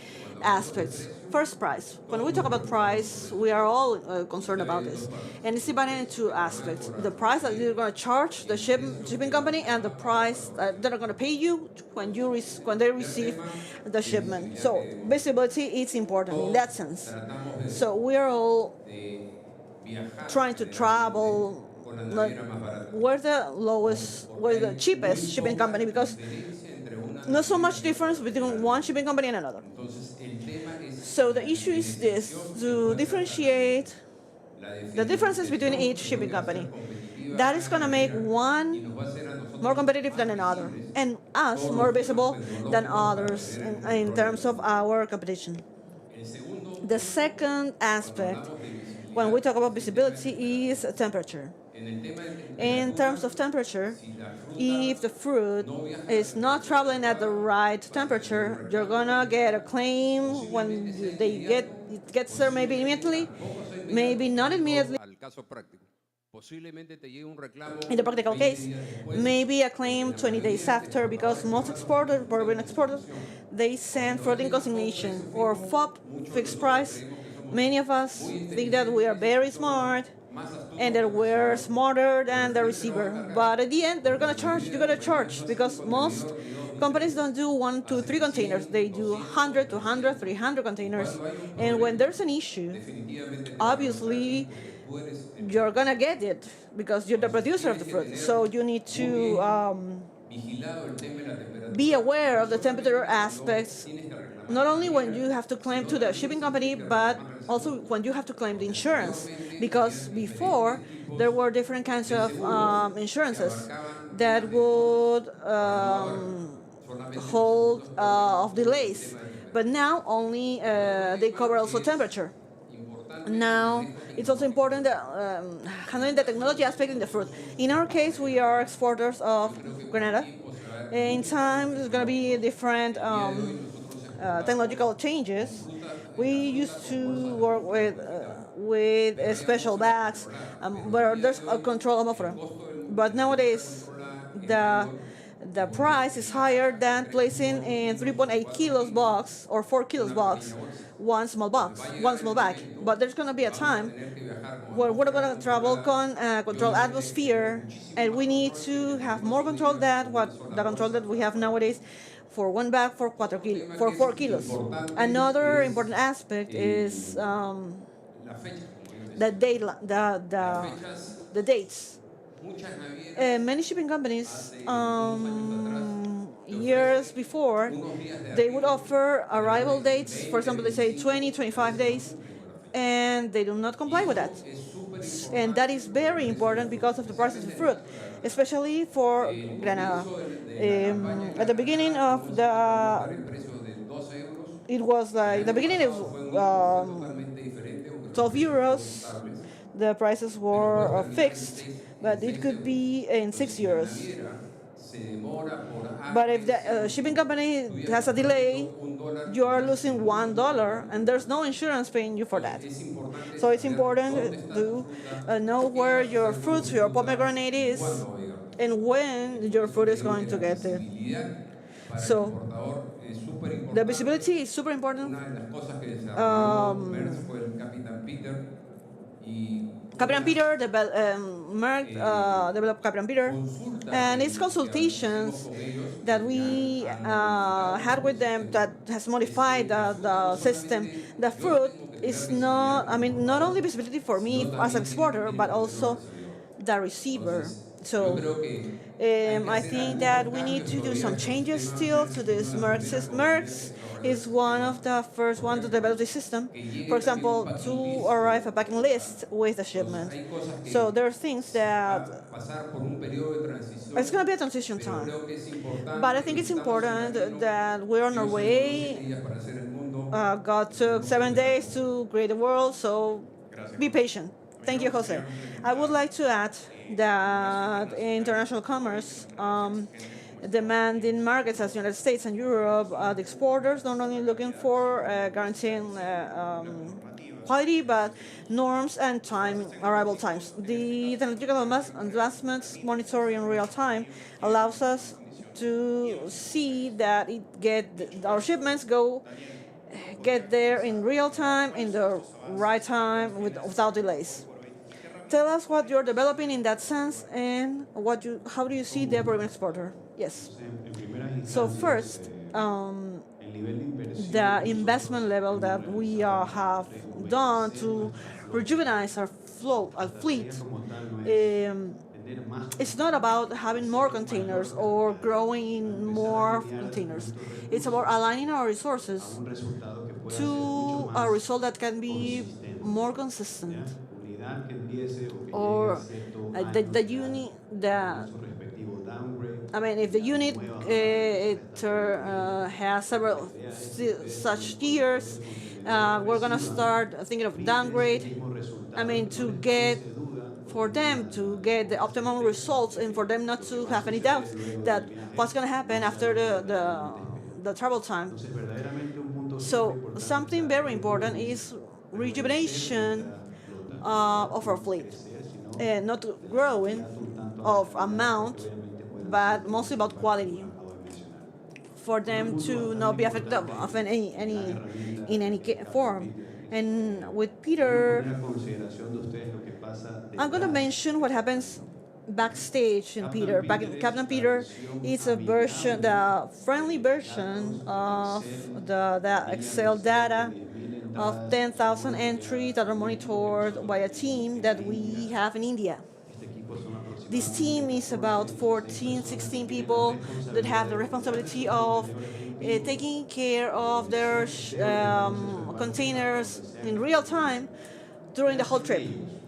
aspects. First, price. When we talk about price, we are all concerned about this. And it's divided into two aspects: the price that you're going to charge the shipping company, and the price that they're going to pay you when they receive the shipment. So visibility is important in that sense. So we're all trying to travel where's the cheapest shipping company, because not so much difference between one shipping company and another. So the issue is this: to differentiate the differences between each shipping company. That is going to make one more competitive than another, and us more visible than others in terms of our competition. The second aspect, when we talk about visibility, is temperature. In terms of temperature, if the fruit is not traveling at the right temperature, you're gonna get a claim when it gets there, maybe immediately, maybe not immediately. In the practical case, maybe a claim 20 days after, because most exporters, Peruvian exporters, they send fruit in consignation or FOB, fixed price. Many of us think that we are very smart and that were smarter than the receiver. But at the end, they're gonna charge. You're gonna charge because most companies don't do 1, 2, 3 containers. They do 100, 200, 300 containers. And when there's an issue, obviously you're gonna get it because you're the producer of the fruit. So you need to be aware of the temperature aspects, not only when you have to claim to the shipping company, but also when you have to claim the insurance. Because before, there were different kinds of insurances that would hold of delays. But now only they cover also temperature. Now, it's also important that handling the technology aspect in the fruit. In our case, we are exporters of Granada. In time, there's going to be different technological changes. We used to work with special bags where there's a control atmosphere. But nowadays, the price is higher than placing in 3.8 kilos box or 4 kilos box, one small bag. But there's going to be a time where we're going to travel con control atmosphere, and we need to have more control than the control that we have nowadays for one bag for 4 kilos. Another important aspect is the dates. Many shipping companies, years before, they would offer arrival dates. For example, they say 20, 25 days, and they do not comply with that. And that is very important because of the price of the fruit, especially for Granada. At the beginning of it was like, the beginning it was 12 euros. The prices were fixed, but it could be in 6 euros. But if the shipping company has a delay, you are losing $1, and there's no insurance paying you for that. So it's important to know where your fruits, your pomegranate is, and when your fruit is going to get there. So the visibility is super important. Captain Peter developed Captain Peter, and it's consultations that we had with them that has modified the system. The fruit is not, not only visibility for me as an exporter, but also the receiver. So I think that we need to do some changes still to this MERC system. MERC is one of the first ones to develop the system. For example, to arrive a packing list with a shipment. So there are things that it's going to be a transition time. But I think it's important that we're on our way. God took 7 days to create the world, so be patient. Thank you, Jose. I would like to add that international commerce demanding markets as the United States and Europe, the exporters not only looking for guaranteeing quality, but norms and arrival times. The technological advancements monitoring in real time allows us to see that our shipments get there in real time, in the right time, without delays. Tell us what you're developing in that sense, and how do you see the Peruvian exporter? Yes. So first, the investment level that we have done to rejuvenate our fleet. It's not about having more containers or growing more containers. It's about aligning our resources to a result that can be more consistent, or the unit if the unit has several such tiers, we're gonna start thinking of downgrade. For them to get the optimum results, and for them not to have any doubt that what's gonna happen after the travel time. So something very important is rejuvenation of our fleet, not growing of amount, but mostly about quality, for them to not be affected of in any form. And with Peter, I'm going to mention what happens backstage in Peter. Back in Captain Peter, it's a version, the friendly version of the Excel data of 10,000 entries that are monitored by a team that we have in India. This team is about 14, 16 people that have the responsibility of taking care of their containers in real time during the whole trip.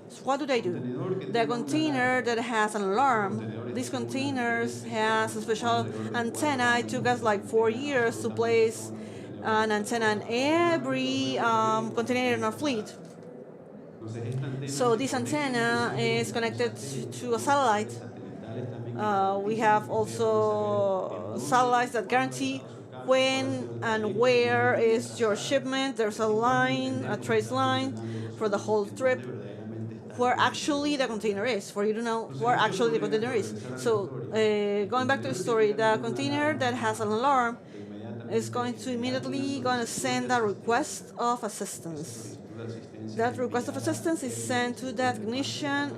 So what do they do? The container that has an alarm, these containers has a special antenna. It took us like 4 years to place an antenna in every container in our fleet. So this antenna is connected to a satellite. We have also satellites that guarantee when and where is your shipment. There's a line, a trace line for the whole trip, where actually the container is, for you to know where actually the container is. So going back to the story, the container that has an alarm is going to immediately send a request of assistance. That request of assistance is sent to the technician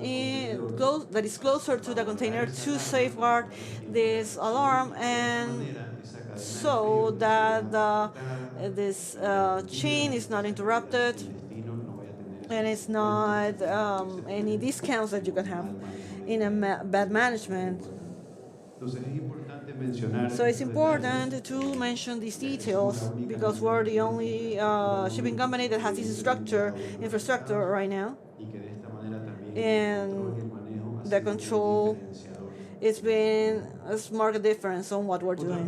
that is closer to the container to safeguard this alarm, and so that this chain is not interrupted and it's not any discounts that you can have in a bad management. So it's important to mention these details because we're the only shipping company that has this infrastructure right now. And the control, it's been a marked difference on what we're doing.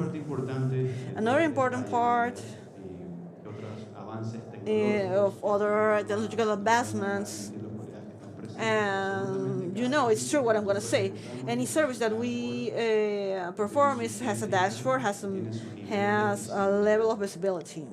Another important part of other technological advancements, and it's true what I'm going to say. Any service that we perform has a dashboard, has a level of visibility.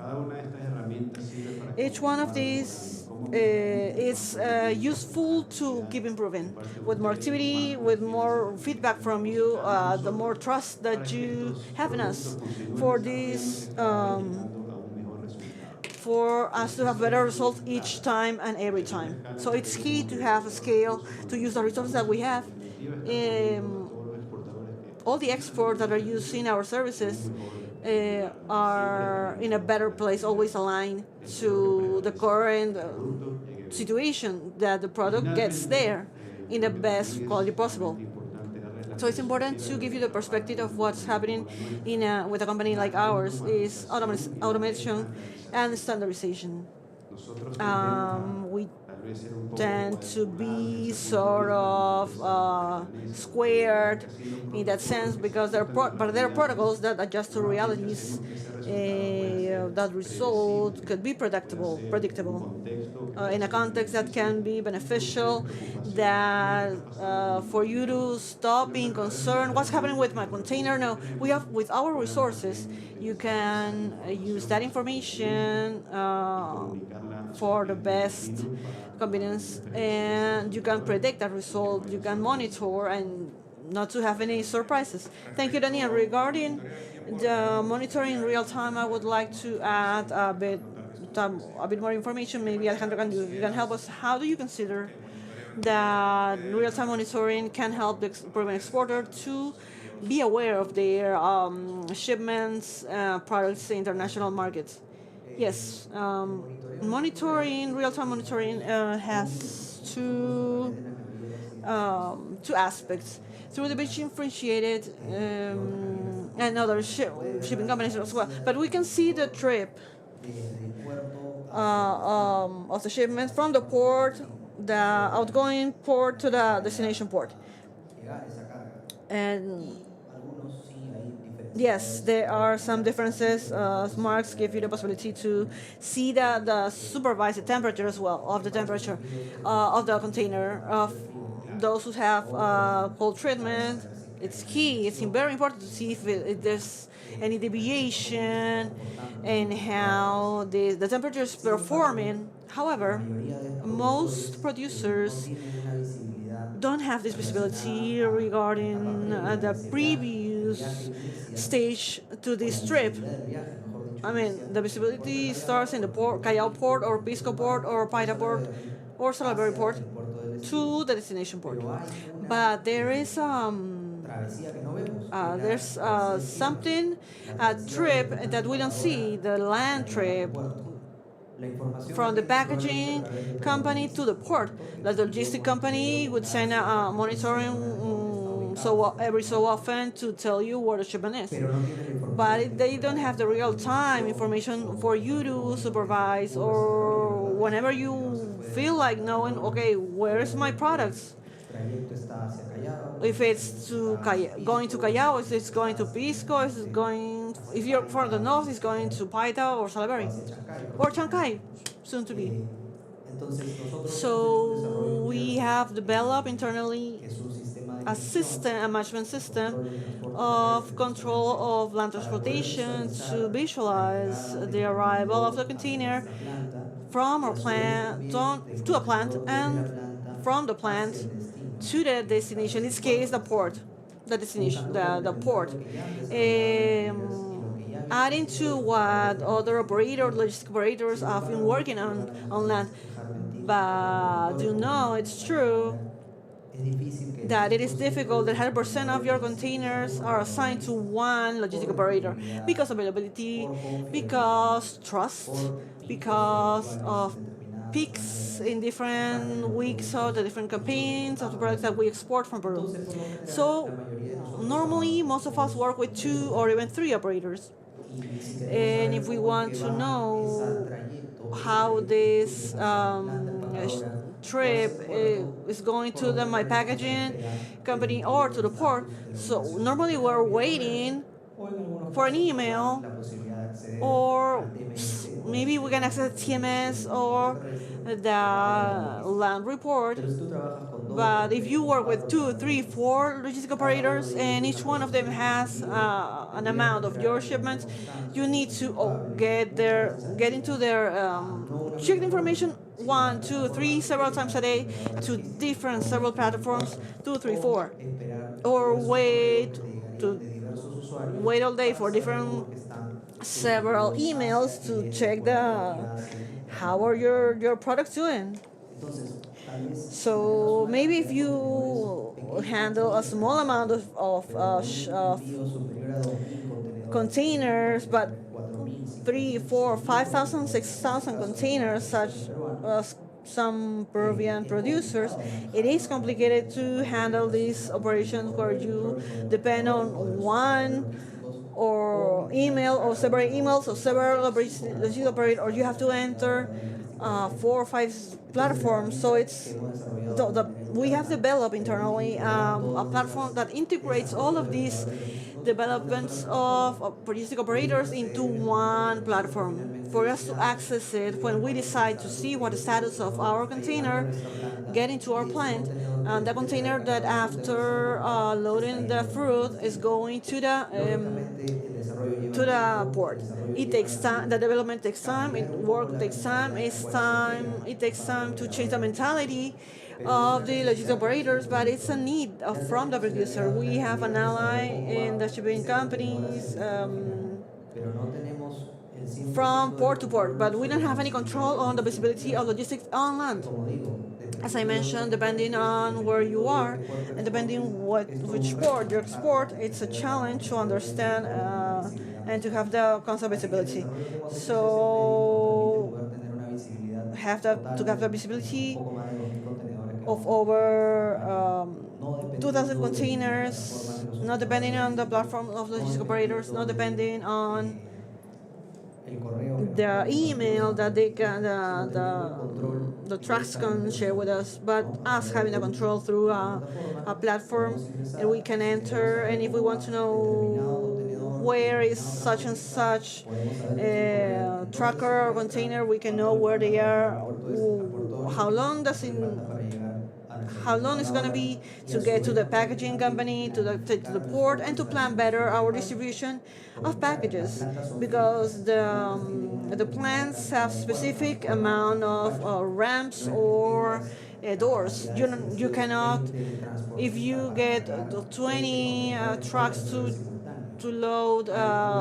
Each one of these is useful to keep improving. With more activity, with more feedback from you, the more trust that you have in us for this. For us to have better results each time and every time. So it's key to have a scale, to use the resources that we have. All the exports that are using our services are in a better place, always aligned to the current situation that the product gets there in the best quality possible. So it's important to give you the perspective of what's happening with a company like ours is automation and standardization. We tend to be sort of squared in that sense because there are protocols that adjust to realities. That result could be predictable in a context that can be beneficial, that for you to stop being concerned, what's happening with my container? No, we have, with our resources, you can use that information for the best convenience, and you can predict that result, you can monitor and not to have any surprises. Thank you, Daniel. Regarding the monitoring in real time, I would like to add a bit more information. Maybe Alejandro can help us. How do you consider that real-time monitoring can help the Peruvian exporter to be aware of their shipments, products in international markets? Yes, real-time monitoring has two aspects. Through the beach differentiated and other shipping companies as well. But we can see the trip of the shipment from the port, the outgoing port to the destination port. And yes, there are some differences. Marks give you the possibility to see the supervised temperature as well, of the temperature of the container. Of those who have cold treatment, it's key. It's very important to see if there's any deviation and how the temperature is performing. However, most producers don't have this visibility regarding the previous stage to this trip. I mean, the visibility starts in the port, Callao port, or Pisco port, or Paita port, or Salaberry port. to the destination port. But there is there's something, a trip that we don't see, the land trip from the packaging company to the port. The logistic company would send a monitoring every so often to tell you where the shipment is. But they don't have the real-time information for you to supervise, or whenever you feel like knowing, okay, where's my products? If it's going to Callao, if it's going to Pisco, if you're from the north, it's going to Paita or Salaberry or Chancay, soon to be. So we have developed internally a management system of control of land transportation to visualize the arrival of the container from our plant to a plant, and from the plant to the destination. In this case, the port, the destination, the port. Adding to what other logistic operators have been working on land. But it's true that it is difficult that 100% of your containers are assigned to one logistic operator because availability, because trust, because of peaks in different weeks of the different campaigns of the products that we export from Peru. So normally most of us work with 2 or even 3 operators. And if we want to know how this trip is going to my packaging company or to the port, so normally we're waiting for an email, or maybe we can access TMS or the land report. But if you work with 2, 3, 4 logistic operators, and each one of them has an amount of your shipments, you need to get into their check the information 1, 2, 3 several times a day to different several platforms, 2, 3, 4, or wait all day for different several emails to check how are your products doing. So maybe if you handle a small amount of containers, but 3, 4, 5,000, 6,000 containers, such as some Peruvian producers, it is complicated to handle these operations where you depend on one or email or several emails or several logistic operators, or you have to enter 4 or 5 platforms. So we have developed internally a platform that integrates all of these developments of logistic operators into one platform for us to access it when we decide to see what the status of our container get into our plant, and the container that after loading the fruit is going to the port. It takes time. The development takes time. Work takes time. It takes time to change the mentality of the logistic operators, but it's a need from the producer. We have an ally in the shipping companies from port to port, but we don't have any control on the visibility of logistics on land. As I mentioned, depending on where you are and depending which port you export, it's a challenge to understand and to have the constant visibility. So to have the visibility of over 2,000 containers, not depending on the platform of logistic operators, not depending on the email that the trucks can share with us, but us having the control through a platform, and we can enter, and if we want to know where is such and such trucker or container, we can know where they are, how long it's going to be to get to the packaging company, to the port, and to plan better our distribution of packages, because the plants have specific amount of ramps or doors. You cannot, if you get 20 trucks to load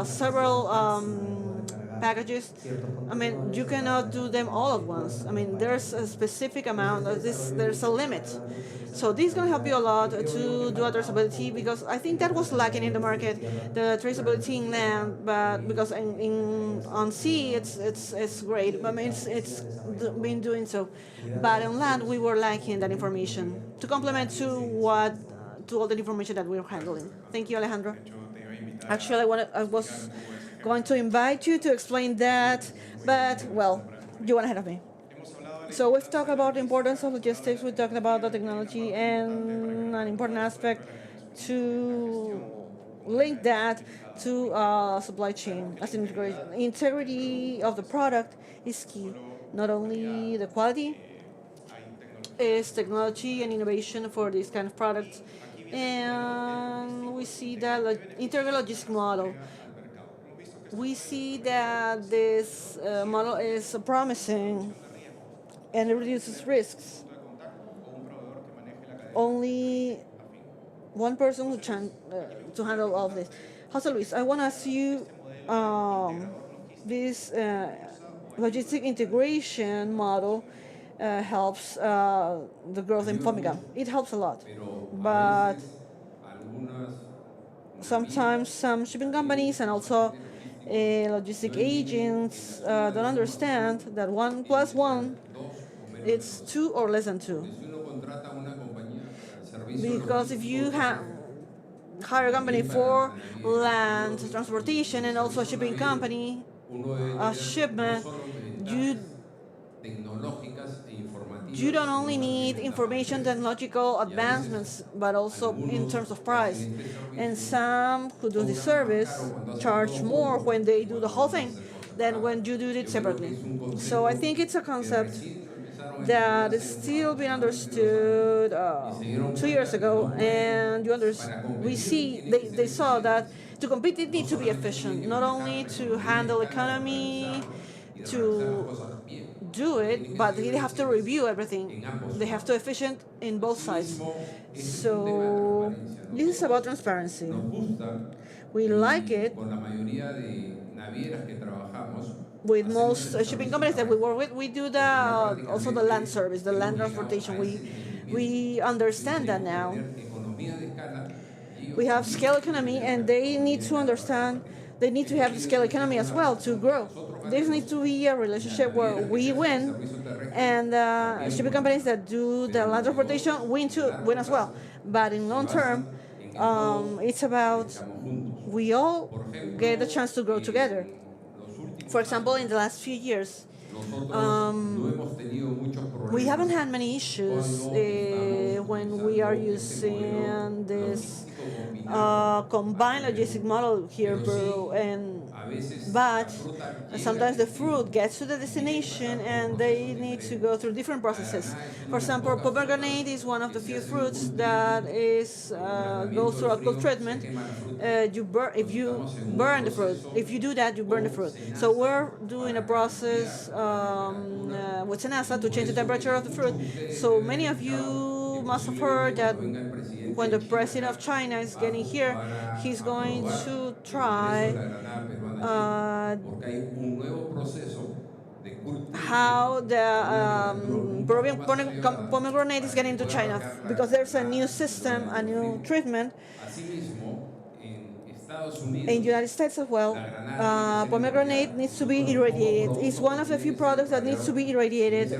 several packages, I mean, you cannot do them all at once. I mean, there's a specific amount of this, there's a limit. So this is going to help you a lot to do a traceability, because I think that was lacking in the market, the traceability in land, but because on sea it's great. I mean, it's been doing so, but on land we were lacking that information to complement to all the information that we're handling. Thank you, Alejandro. Actually, I was going to invite you to explain that, but well, you went ahead of me. So we've talked about the importance of logistics, we talked about the technology, and an important aspect to link that to supply chain as integration. Integrity of the product is key. Not only the quality, is technology and innovation for this kind of products. And we see that integral logistic model. We see that this model is promising and it reduces risks. Only one person to handle all of this. Jose Luis, I want to ask you this logistic integration model helps the growth in Fomiga. It helps a lot. But sometimes some shipping companies and also logistic agents don't understand that 1 + 1 it's 2 or less than 2. Because if you hire a company for land transportation and also a shipping company, a shipment, you don't only need information technological advancements, but also in terms of price. And some who do this service charge more when they do the whole thing than when you do it separately. So I think it's a concept that is still being understood 2 years ago, and they saw that to compete it needs to be efficient, not only to handle economy, to do it, but they have to review everything. They have to efficient in both sides. So this is about transparency. We like it with most shipping companies that we work with. We do also the land service, the land transportation. We understand that now. We have scale economy, and they need to understand. They need to have the scale economy as well to grow. There needs to be a relationship where we win, and shipping companies that do the land transportation win as well. But in long term, it's about we all get a chance to grow together. For example, in the last few years, we haven't had many issues when we are using this combined logistic model here in Peru, but sometimes the fruit gets to the destination and they need to go through different processes. For example, pomegranate is one of the few fruits that goes through a cold treatment. If you burn the fruit, if you do that, you burn the fruit. So we're doing a process with Senasa to change the temperature of the fruit. So many of you must have heard that when the president of China is getting here, he's going to try how the Peruvian pomegranate is getting to China, because there's a new system, a new treatment. In the United States as well, pomegranate needs to be irradiated. It's one of the few products that needs to be irradiated.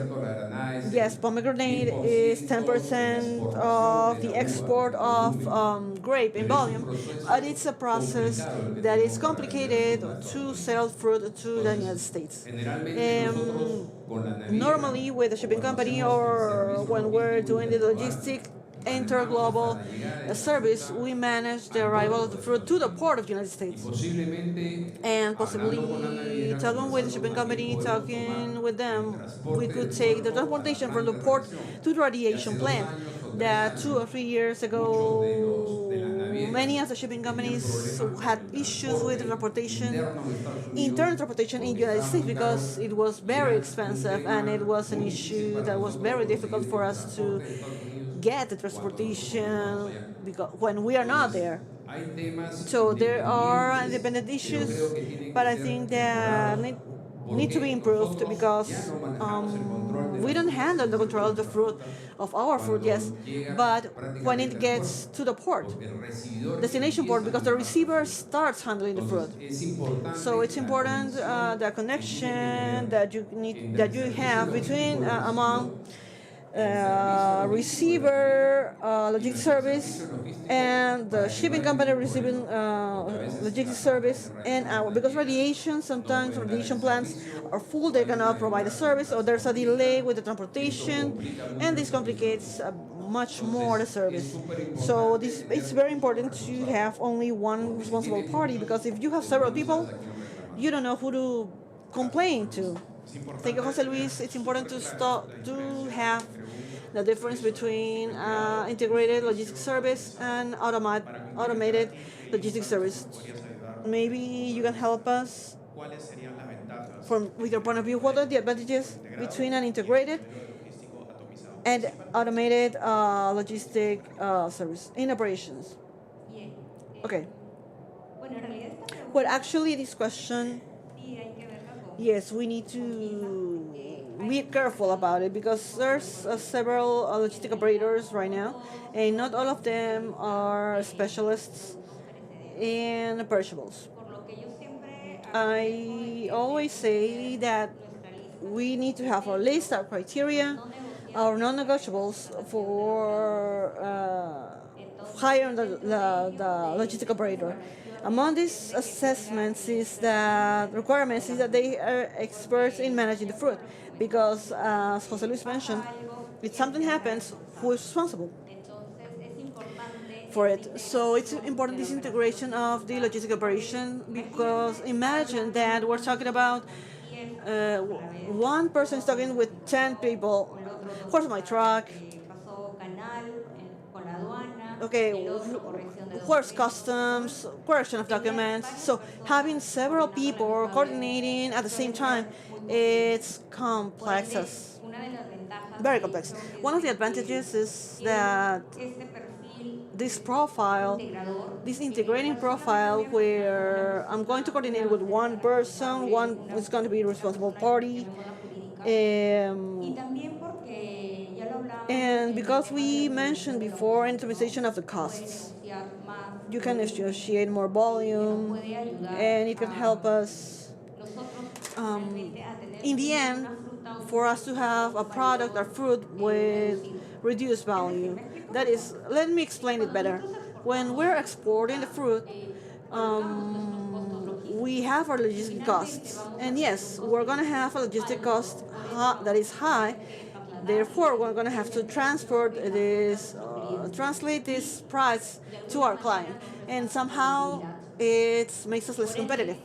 Yes, pomegranate is 10% of the export of grape in volume, but it's a process that is complicated to sell fruit to the United States. Normally, with a shipping company or when we're doing the logistic interglobal service, we manage the arrival of the fruit to the port of the United States. And possibly talking with the shipping company, talking with them, we could take the transportation from the port to the radiation plant. That 2 or 3 years ago, many of the shipping companies had issues with internal transportation in the United States, because it was very expensive and it was an issue that was very difficult for us to get the transportation because when we are not there. So there are independent issues, but I think that need to be improved because we don't handle the control of the fruit, of our fruit, yes, but when it gets to the port, destination port, because the receiver starts handling the fruit. So it's important the connection that you have between among receiver logistics service and the shipping company receiving logistics service and our, because sometimes radiation plants are full, they cannot provide the service, or there's a delay with the transportation, and this complicates much more the service. So this, it's very important to have only one responsible party, because if you have several people, you don't know who to complain to. Thank you, Jose Luis. It's important to have the difference between integrated logistics service and automated logistics service. Maybe you can help us from with your point of view. What are the advantages between an integrated and automated logistic service in operations? Okay. Well, actually, this question, yes, we need to be careful about it because there's several logistic operators right now, and not all of them are specialists in perishables. I always say that we need to have our list, our criteria, our non-negotiables for hiring the logistic operator. Among these assessments is that requirements is that they are experts in managing the fruit, because as Jose Luis mentioned, if something happens, who is responsible for it? So it's important, this integration of the logistic operation, because imagine that we're talking about one person is talking with 10 people. Where's my truck? Okay, where's customs, correction of documents? So having several people coordinating at the same time, it's complex, very complex. One of the advantages is that this profile, this integrating profile, where I'm going to coordinate with one person, one is going to be responsible party, and because we mentioned before optimization of the costs, you can negotiate more volume, and it can help us in the end for us to have a product or fruit with reduced value. That is, let me explain it better. When we're exporting the fruit, we have our logistic costs, and yes, we're going to have a logistic cost that is high. Therefore, we're going to have to transport this, translate this price to our client, and somehow it makes us less competitive.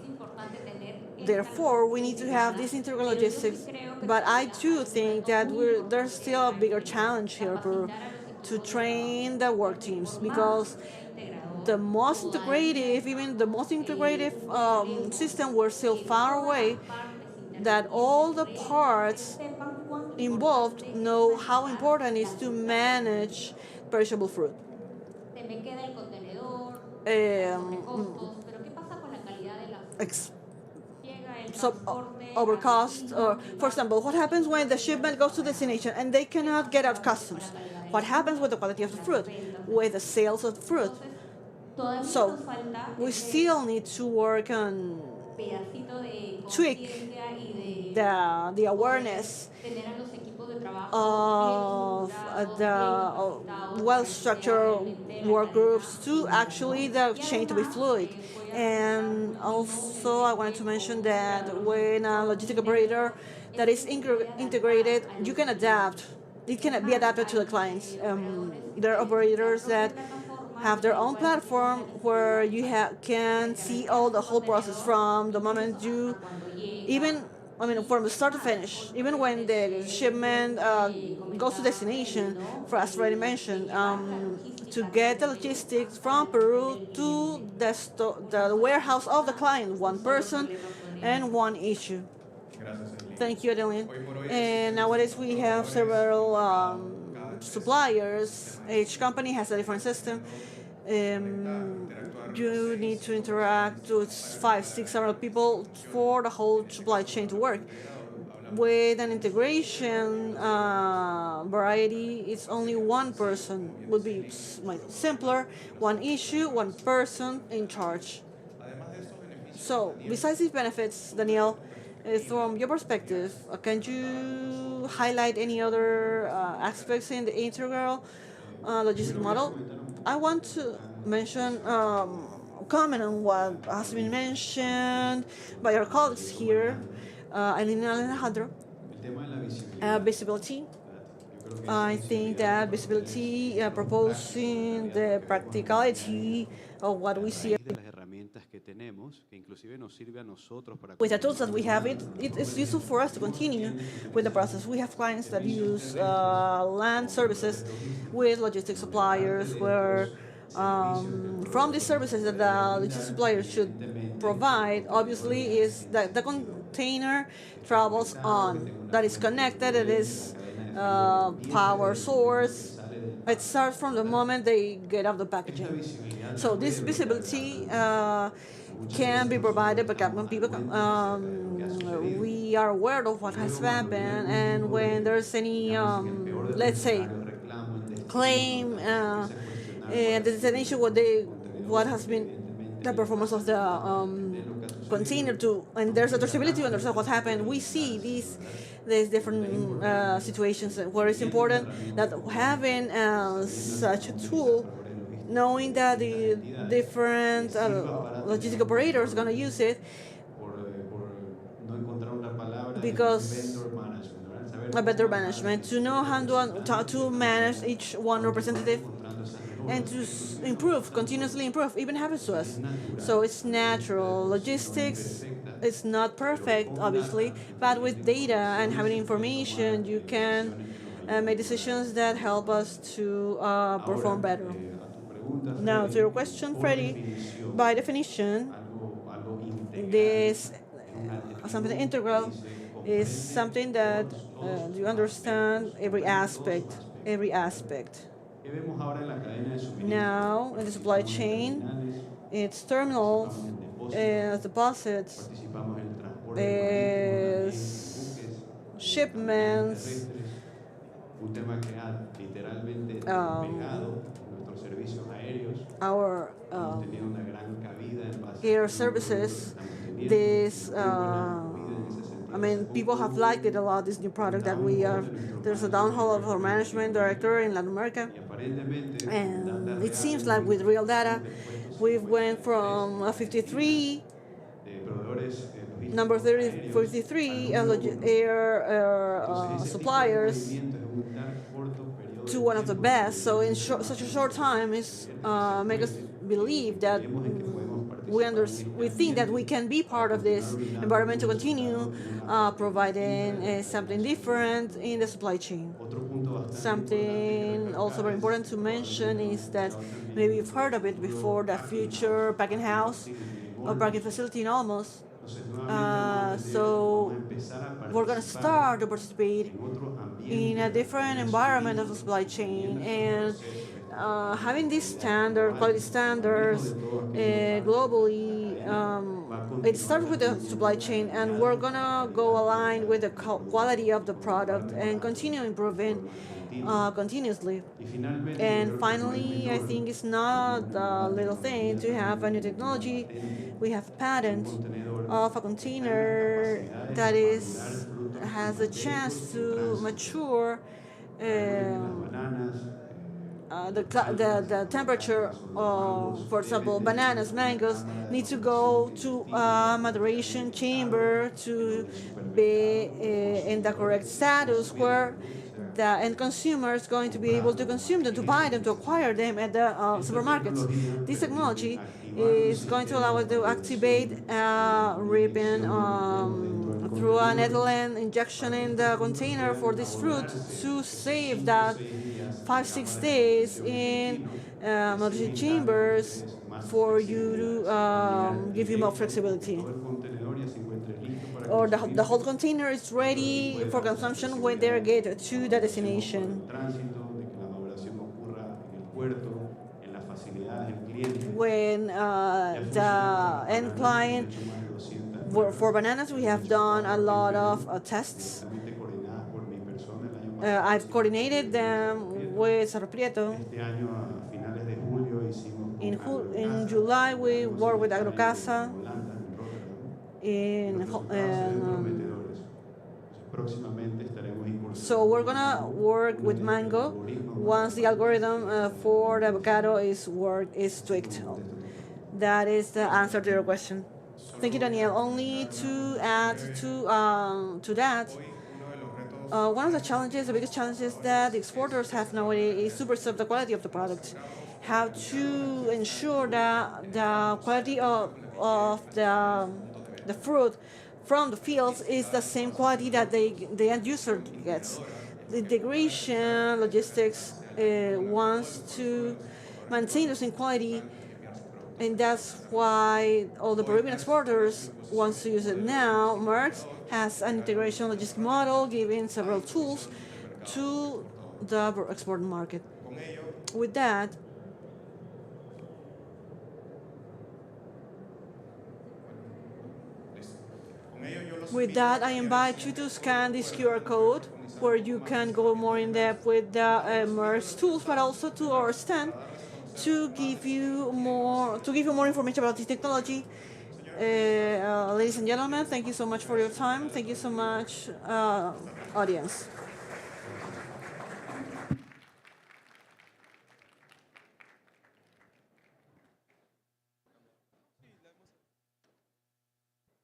Therefore, we need to have this integral logistics. But I do think that there's still a bigger challenge here, Peru, to train the work teams, because the most integrative, even the most integrative system, we're still far away that all the parts involved know how important it is to manage perishable fruit. Over cost, or for example, what happens when the shipment goes to destination and they cannot get out customs? What happens with the quality of the fruit, with the sales of the fruit? So we still need to work on tweak the awareness of the well-structured work groups to actually the chain to be fluid. And also I wanted to mention that when a logistic operator that is integrated, you can adapt. It can be adapted to the clients. There are operators that have their own platform where you can see all the whole process from the moment you, even, I mean, from the start to finish, even when the shipment goes to destination, for as already mentioned, to get the logistics from Peru to the warehouse of the client, one person and one issue. Thank you, Adeline. And nowadays we have several suppliers. Each company has a different system. You need to interact with 5, 6, several people for the whole supply chain to work. With an integration variety, it's only one person. Would be simpler, one issue, one person in charge. So, besides these benefits, Daniel, from your perspective, can you highlight any other aspects in the integral logistic model? I want to mention, comment on what has been mentioned by our colleagues here, Eileen and Alejandro. Visibility. I think that visibility, proposing the practicality of what we see with the tools that we have, it is useful for us to continue with the process. We have clients that use land services with logistics suppliers, where from these services that the logistics suppliers should provide, obviously, is that the container travels on, that is connected, it is power source. It starts from the moment they get out the packaging. So this visibility can be provided by government people. We are aware of what has happened, and when there's any, let's say, claim, and there's an issue what has been the performance of the container to, and there's a traceability to understand what happened. We see these different situations where it's important that having such a tool, knowing that the different logistic operators are going to use it, because a better management, to know how to manage each one representative, and to improve, continuously improve, even happens to us. So it's natural. Logistics is not perfect, obviously, but with data and having information, you can make decisions that help us to perform better. Now, to your question, Freddie, by definition, this something integral is something that you understand every aspect, Now, in the supply chain, it's terminals, deposits, shipments, our air services. This, I mean, people have liked it a lot, this new product that we are. There's a downhaul of our management director in Latin America. And it seems like with real data, we've went from 53, number 53 air suppliers to one of the best. So in such a short time, it's make us believe that we think that we can be part of this environment to continue providing something different in the supply chain. Something also very important to mention is that maybe you've heard of it before, the future packing house or packing facility in Almost. So we're going to start to participate in a different environment of the supply chain, and having these quality standards globally, it starts with the supply chain, and we're going to go aligned with the quality of the product and continue improving continuously. And finally, I think it's not a little thing to have a new technology. We have a patent of a container that has a chance to mature. The temperature, for example, bananas, mangoes, need to go to a maturation chamber to be in the correct status, where the end consumer is going to be able to consume them, to buy them, to acquire them at the supermarkets. This technology is going to allow us to activate ribbon through an ethylene injection in the container for this fruit to save that 5-6 days in maturation chambers for you to give you more flexibility. Or the whole container is ready for consumption when they get to the destination. when the end client, for bananas, we have done a lot of tests. I've coordinated them with Cerro Prieto. In July, we worked with Agrocasa. So we're gonna work with Mango once the algorithm for the avocado is tweaked. That is the answer to your question. Thank you, Daniel. Only to add to that, one of the challenges, the biggest challenges that the exporters have nowadays is to preserve the quality of the product. How to ensure that the quality of the fruit from the fields is the same quality that the end user gets. The integration, logistics wants to maintain the same quality, and that's why all the Peruvian exporters wants to use it now. Merck has an integration logistic model, giving several tools to the export market. With that, I invite you to scan this QR code, where you can go more in depth with the Merck's tools, but also to our stand to give you more information about this technology. Ladies and gentlemen, thank you so much for your time. Thank you so much, audience.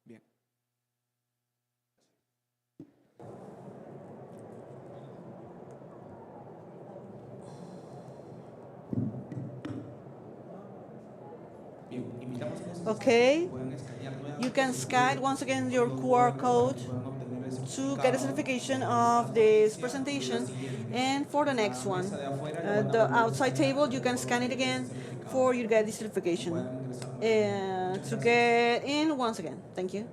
Bien. Okay, you can scan once again your QR code to get a certification of this presentation, and for the next one, the outside table, you can scan it again for you to get the certification. To get in once again, thank you.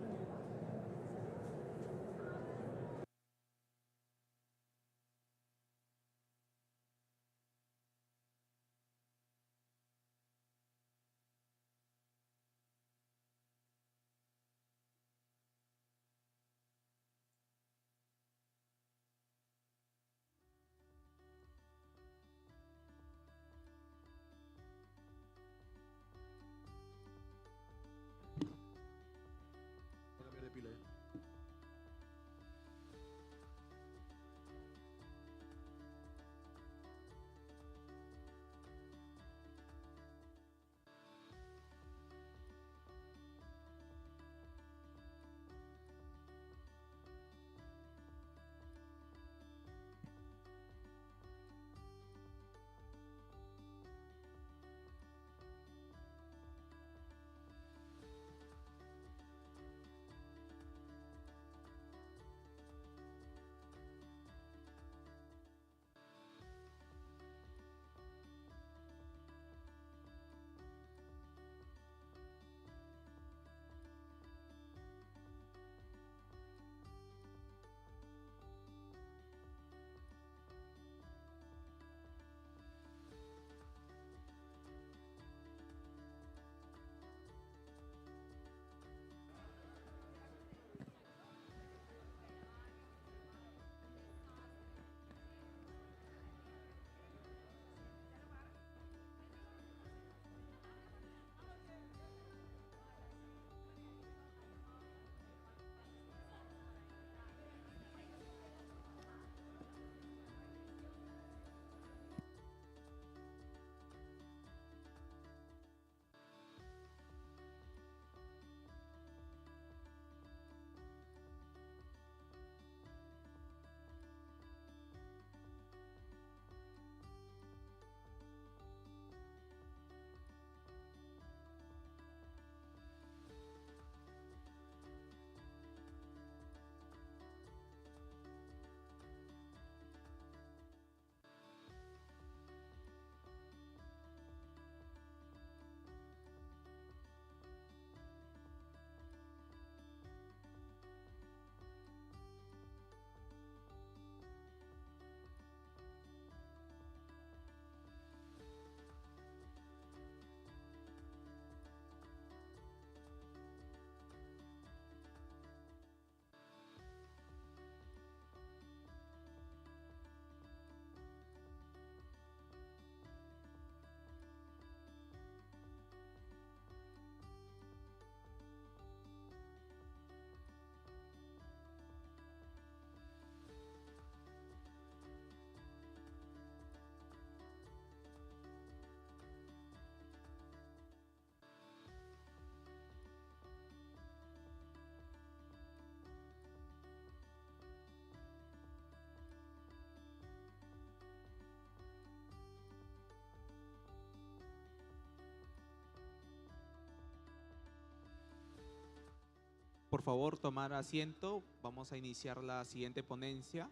por favor tomar asiento. Vamos a iniciar la siguiente ponencia.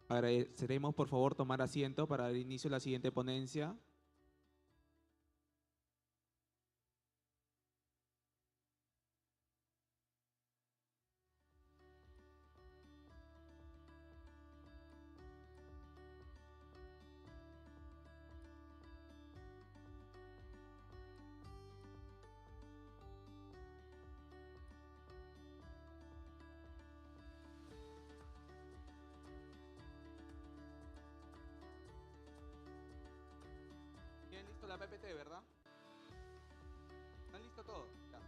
Agradeceremos por favor tomar asiento para dar inicio a la siguiente ponencia. ¿Tienen listo la PPT, verdad? ¿Están listos todos? Ya.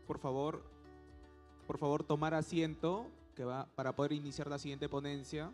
Por favor, tomar asiento para poder iniciar la siguiente ponencia.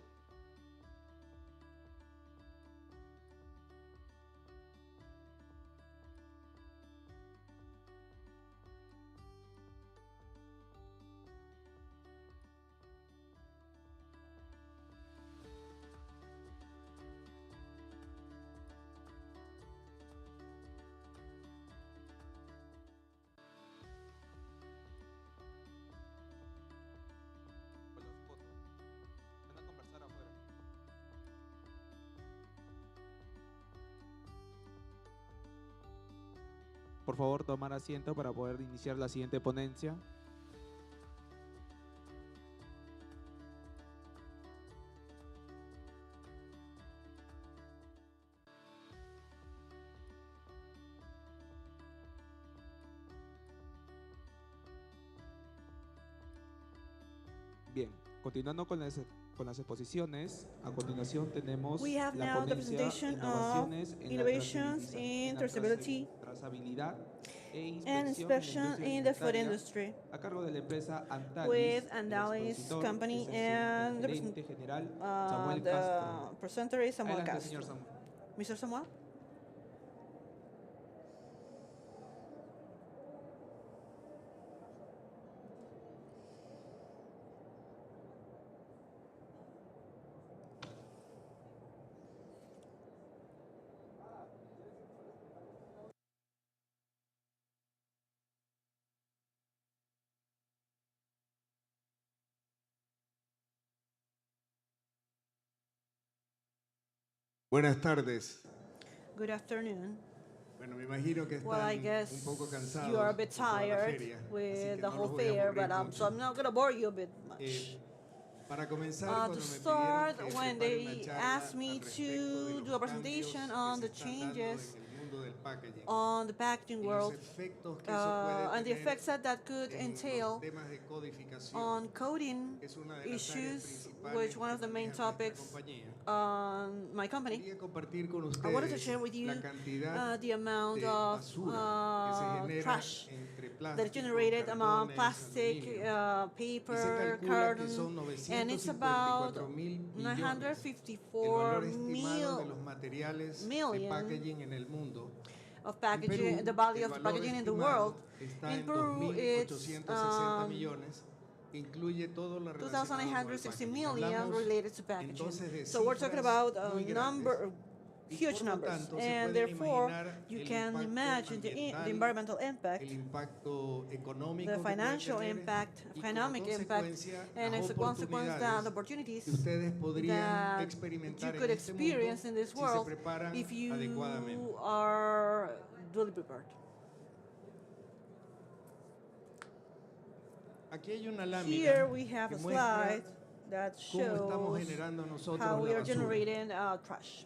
Van a conversar afuera. Por favor, tomar asiento para poder iniciar la siguiente ponencia. Bien, continuando con las exposiciones, a continuación tenemos We have la now the ponencia presentation of Innovaciones in traceability trazabilidad e and inspection in the food industry a cargo de la empresa Antalis, with el Andalis expositor company es el and the, gerente general Samuel Castro. presenter is Samuel Adelante, Castro. señor Samuel. Mr. Samuel? Buenas tardes. Good afternoon. Bueno, me imagino que Well, I están guess un poco cansados you are a bit con toda la tired feria, así with que the no whole los voy a fair, aburrir but so mucho. I'm not going to bore you a bit much. Para comenzar, To cuando me start, pidieron que when prepare una they charla asked me al respecto de to los do a cambios presentation que on se the están dando changes en el mundo del packaging on the packaging y los world efectos que eso puede and the tener effects that could en entail los temas de codificación, on coding que es una de las áreas issues, principales which one que of the main maneja nuestra topics compañía. on my company. Quería compartir con I wanted to ustedes share with you la cantidad the amount de of basura que se genera trash entre that is plástico, generated among cartones, plastic, aluminio. Y se paper, calcula que carton, son and it's about 954 mil billones el 954 valor estimado de los materiales de million packaging en el mundo. of En packaging, Perú, the value el of the valor packaging in the estimado world. está In en Peru, it's 2.860 millones, que incluye todo lo relacionado con el 2,960 packaging. million Hablamos related to packaging. entonces de So we're talking cifras about muy grandes. huge Por lo numbers, tanto, se and pueden therefore imaginar you el can impacto imagine the ambiental, environmental impact, el impacto económico the que puede financial tener, impact, y como economic impact, consecuencia, and las as a consequence, the oportunidades opportunities que ustedes podrían that you experimentar could en este mundo experience in this si se world preparan if you adecuadamente. are duly prepared. Aquí hay una Here lámina we have que a muestra slide that cómo estamos shows generando nosotros how we la are basura. generating trash.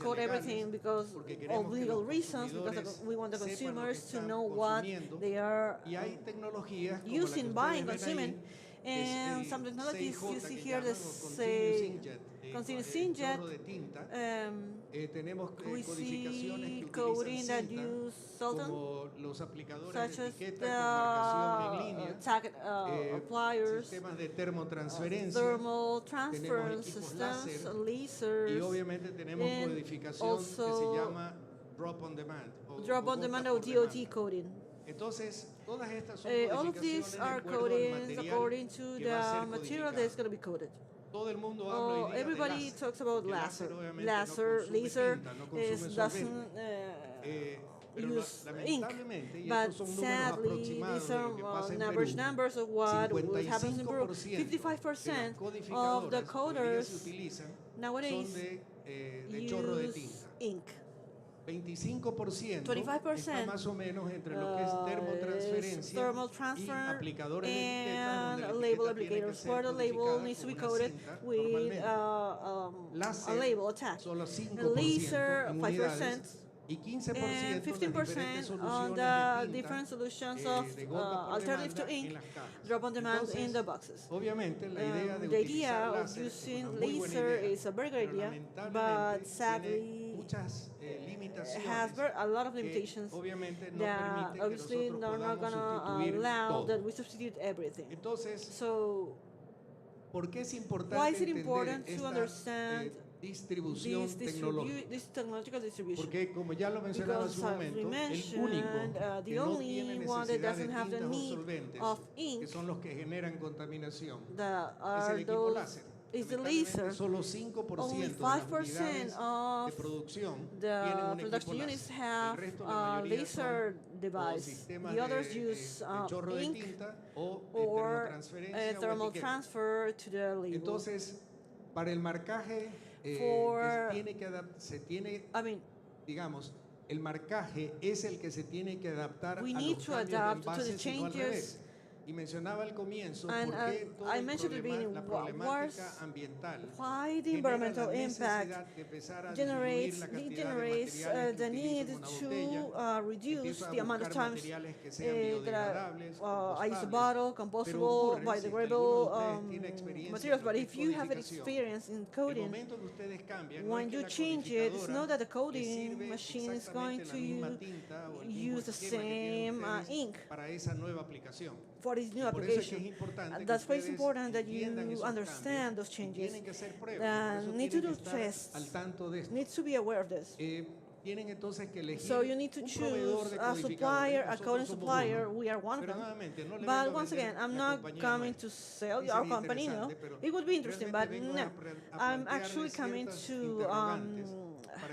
code everything because of legal reasons, because we want the consumers to know what they are using, buying, consuming. And some technologies you see here, the continuous inkjet, we see coding that use Sultan, such as the tag appliers, thermal transfer systems, lasers, and also drop-on-demand or DOT coding. All of these are codings according to the material that's going to be coded. Everybody talks about laser. Laser doesn't use ink, but sadly, these are average numbers of what happens in Peru. 55% of the coders nowadays use ink. 25% más o menos entre lo que es termotransferencia thermal transfer y aplicadores and label applicators, where the label needs to be coded with a label attached. Laser 5%. And 15% on the different solutions of alternative to ink, drop on demand in the boxes. The idea of using laser is a very good idea, but sadly it has a lot of limitations that obviously are not going to allow that we substitute everything. So why is it important to understand this technological distribution? Porque como ya lo mencionaba hace un momento, el único the only one that doesn't have the need of ink, que son los que generan contaminación, es el equipo láser. Is the laser. Solo 5% Only 5% of the production units have a laser device. The others use ink or thermal transfer to the label. Entonces, para el marcaje, digamos, el marcaje es el que se tiene que adaptar a los cambios de envases y no al revés. Y mencionaba al comienzo por qué todo la problemática ambiental why the environmental impact generates the need to reduce the amount of times that I use a bottle, compostable, biodegradable materials. But if you have an experience in coding, when you change it, it's not that the coding machine is going to use the same ink for this new application. That's why it's important that you understand those changes. Need to do tests, need to be aware of this. So you need to choose a supplier, a coding supplier. We are one of them. But once again, I'm not coming to sell our company, no. It would be interesting, but no. I'm actually coming to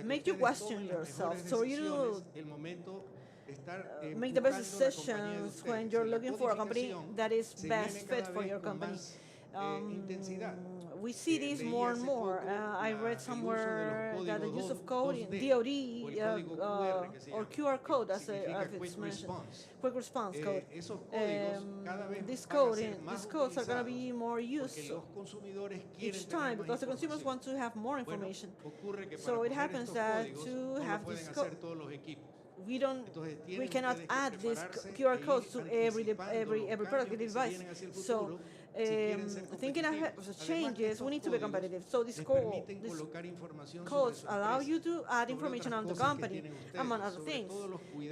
make you question yourself. So you make the best decisions when you're looking for a company that is best fit for your company. We see this more and more. I read somewhere that the use of coding, DOD or QR code, as it's mentioned, quick response code. These codes are going to be more used each time because the consumers want to have more information. So it happens that to have this code, we cannot add these QR codes to every product device. So thinking ahead of the changes, we need to be competitive. So these codes allow you to add information on the company, among other things,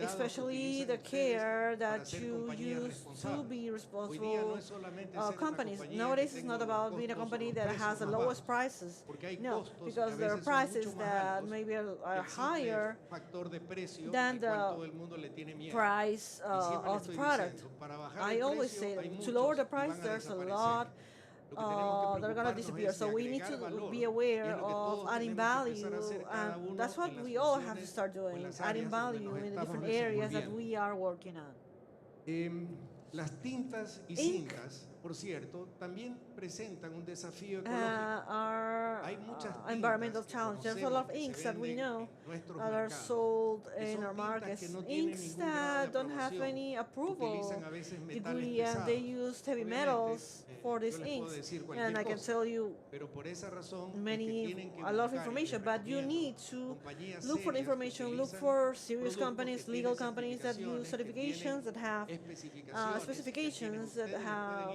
especially the care that you use to be responsible companies. Nowadays, it's not about being a company that has the lowest prices. No, because there are prices that maybe are higher than the price of the product. I always say to lower the price, there's a lot that are going to disappear. So we need to be aware of adding value, and that's what we all have to start doing, adding value in the different areas that we are working on. Las tintas y cintas, por cierto, también presentan un desafío ecológico. Hay muchas tintas, environmental challenges. There's a lot of inks that we know that are sold in our markets. Inks that don't have any approval degree, and they use heavy metals for these inks. And I can tell you a lot of information, but you need to look for the information, look for serious companies, legal companies that use certifications, that have specifications, that have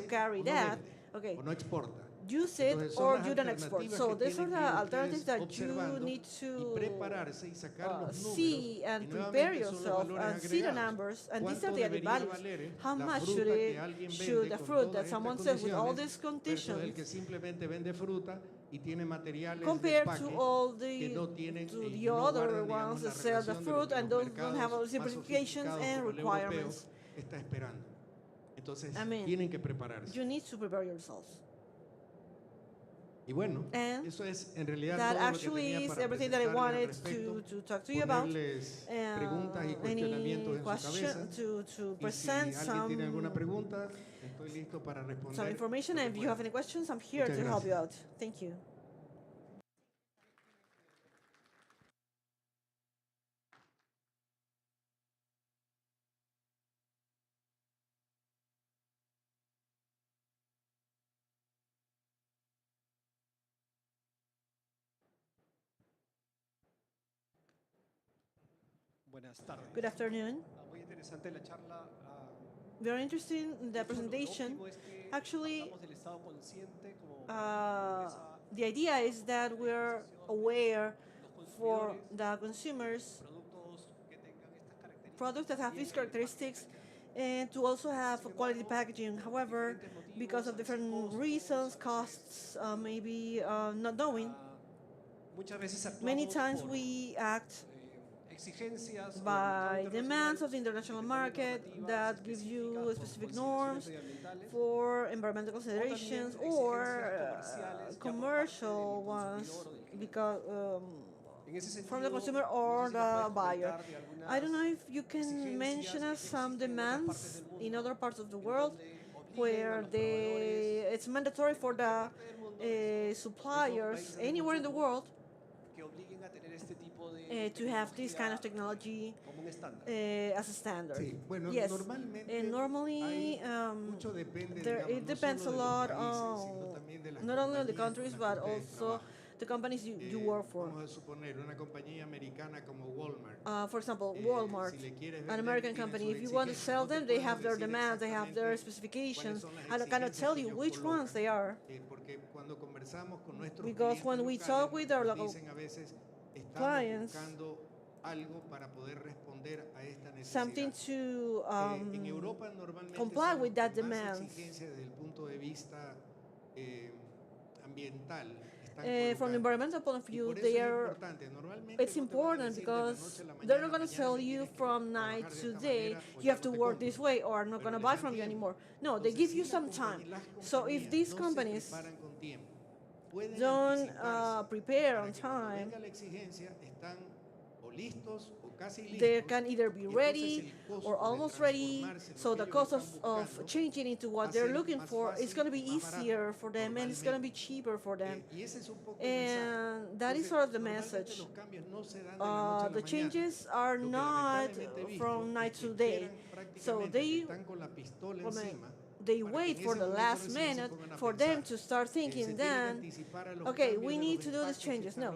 hace carry o no that, vende, okay, o no exporta. use it Entonces, son or las you don't export. alternativas So que these are tienen the que ir alternatives ustedes that you observando need y to prepararse y sacar los números. see Y and prepare nuevamente son los yourself valores and see the agregados. numbers. And these are ¿Cuánto the added debería values. valer How la much fruta que alguien should vende the con fruit todas that estas someone sells with all condiciones these versus el que conditions simplemente vende fruta y tiene materiales de compared empaque to all que the no tienen to y the no other guardan, digamos, ones la that sell the relación de lo fruit que and los don't have all mercados más simplifications sofisticados and como el europeo requirements? está esperando. Entonces, I mean, tienen que prepararse. you need to prepare yourselves. Y bueno, And eso es en realidad that todo lo que actually tenía is para everything that I presentarle al wanted respecto, to talk to you about. ponerles preguntas y cuestionamientos Any en su question cabeza. to Y si present alguien tiene alguna some pregunta, estoy listo para responder. some information, lo que and if you pueda. have any questions, I'm here Muchas to help you gracias. out. Thank you. Buenas tardes. Good afternoon. Muy interesante la charla. Very interesting, the presentation. Actually, the idea is that we're aware for the consumers products that have these characteristics and to also have quality packaging. However, because of different reasons, costs, maybe not knowing, many times we act by demands of the international market that gives you specific norms for environmental considerations or commercial ones because from the consumer or the buyer. I don't know if you can mention us some demands in other parts of the world where it's mandatory for the suppliers anywhere in the world to have this kind of technology as a standard. Sí, bueno, Yes, normalmente normally it depends a lot on not only on the countries but also the companies you work for. Vamos a suponer una compañía americana como Walmart. For example, Walmart, an American company, if you want to sell them, they have their demands, they have their specifications. I cannot tell you which ones they are. Because when we talk with our local clients, something to comply with that demand. From the environmental point of view, it's important because they're not going to sell you from night to day. You have to work this way or I'm not going to buy from you anymore. No, they give you some time. So if these companies don't prepare on time, they can either be ready or almost ready, so the cost of changing into what they're looking for is going to be easier for them and it's going to be cheaper for them. And that is sort of the message. The changes are not from night to day, so they wait for the last minute for them to start thinking then, okay, we need to do these changes. No.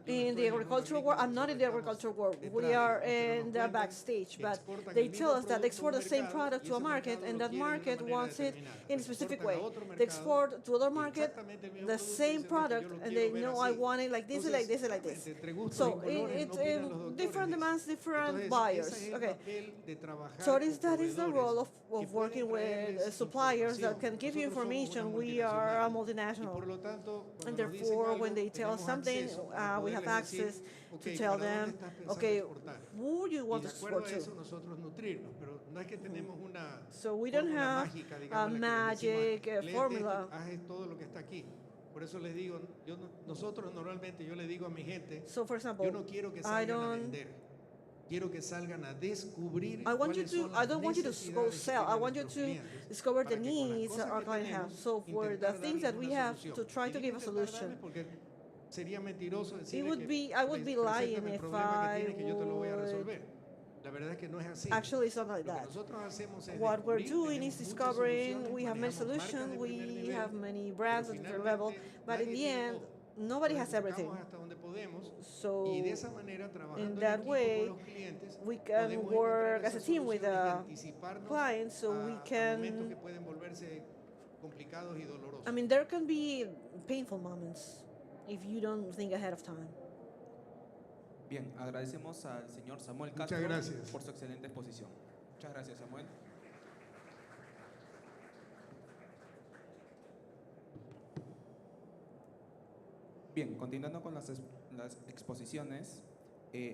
In the agricultural world, I'm not in the agricultural world. We are in the backstage, but they tell us that they export the same product to a market, and that market wants it in a specific way. They export to other market the same product, and they know I want it like this, and like this, and like this. So it's different demands, different buyers. Okay. So that is the role of working with suppliers that can give you information. We are a multinational, and therefore, when they tell us something, we have access to tell them, okay, who do you want to export to? So we don't have a magic formula. So for example, I don't want you to go sell. I want you to discover the needs that our client has. So for the things that we have to try to give a solution. I would be lying if I would. Actually, it's not like that. What we're doing is discovering, we have many solutions, we have many brands at different level, but in the end, nobody has everything. So in that way, we can work as a team with the clients so we can, I mean, there can be painful moments if you don't think ahead of time. Bien, agradecemos al señor Samuel Castro por su excelente exposición. Muchas gracias, Samuel. Bien, continuando con las exposiciones,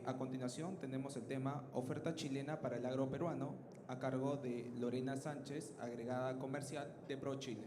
a continuación tenemos el tema Oferta chilena para el agro peruano, a cargo de Lorena Sánchez, agregada comercial de ProChile.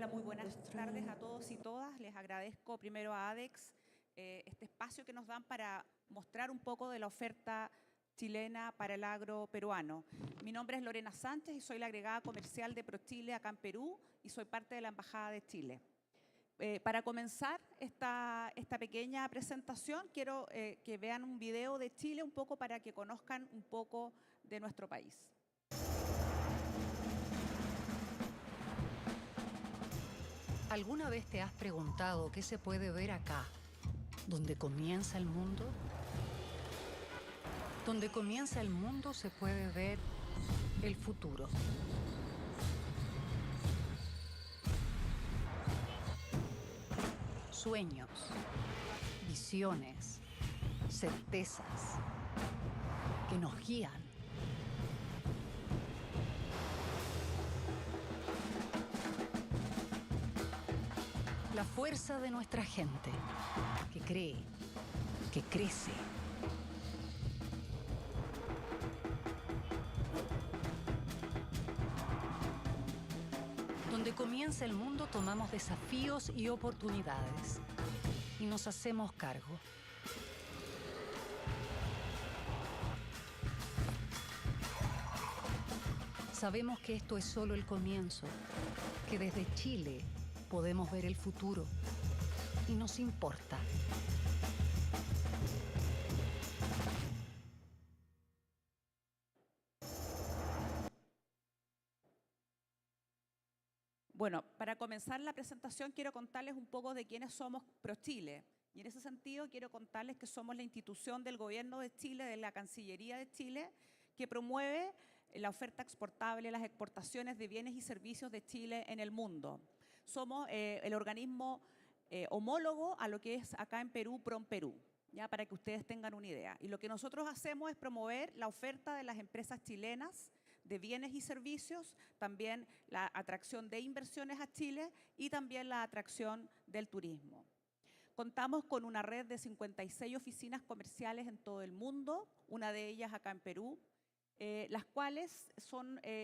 Hola, muy buenas tardes a todos y todas. Les agradezco primero a ADEX este espacio que nos dan para mostrar un poco de la oferta chilena para el agro peruano. Mi nombre es Lorena Sánchez y soy la agregada comercial de ProChile acá en Perú y soy parte de la Embajada de Chile. Para comenzar esta pequeña presentación, quiero que vean un video de Chile un poco para que conozcan un poco de nuestro país. ¿Alguna vez te has preguntado qué se puede ver acá, donde comienza el mundo? Donde comienza el mundo se puede ver el futuro. Sueños, visiones, certezas que nos guían. La fuerza de nuestra gente, que cree, que crece. Donde comienza el mundo tomamos desafíos y oportunidades y nos hacemos cargo. Sabemos que esto es solo el comienzo, que desde Chile podemos ver el futuro y nos importa. Bueno, para comenzar la presentación quiero contarles un poco de quiénes somos ProChile. Y en ese sentido quiero contarles que somos la institución del Gobierno de Chile, de la Cancillería de Chile, que promueve la oferta exportable, las exportaciones de bienes y servicios de Chile en el mundo. Somos el organismo homólogo a lo que es acá en Perú, PROMPERÚ, ya para que ustedes tengan una idea. Y lo que nosotros hacemos es promover la oferta de las empresas chilenas de bienes y servicios, también la atracción de inversiones a Chile y también la atracción del turismo. Contamos con una red de 56 oficinas comerciales en todo el mundo, una de ellas acá en Perú, las cuales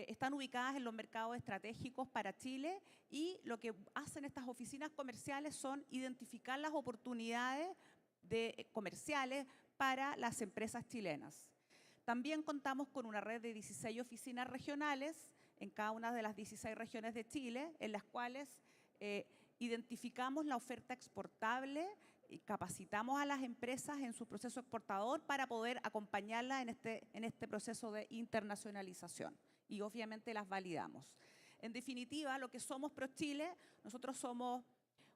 están ubicadas en los mercados estratégicos para Chile y lo que hacen estas oficinas comerciales son identificar las oportunidades comerciales para las empresas chilenas. También contamos con una red de 16 oficinas regionales en cada una de las 16 regiones de Chile, en las cuales identificamos la oferta exportable y capacitamos a las empresas en su proceso exportador para poder acompañarlas en este proceso de internacionalización y obviamente las validamos. En definitiva, lo que somos ProChile, nosotros somos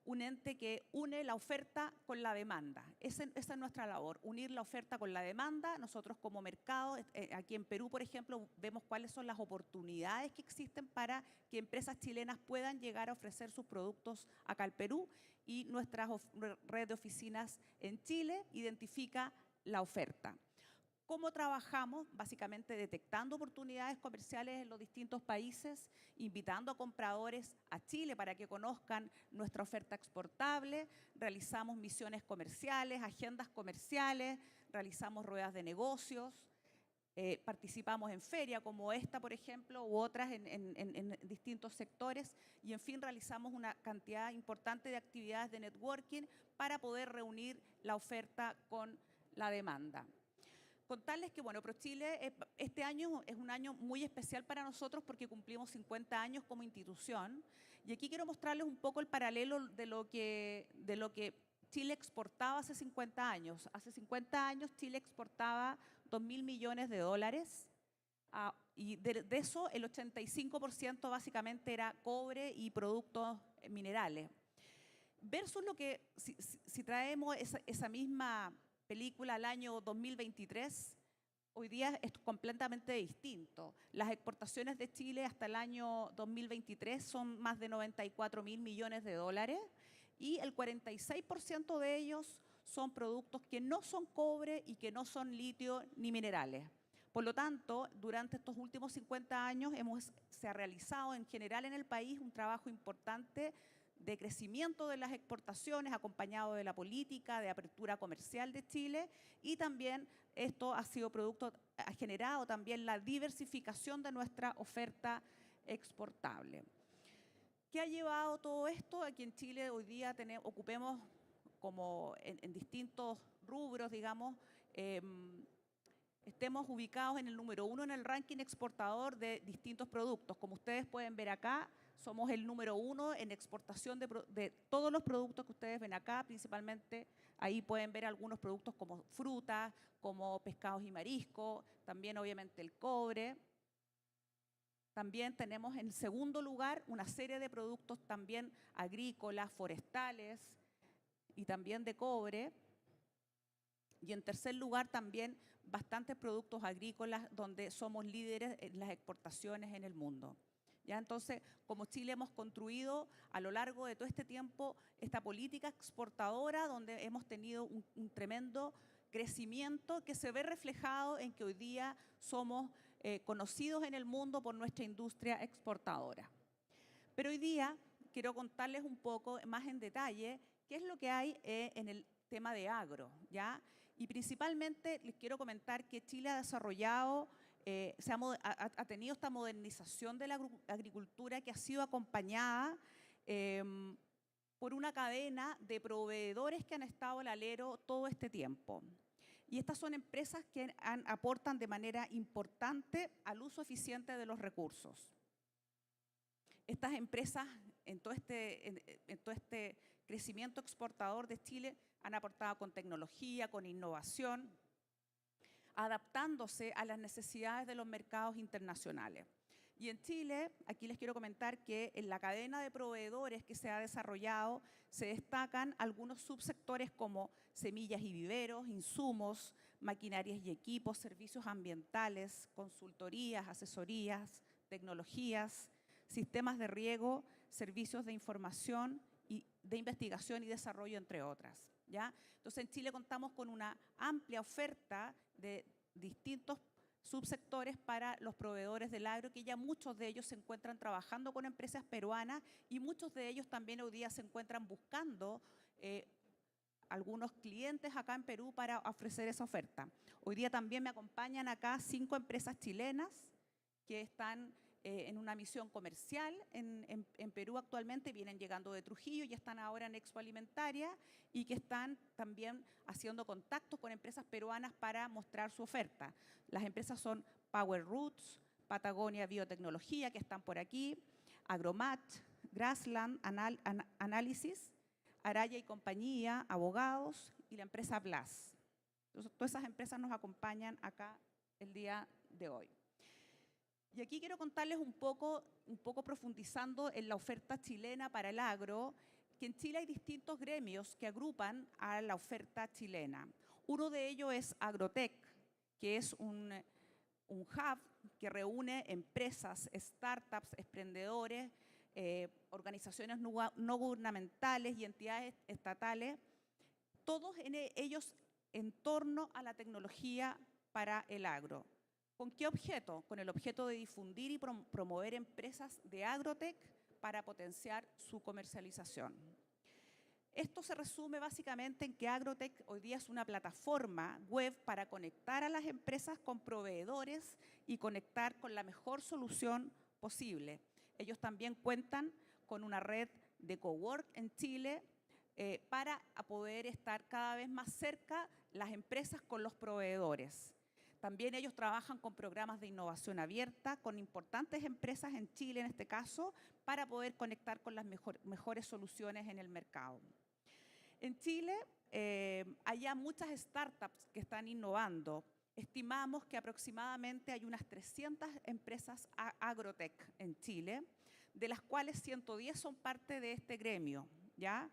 un ente que une la oferta con la demanda. Esa es nuestra labor, unir la oferta con la demanda. Nosotros como mercado, aquí en Perú, por ejemplo, vemos cuáles son las oportunidades que existen para que empresas chilenas puedan llegar a ofrecer sus productos acá al Perú y nuestra red de oficinas en Chile identifica la oferta. ¿Cómo trabajamos? Básicamente detectando oportunidades comerciales en los distintos países, invitando a compradores a Chile para que conozcan nuestra oferta exportable, realizamos misiones comerciales, agendas comerciales, realizamos ruedas de negocios, participamos en ferias como esta, por ejemplo, u otras en distintos sectores y, en fin, realizamos una cantidad importante de actividades de networking para poder reunir la oferta con la demanda. Contarles que, bueno, ProChile este año es un año muy especial para nosotros porque cumplimos 50 años como institución y aquí quiero mostrarles un poco el paralelo de lo que Chile exportaba hace 50 años. Hace 50 años Chile exportaba 2.000 millones de dólares y de eso el 85% básicamente era cobre y productos minerales. Versus lo que, si traemos esa misma película al año 2023, hoy día es completamente distinto. Las exportaciones de Chile hasta el año 2023 son más de 94.000 millones de dólares y el 46% de ellos son productos que no son cobre y que no son litio ni minerales. Por lo tanto, durante estos últimos 50 años se ha realizado en general en el país un trabajo importante de crecimiento de las exportaciones acompañado de la política de apertura comercial de Chile y también esto ha generado también la diversificación de nuestra oferta exportable. ¿Qué ha llevado todo esto a que en Chile hoy día ocupemos como en distintos rubros, digamos, estemos ubicados en el número 1 en el ranking exportador de distintos productos? Como ustedes pueden ver acá, somos el número 1 en exportación de todos los productos que ustedes ven acá, principalmente ahí pueden ver algunos productos como frutas, como pescados y mariscos, también obviamente el cobre. También tenemos en segundo lugar una serie de productos también agrícolas, forestales y también de cobre. Y en tercer lugar también bastantes productos agrícolas donde somos líderes en las exportaciones en el mundo. ¿Ya? Entonces, como Chile hemos construido a lo largo de todo este tiempo esta política exportadora donde hemos tenido un tremendo crecimiento que se ve reflejado en que hoy día somos conocidos en el mundo por nuestra industria exportadora. Pero hoy día quiero contarles un poco más en detalle qué es lo que hay en el tema de agro, ¿ya? Y principalmente les quiero comentar que Chile ha desarrollado, ha tenido esta modernización de la agricultura que ha sido acompañada por una cadena de proveedores que han estado al alero todo este tiempo. Y estas son empresas que aportan de manera importante al uso eficiente de los recursos. Estas empresas, en todo este crecimiento exportador de Chile, han aportado con tecnología, con innovación, adaptándose a las necesidades de los mercados internacionales. Y en Chile, aquí les quiero comentar que en la cadena de proveedores que se ha desarrollado se destacan algunos subsectores como semillas y viveros, insumos, maquinarias y equipos, servicios ambientales, consultorías, asesorías, tecnologías, sistemas de riego, servicios de información y de investigación y desarrollo, entre otras, ¿ya? Entonces, en Chile contamos con una amplia oferta de distintos subsectores para los proveedores del agro, que ya muchos de ellos se encuentran trabajando con empresas peruanas y muchos de ellos también hoy día se encuentran buscando algunos clientes acá en Perú para ofrecer esa oferta. Hoy día también me acompañan acá 5 empresas chilenas que están en una misión comercial en Perú actualmente, vienen llegando de Trujillo y están ahora en Expoalimentaria y que están también haciendo contactos con empresas peruanas para mostrar su oferta. Las empresas son Power Roots, Patagonia Biotecnología, que están por aquí, Agromat, Grassland Análisis, Araya y Compañía, Abogados y la empresa Blas. Entonces, todas esas empresas nos acompañan acá el día de hoy. Y aquí quiero contarles un poco profundizando en la oferta chilena para el agro, que en Chile hay distintos gremios que agrupan a la oferta chilena. Uno de ellos es Agrotech, que es un hub que reúne empresas, startups, emprendedores, organizaciones no gubernamentales y entidades estatales, todos ellos en torno a la tecnología para el agro. ¿Con qué objeto? Con el objeto de difundir y promover empresas de agrotech para potenciar su comercialización. Esto se resume básicamente en que agrotech hoy día es una plataforma web para conectar a las empresas con proveedores y conectar con la mejor solución posible. Ellos también cuentan con una red de cowork en Chile para poder estar cada vez más cerca las empresas con los proveedores. También ellos trabajan con programas de innovación abierta, con importantes empresas en Chile en este caso, para poder conectar con las mejores soluciones en el mercado. En Chile hay ya muchas startups que están innovando. Estimamos que aproximadamente hay unas 300 empresas agrotech en Chile, de las cuales 110 son parte de este gremio, ¿ya?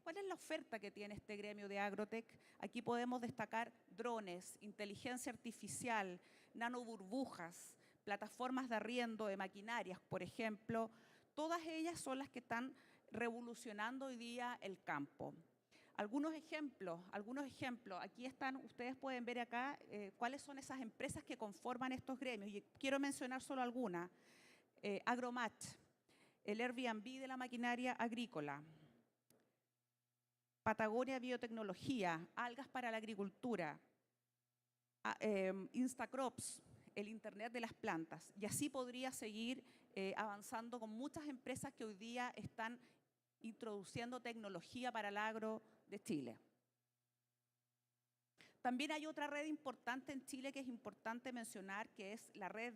¿Cuál es la oferta que tiene este gremio de agrotech? Aquí podemos destacar drones, inteligencia artificial, nanoburbujas, plataformas de arriendo de maquinarias, por ejemplo. Todas ellas son las que están revolucionando hoy día el campo. Algunos ejemplos. Aquí están, ustedes pueden ver acá cuáles son esas empresas que conforman estos gremios. Y quiero mencionar solo algunas. Agromat, el Airbnb de la maquinaria agrícola, Patagonia Biotecnología, algas para la agricultura, Instacrops, el Internet de las plantas. Y así podría seguir avanzando con muchas empresas que hoy día están introduciendo tecnología para el agro de Chile. También hay otra red importante en Chile que es importante mencionar, que es la red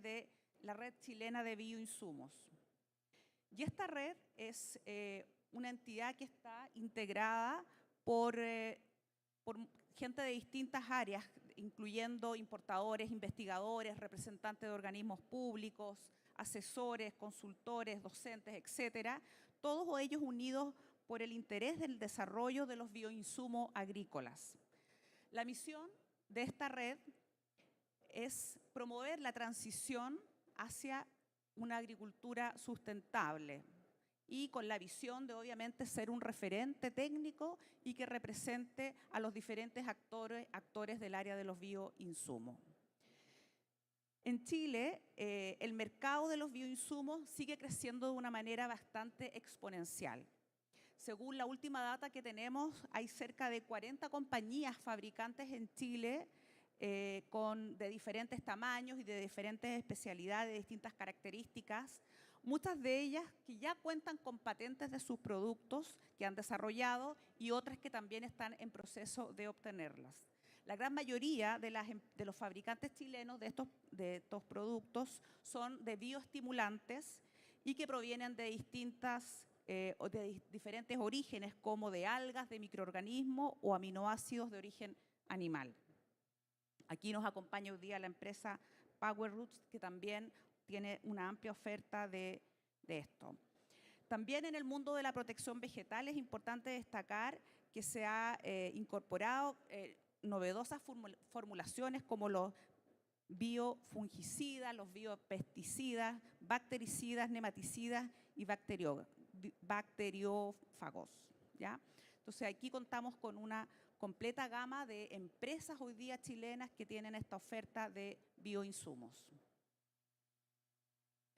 chilena de bioinsumos. Y esta red es una entidad que está integrada por gente de distintas áreas, incluyendo importadores, investigadores, representantes de organismos públicos, asesores, consultores, docentes, etcétera, todos ellos unidos por el interés del desarrollo de los bioinsumos agrícolas. La misión de esta red es promover la transición hacia una agricultura sustentable y con la visión de, obviamente, ser un referente técnico y que represente a los diferentes actores del área de los bioinsumos. En Chile, el mercado de los bioinsumos sigue creciendo de una manera bastante exponencial. Según la última data que tenemos, hay cerca de 40 compañías fabricantes en Chile de diferentes tamaños y de diferentes especialidades, de distintas características, muchas de ellas que ya cuentan con patentes de sus productos que han desarrollado y otras que también están en proceso de obtenerlas. La gran mayoría de los fabricantes chilenos de estos productos son de bioestimulantes y que provienen de diferentes orígenes, como de algas, de microorganismos o aminoácidos de origen animal. Aquí nos acompaña hoy día la empresa Power Roots, que también tiene una amplia oferta de esto. También en el mundo de la protección vegetal es importante destacar que se ha incorporado novedosas formulaciones como los biofungicidas, los biopesticidas, bactericidas, nematicidas y bacteriófagos, ¿ya? Entonces aquí contamos con una completa gama de empresas hoy día chilenas que tienen esta oferta de bioinsumos.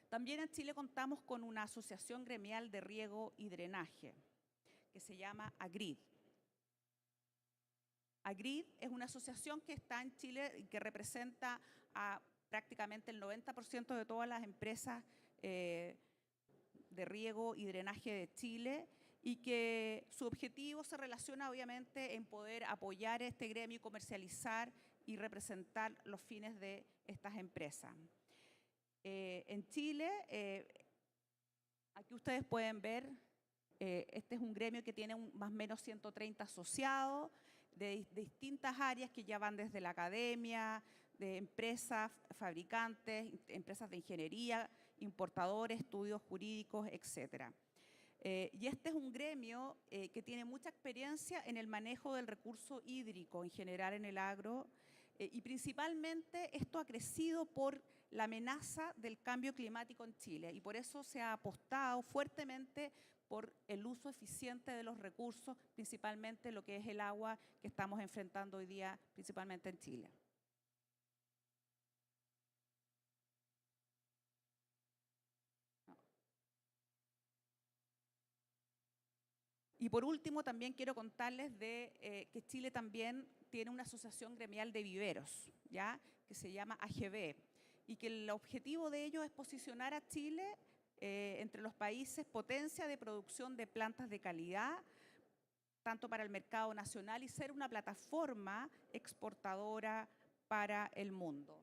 También en Chile contamos con una asociación gremial de riego y drenaje que se llama AGRID. AGRID es una asociación que está en Chile y que representa a prácticamente el 90% de todas las empresas de riego y drenaje de Chile y que su objetivo se relaciona obviamente en poder apoyar este gremio y comercializar y representar los fines de estas empresas. En Chile, aquí ustedes pueden ver, este es un gremio que tiene más o menos 130 asociados de distintas áreas que ya van desde la academia, de empresas, fabricantes, empresas de ingeniería, importadores, estudios jurídicos, etc. Y este es un gremio que tiene mucha experiencia en el manejo del recurso hídrico en general en el agro y principalmente esto ha crecido por la amenaza del cambio climático en Chile y por eso se ha apostado fuertemente por el uso eficiente de los recursos, principalmente lo que es el agua que estamos enfrentando hoy día, principalmente en Chile. Y por último, también quiero contarles que Chile también tiene una asociación gremial de viveros, ¿ya? Que se llama AGB, y que el objetivo de ello es posicionar a Chile entre los países potencia de producción de plantas de calidad, tanto para el mercado nacional y ser una plataforma exportadora para el mundo.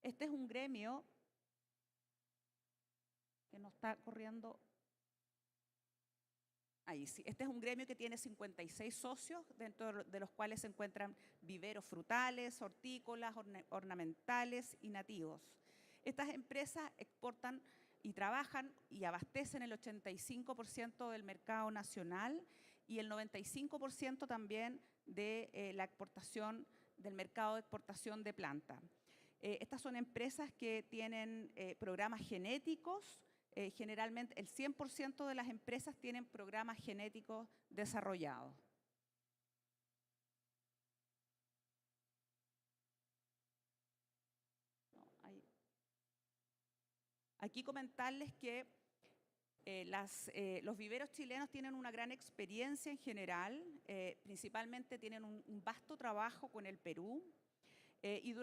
Este es un gremio que no está corriendo. Ahí sí. Este es un gremio que tiene 56 socios, dentro de los cuales se encuentran viveros frutales, hortícolas, ornamentales y nativos. Estas empresas exportan y trabajan y abastecen el 85% del mercado nacional y el 95% también de la exportación, del mercado de exportación de planta. Estas son empresas que tienen programas genéticos. Generalmente el 100% de las empresas tienen programas genéticos desarrollados. Aquí comentarles que los viveros chilenos tienen una gran experiencia en general, principalmente tienen un vasto trabajo con el Perú. Y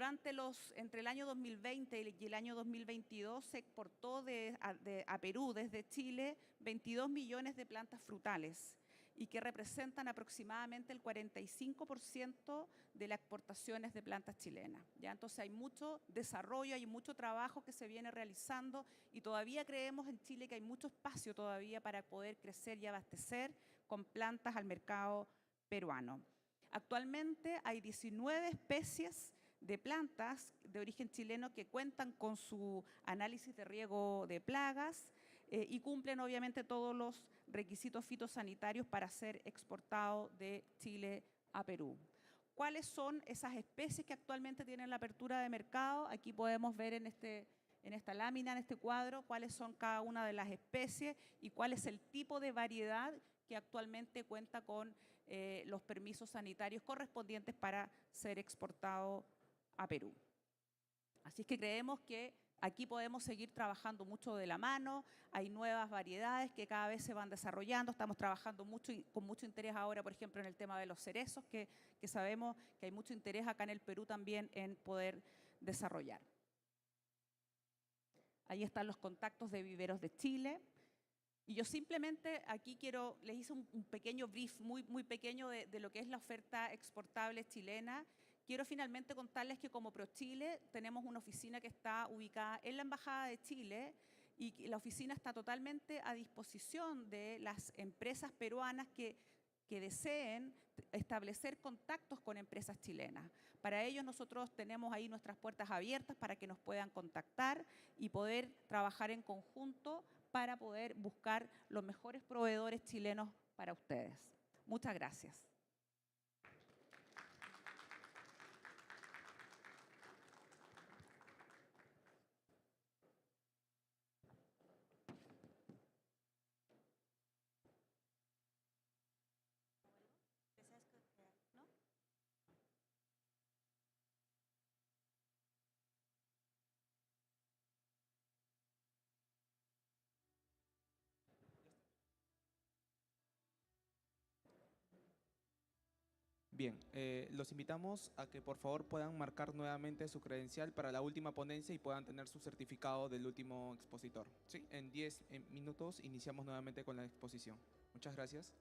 entre el año 2020 y el año 2022 se exportó a Perú desde Chile 22 millones de plantas frutales y que representan aproximadamente el 45% de las exportaciones de plantas chilenas. ¿Ya? Entonces hay mucho desarrollo, hay mucho trabajo que se viene realizando y todavía creemos en Chile que hay mucho espacio todavía para poder crecer y abastecer con plantas al mercado peruano. Actualmente hay 19 especies de plantas de origen chileno que cuentan con su análisis de riesgo de plagas y cumplen obviamente todos los requisitos fitosanitarios para ser exportado de Chile a Perú. ¿Cuáles son esas especies que actualmente tienen la apertura de mercado? Aquí podemos ver en esta lámina, en este cuadro, cuáles son cada una de las especies y cuál es el tipo de variedad que actualmente cuenta con los permisos sanitarios correspondientes para ser exportado a Perú. Así es que creemos que aquí podemos seguir trabajando mucho de la mano, hay nuevas variedades que cada vez se van desarrollando, estamos trabajando con mucho interés ahora, por ejemplo, en el tema de los cerezos, que sabemos que hay mucho interés acá en el Perú también en poder desarrollar. Ahí están los contactos de Viveros de Chile. Y yo simplemente aquí les hice un pequeño brief, muy pequeño de lo que es la oferta exportable chilena. Quiero finalmente contarles que como ProChile tenemos una oficina que está ubicada en la Embajada de Chile y la oficina está totalmente a disposición de las empresas peruanas que deseen establecer contactos con empresas chilenas. Para ello nosotros tenemos ahí nuestras puertas abiertas para que nos puedan contactar y poder trabajar en conjunto para poder buscar los mejores proveedores chilenos para ustedes. Muchas gracias. Bien, los invitamos a que por favor puedan marcar nuevamente su credencial para la última ponencia y puedan tener su certificado del último expositor. ¿Sí? En 10 minutos iniciamos nuevamente con la exposición. Muchas gracias.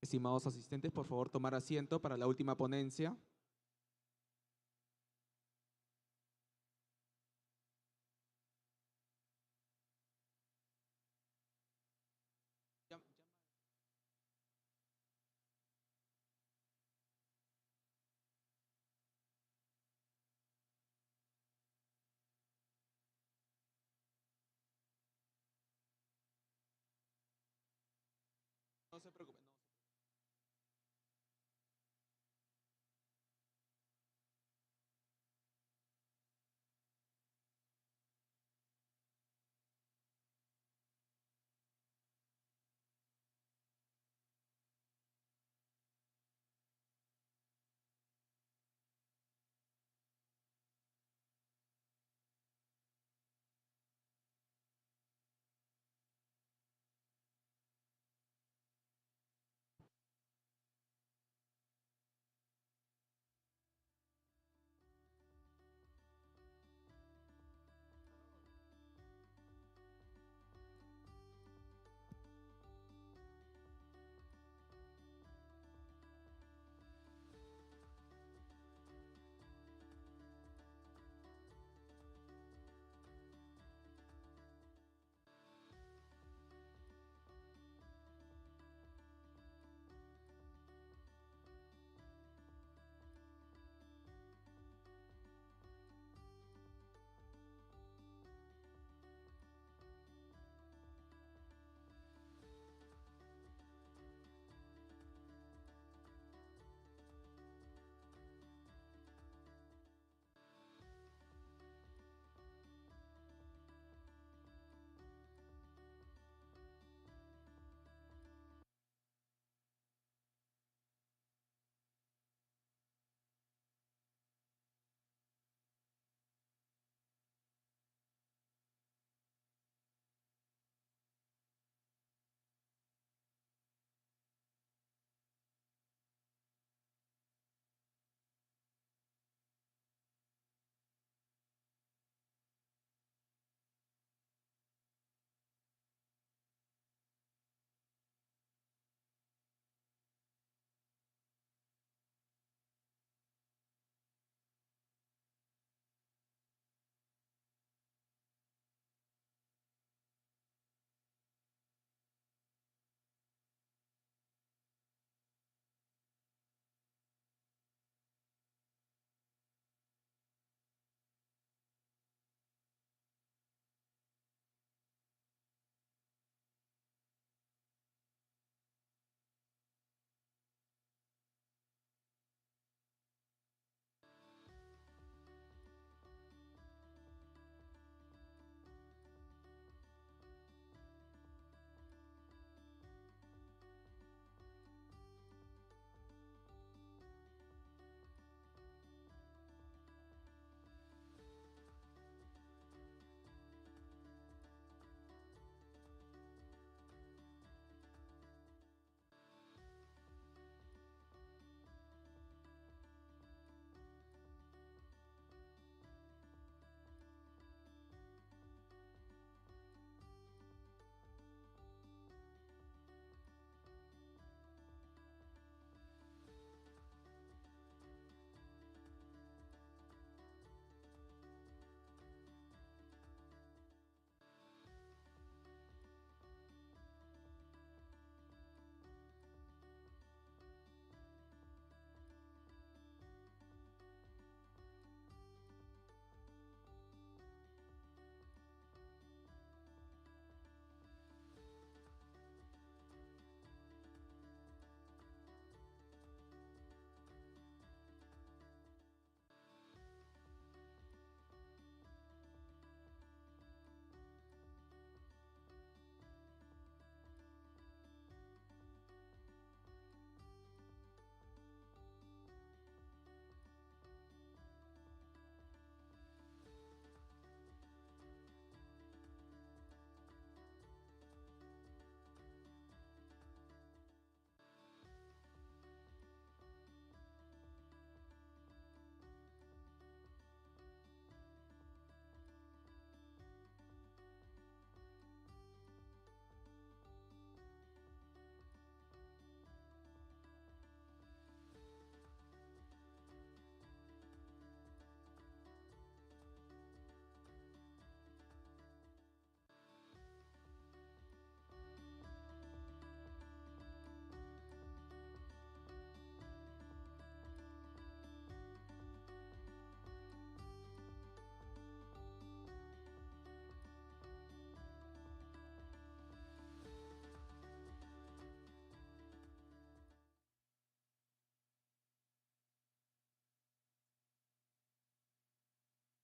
Estimados asistentes, por favor, tomar asiento para la última ponencia. No se preocupen.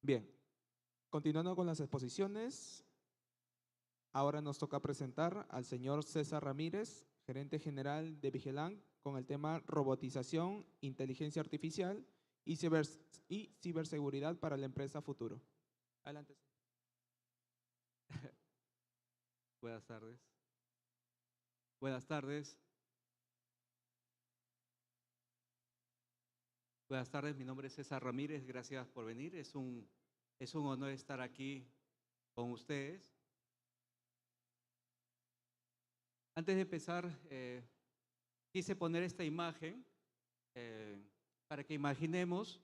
Bien, continuando con las exposiciones, ahora nos toca presentar al señor César Ramírez, gerente general de Vigilant, con el tema robotización, inteligencia artificial y ciberseguridad para la empresa futuro. Adelante. Buenas tardes. Buenas tardes. Buenas tardes, mi nombre es César Ramírez, gracias por venir. Es un honor estar aquí con ustedes. Antes de empezar, quise poner esta imagen para que imaginemos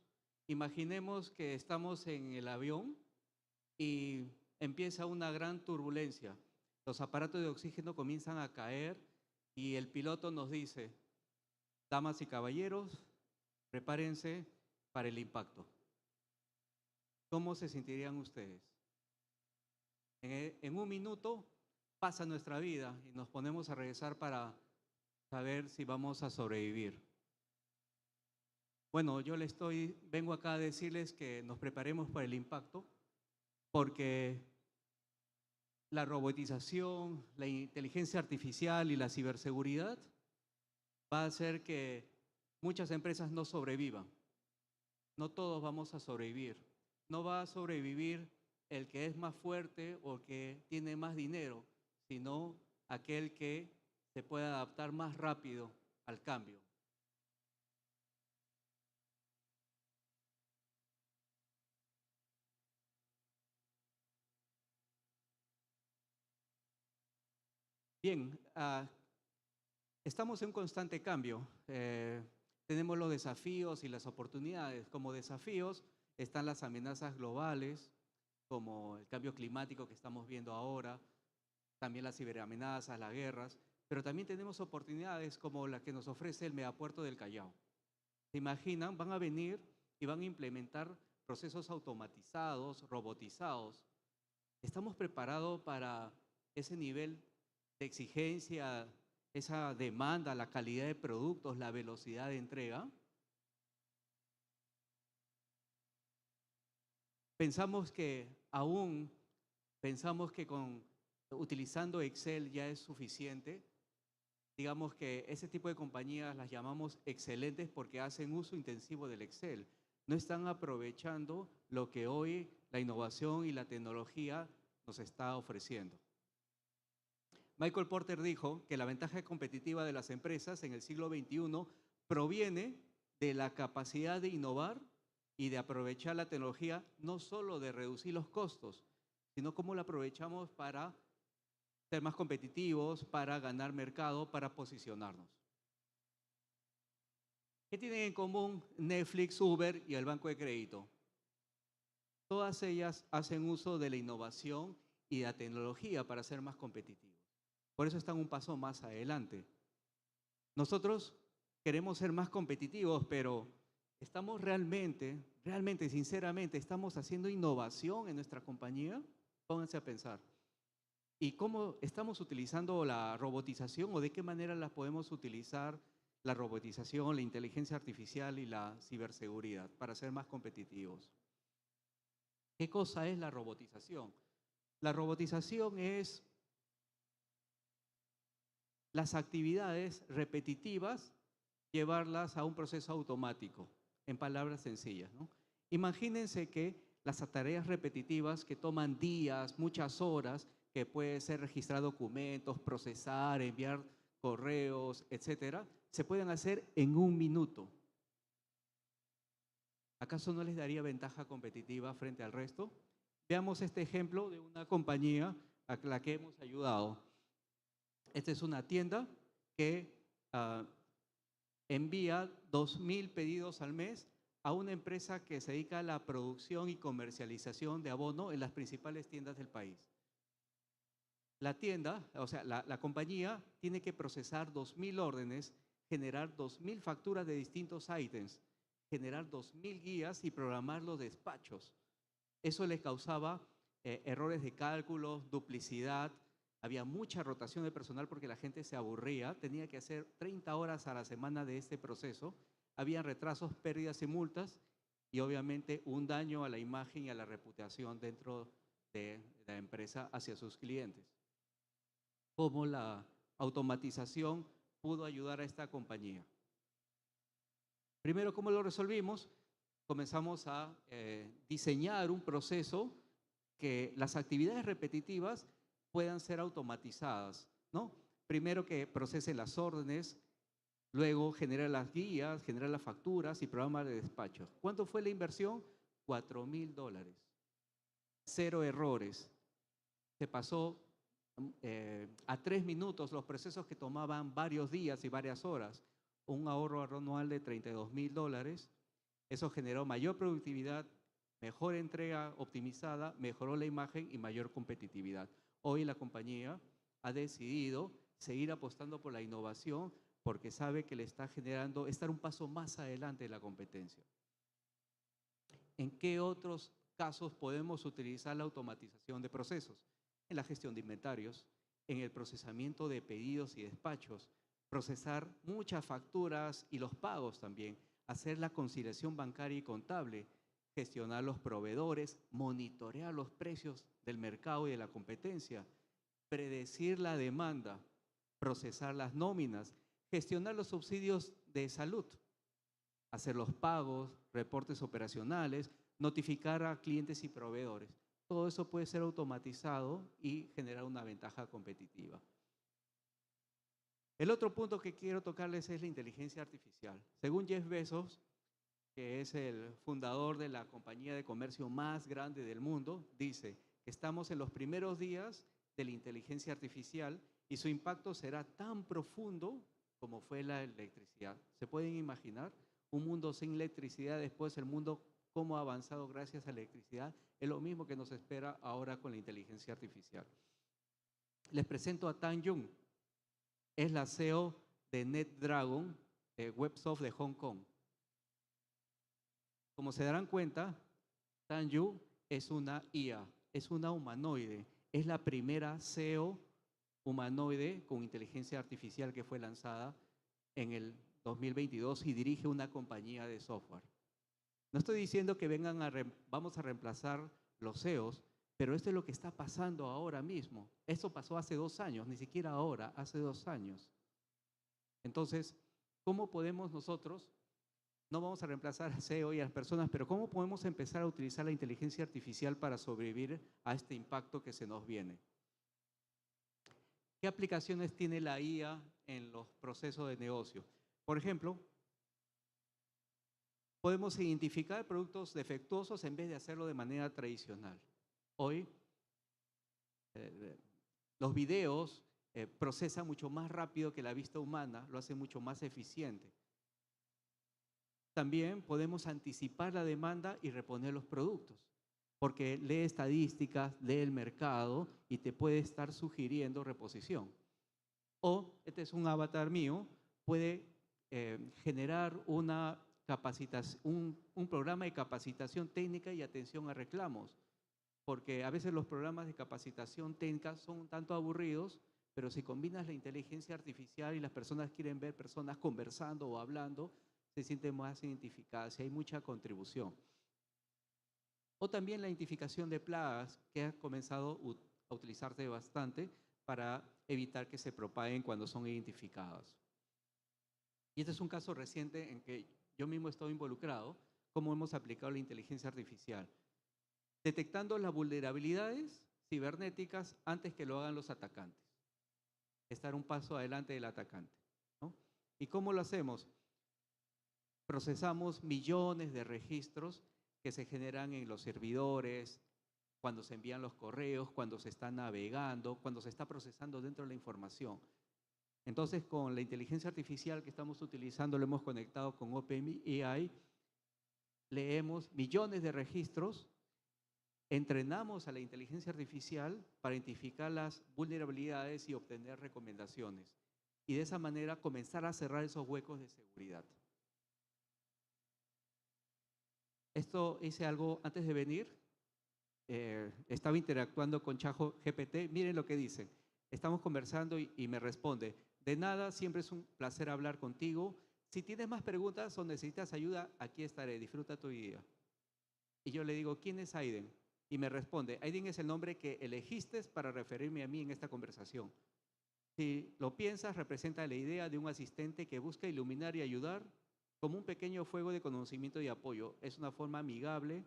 que estamos en el avión y empieza una gran turbulencia. Los aparatos de oxígeno comienzan a caer y el piloto nos dice: damas y caballeros, prepárense para el impacto. ¿Cómo se sentirían ustedes? En un minuto pasa nuestra vida y nos ponemos a regresar para saber si vamos a sobrevivir. Bueno, yo vengo acá a decirles que nos preparemos para el impacto, porque la robotización, la inteligencia artificial y la ciberseguridad va a hacer que muchas empresas no sobrevivan. No todos vamos a sobrevivir. No va a sobrevivir el que es más fuerte o el que tiene más dinero, sino aquel que se puede adaptar más rápido al cambio. Bien, estamos en un constante cambio. Tenemos los desafíos y las oportunidades. Como desafíos están las amenazas globales, como el cambio climático que estamos viendo ahora, también las ciberamenazas, las guerras, pero también tenemos oportunidades como la que nos ofrece el megapuerto del Callao. ¿Se imaginan? Van a venir y van a implementar procesos automatizados, robotizados. ¿Estamos preparados para ese nivel de exigencia, esa demanda, la calidad de productos, la velocidad de entrega? Pensamos que utilizando Excel ya es suficiente. Digamos que ese tipo de compañías las llamamos excelentes porque hacen uso intensivo del Excel. No están aprovechando lo que hoy la innovación y la tecnología nos está ofreciendo. Michael Porter dijo que la ventaja competitiva de las empresas en el siglo XXI proviene de la capacidad de innovar y de aprovechar la tecnología, no solo de reducir los costos, sino cómo la aprovechamos para ser más competitivos, para ganar mercado, para posicionarnos. ¿Qué tienen en común Netflix, Uber y el banco de crédito? Todas ellas hacen uso de la innovación y de la tecnología para ser más competitivos. Por eso están un paso más adelante. Nosotros queremos ser más competitivos, pero ¿estamos realmente, sinceramente, estamos haciendo innovación en nuestra compañía? Pónganse a pensar. ¿Y cómo estamos utilizando la robotización o de qué manera la podemos utilizar la robotización, la inteligencia artificial y la ciberseguridad para ser más competitivos? ¿Qué cosa es la robotización? La robotización es las actividades repetitivas, llevarlas a un proceso automático, en palabras sencillas, ¿no? Imagínense que las tareas repetitivas que toman días, muchas horas, que puede ser registrar documentos, procesar, enviar correos, etcétera, se pueden hacer en un minuto. ¿Acaso no les daría ventaja competitiva frente al resto? Veamos este ejemplo de una compañía a la que hemos ayudado. Esta es una tienda que envía 2.000 pedidos al mes a una empresa que se dedica a la producción y comercialización de abono en las principales tiendas del país. La tienda, o sea, la compañía tiene que procesar 2.000 órdenes, generar 2.000 facturas de distintos ítems, generar 2.000 guías y programar los despachos. Eso les causaba errores de cálculo, duplicidad, había mucha rotación de personal porque la gente se aburría, tenía que hacer 30 horas a la semana de este proceso, había retrasos, pérdidas y multas, y obviamente un daño a la imagen y a la reputación dentro de la empresa hacia sus clientes. ¿Cómo la automatización pudo ayudar a esta compañía? Primero, ¿cómo lo resolvimos? Comenzamos a diseñar un proceso que las actividades repetitivas puedan ser automatizadas, ¿no? Primero que procese las órdenes, luego genera las guías, genera las facturas y programa de despacho. ¿Cuánto fue la inversión? $4,000. 0 errores. Se pasó a 3 minutos los procesos que tomaban varios días y varias horas. Un ahorro anual de $32,000. Eso generó mayor productividad, mejor entrega optimizada, mejoró la imagen y mayor competitividad. Hoy la compañía ha decidido seguir apostando por la innovación porque sabe que le está generando estar un paso más adelante de la competencia. ¿En qué otros casos podemos utilizar la automatización de procesos? En la gestión de inventarios, en el procesamiento de pedidos y despachos, procesar muchas facturas y los pagos también, hacer la conciliación bancaria y contable, gestionar los proveedores, monitorear los precios del mercado y de la competencia, predecir la demanda, procesar las nóminas, gestionar los subsidios de salud, hacer los pagos, reportes operacionales, notificar a clientes y proveedores. Todo eso puede ser automatizado y generar una ventaja competitiva. El otro punto que quiero tocarles es la inteligencia artificial. Según Jeff Bezos, que es el fundador de la compañía de comercio más grande del mundo, dice que estamos en los primeros días de la inteligencia artificial y su impacto será tan profundo como fue la electricidad. ¿Se pueden imaginar? Un mundo sin electricidad, después el mundo cómo ha avanzado gracias a la electricidad, es lo mismo que nos espera ahora con la inteligencia artificial. Les presento a Tan Jung, es la CEO de NetDragon, Websoft de Hong Kong. Como se darán cuenta, Tan Jung es una IA, es una humanoide, es la primera CEO humanoide con inteligencia artificial que fue lanzada en el 2022 y dirige una compañía de software. No estoy diciendo que vamos a reemplazar los CEOs, pero esto es lo que está pasando ahora mismo. Esto pasó hace 2 años, ni siquiera ahora, hace 2 años. Entonces, ¿cómo podemos nosotros, no vamos a reemplazar al CEO y a las personas, pero cómo podemos empezar a utilizar la inteligencia artificial para sobrevivir a este impacto que se nos viene? ¿Qué aplicaciones tiene la IA en los procesos de negocio? Por ejemplo, podemos identificar productos defectuosos en vez de hacerlo de manera tradicional. Hoy, los videos procesan mucho más rápido que la vista humana, lo hace mucho más eficiente. También podemos anticipar la demanda y reponer los productos, porque lee estadísticas, lee el mercado y te puede estar sugiriendo reposición. O, este es un avatar mío, puede generar una un programa de capacitación técnica y atención a reclamos, porque a veces los programas de capacitación técnica son un tanto aburridos, pero si combinas la inteligencia artificial y las personas quieren ver personas conversando o hablando, se sienten más identificadas y hay mucha contribución. O también la identificación de plagas, que ha comenzado a utilizarse bastante para evitar que se propaguen cuando son identificadas. Y este es un caso reciente en que yo mismo he estado involucrado, cómo hemos aplicado la inteligencia artificial, detectando las vulnerabilidades cibernéticas antes que lo hagan los atacantes. Estar un paso adelante del atacante, ¿no? ¿Y cómo lo hacemos? Procesamos millones de registros que se generan en los servidores, cuando se envían los correos, cuando se está navegando, cuando se está procesando dentro de la información. Entonces, con la inteligencia artificial que estamos utilizando, lo hemos conectado con OpenAI, leemos millones de registros, entrenamos a la inteligencia artificial para identificar las vulnerabilidades y obtener recomendaciones. Y de esa manera comenzar a cerrar esos huecos de seguridad. Esto hice algo antes de venir. Estaba interactuando con ChatGPT. Miren lo que dice. Estamos conversando y me responde: de nada, siempre es un placer hablar contigo. Si tienes más preguntas o necesitas ayuda, aquí estaré. Disfruta tu día. Y yo le digo, ¿quién es Aiden? Y me responde, Aiden es el nombre que elegiste para referirme a mí en esta conversación. Si lo piensas, representa la idea de un asistente que busca iluminar y ayudar como un pequeño fuego de conocimiento y apoyo. Es una forma amigable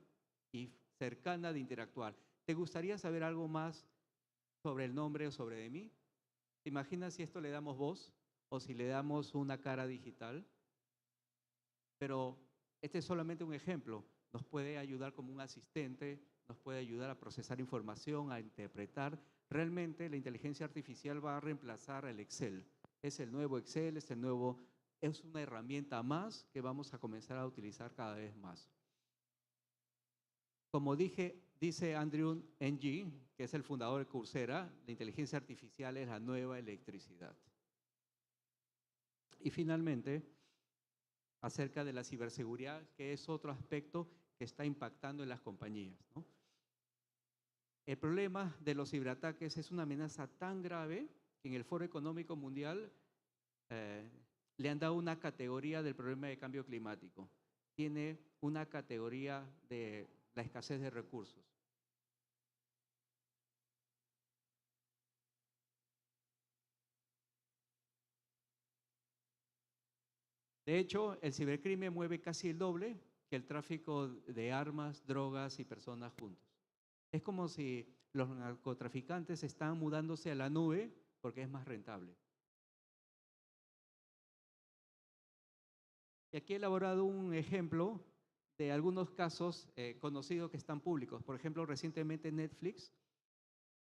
y cercana de interactuar. ¿Te gustaría saber algo más sobre el nombre o sobre de mí? ¿Te imaginas si esto le damos voz o si le damos una cara digital? Pero este es solamente un ejemplo. Nos puede ayudar como un asistente, nos puede ayudar a procesar información, a interpretar. Realmente la inteligencia artificial va a reemplazar al Excel. Es el nuevo Excel, es una herramienta más que vamos a comenzar a utilizar cada vez más. Como dice Andrew Ng, que es el fundador de Coursera, la inteligencia artificial es la nueva electricidad. Y finalmente, acerca de la ciberseguridad, que es otro aspecto que está impactando en las compañías, ¿no? El problema de los ciberataques es una amenaza tan grave que en el Foro Económico Mundial le han dado una categoría del problema de cambio climático. Tiene una categoría de la escasez de recursos. De hecho, el cibercrimen mueve casi el doble que el tráfico de armas, drogas y personas juntos. Es como si los narcotraficantes están mudándose a la nube porque es más rentable. Y aquí he elaborado un ejemplo de algunos casos conocidos que están públicos. Por ejemplo, recientemente Netflix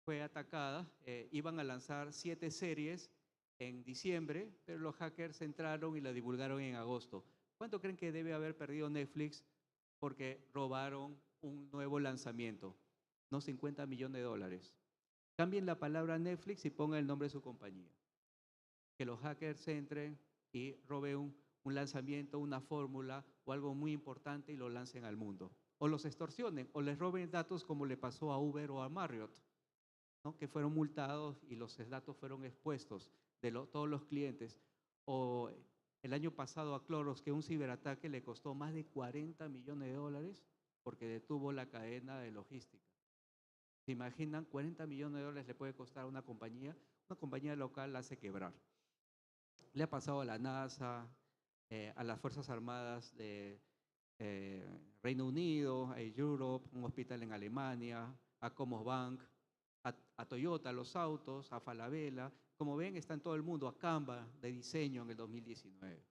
fue atacada. Iban a lanzar 7 series en diciembre, pero los hackers entraron y la divulgaron en agosto. ¿Cuánto creen que debe haber perdido Netflix porque robaron un nuevo lanzamiento? No, $50 millones. Cambien la palabra Netflix y pongan el nombre de su compañía. Que los hackers entren y roben un lanzamiento, una fórmula o algo muy importante y lo lancen al mundo. O los extorsionen o les roben datos como le pasó a Uber o a Marriott, ¿no? Que fueron multados y los datos fueron expuestos de todos los clientes. O el año pasado a Clorox, que un ciberataque le costó más de $40 millones porque detuvo la cadena de logística. ¿Se imaginan? $40 millones le puede costar a una compañía local la hace quebrar. Le ha pasado a la NASA, a las Fuerzas Armadas de Reino Unido, a Europe, un hospital en Alemania, a Comosbank, a Toyota, los autos, a Falabella. Como ven, está en todo el mundo, a Canva de diseño en el 2019.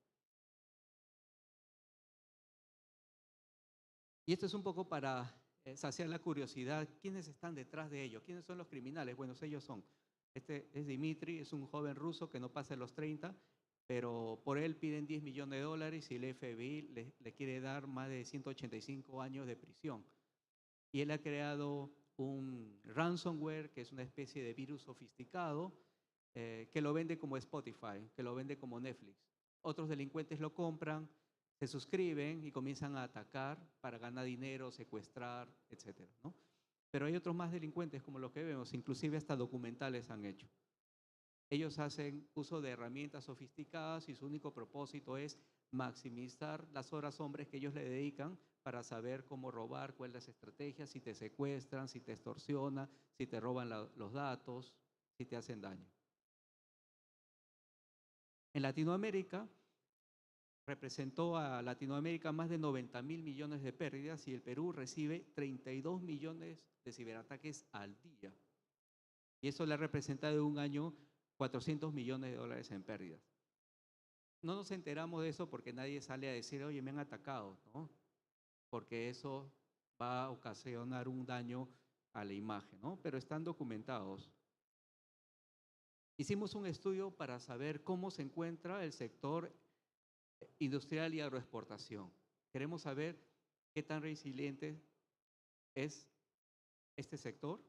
Y esto es un poco para saciar la curiosidad. ¿Quiénes están detrás de ellos? ¿Quiénes son los criminales? Bueno, ellos son. Este es Dimitri, es un joven ruso que no pasa de los 30, pero por él piden $10 millones y el FBI le quiere dar más de 185 años de prisión. Y él ha creado un ransomware, que es una especie de virus sofisticado, que lo vende como Spotify, que lo vende como Netflix. Otros delincuentes lo compran, se suscriben y comienzan a atacar para ganar dinero, secuestrar, etcétera, ¿no? Pero hay otros más delincuentes como los que vemos, inclusive hasta documentales han hecho. Ellos hacen uso de herramientas sofisticadas y su único propósito es maximizar las horas hombres que ellos le dedican para saber cómo robar, cuáles las estrategias, si te secuestran, si te extorsionan, si te roban los datos, si te hacen daño. En Latinoamérica, representó a Latinoamérica más de 90.000 millones de pérdidas y el Perú recibe 32 millones de ciberataques al día. Y eso le ha representado en un año $400 millones en pérdidas. No nos enteramos de eso porque nadie sale a decir, oye, me han atacado, ¿no? Porque eso va a ocasionar un daño a la imagen, ¿no? Pero están documentados. Hicimos un estudio para saber cómo se encuentra el sector industrial y agroexportación. Queremos saber qué tan resiliente es este sector.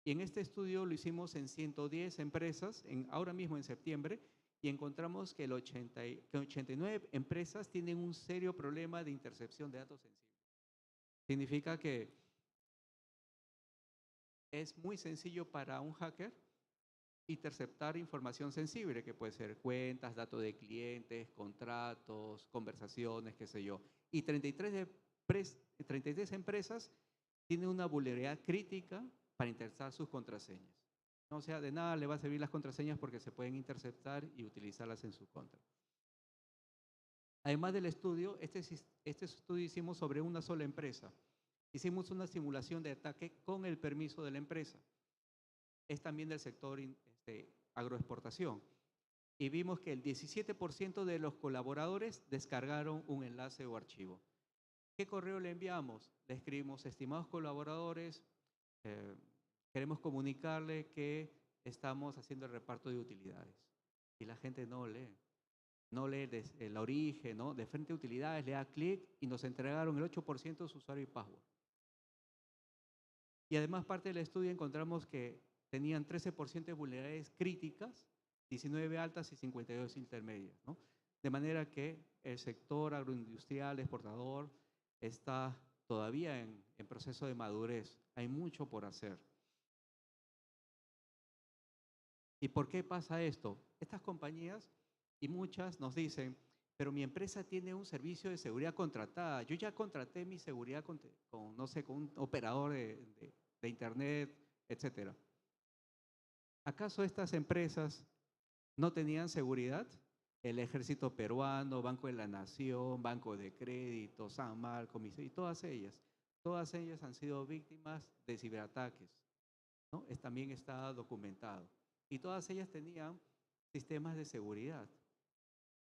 Y en este estudio lo hicimos en 110 empresas, ahora mismo en septiembre, y encontramos que 89 empresas tienen un serio problema de intercepción de datos sensibles. Significa que es muy sencillo para un hacker interceptar información sensible, que puede ser cuentas, datos de clientes, contratos, conversaciones, qué sé yo. Y 33 33 empresas tienen una vulnerabilidad crítica para interceptar sus contraseñas. O sea, de nada le va a servir las contraseñas porque se pueden interceptar y utilizarlas en su contra. Además del estudio, este estudio hicimos sobre una sola empresa. Hicimos una simulación de ataque con el permiso de la empresa. Es también del sector agroexportación. Y vimos que el 17% de los colaboradores descargaron un enlace o archivo. ¿Qué correo le enviamos? Le escribimos: estimados colaboradores, queremos comunicarle que estamos haciendo el reparto de utilidades. Y la gente no lee. No lee el origen, ¿no? De frente a utilidades, le da clic y nos entregaron el 8% de su usuario y password. Y además, parte del estudio encontramos que tenían 13% de vulnerabilidades críticas, 19 altas y 52 intermedias, ¿no? De manera que el sector agroindustrial, exportador, está todavía en proceso de madurez. Hay mucho por hacer. ¿Y por qué pasa esto? Estas compañías, y muchas, nos dicen: pero mi empresa tiene un servicio de seguridad contratada. Yo ya contraté mi seguridad con no sé, con un operador de internet, etcétera. ¿Acaso estas empresas no tenían seguridad? El Ejército Peruano, Banco de la Nación, Banco de Crédito, San Marcos, y todas ellas han sido víctimas de ciberataques, ¿no? También está documentado. Y todas ellas tenían sistemas de seguridad.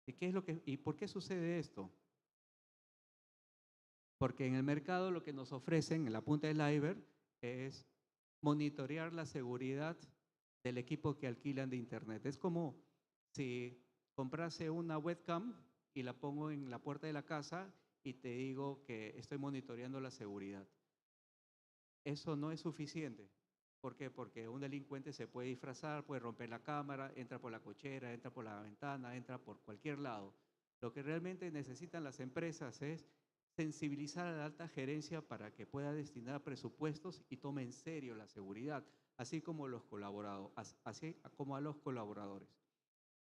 ¿Y por qué sucede esto? Porque en el mercado lo que nos ofrecen en la punta del iceberg es monitorear la seguridad del equipo que alquilan de internet. Es como si comprase una webcam y la pongo en la puerta de la casa y te digo que estoy monitoreando la seguridad. Eso no es suficiente. ¿Por qué? Porque un delincuente se puede disfrazar, puede romper la cámara, entra por la cochera, entra por la ventana, entra por cualquier lado. Lo que realmente necesitan las empresas es sensibilizar a la alta gerencia para que pueda destinar presupuestos y tome en serio la seguridad, así como a los colaboradores.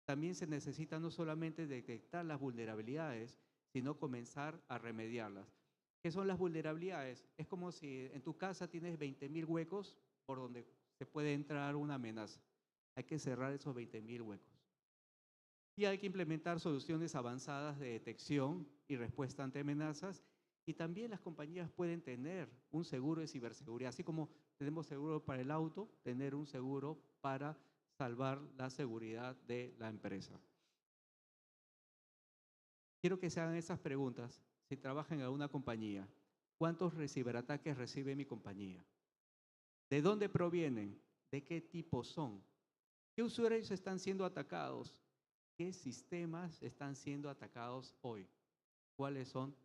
También se necesita no solamente detectar las vulnerabilidades, sino comenzar a remediarlas. ¿Qué son las vulnerabilidades? Es como si en tu casa tienes 20.000 huecos por donde se puede entrar una amenaza. Hay que cerrar esos 20.000 huecos. Y hay que implementar soluciones avanzadas de detección y respuesta ante amenazas. Y también las compañías pueden tener un seguro de ciberseguridad. Así como tenemos seguro para el auto, tener un seguro para salvar la seguridad de la empresa. Quiero que se hagan esas preguntas si trabajan en alguna compañía. ¿Cuántos ciberataques recibe mi compañía? ¿De dónde provienen? ¿De qué tipo son? ¿Qué usuarios están siendo atacados? ¿Qué sistemas están siendo atacados hoy? ¿Cuáles son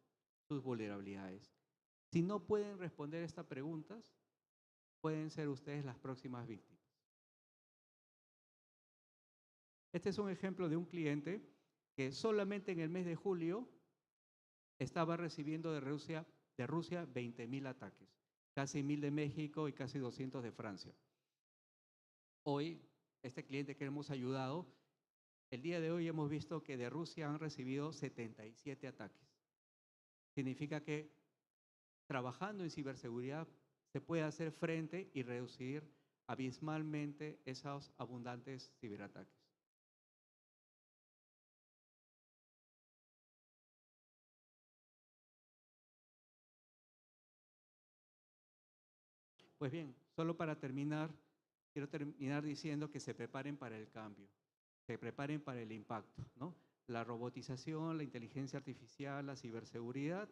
sus vulnerabilidades? Si no pueden responder estas preguntas, pueden ser ustedes las próximas víctimas. Este es un ejemplo de un cliente que solamente en el mes de julio estaba recibiendo de Rusia 20.000 ataques, casi 1.000 de México y casi 200 de Francia. Hoy, este cliente que hemos ayudado, el día de hoy hemos visto que de Rusia han recibido 77 ataques. Significa que trabajando en ciberseguridad se puede hacer frente y reducir abismalmente esos abundantes ciberataques. Pues bien, solo para terminar, quiero terminar diciendo que se preparen para el cambio, se preparen para el impacto, ¿no? La robotización, la inteligencia artificial, la ciberseguridad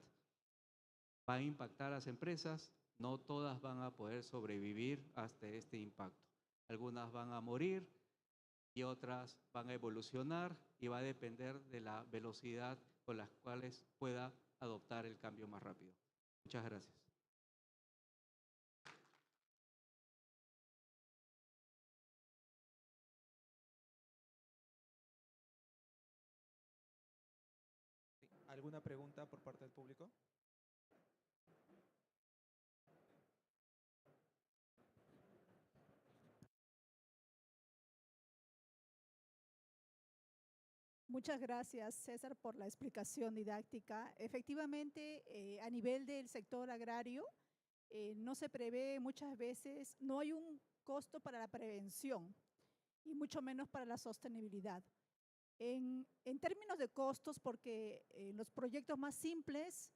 va a impactar a las empresas. No todas van a poder sobrevivir hasta este impacto. Algunas van a morir y otras van a evolucionar y va a depender de la velocidad con las cuales pueda adoptar el cambio más rápido. Muchas gracias. ¿Alguna pregunta por parte del público? Muchas gracias, César, por la explicación didáctica. Efectivamente, a nivel del sector agrario, no se prevé muchas veces, no hay un costo para la prevención y mucho menos para la sostenibilidad. En términos de costos, porque los proyectos más simples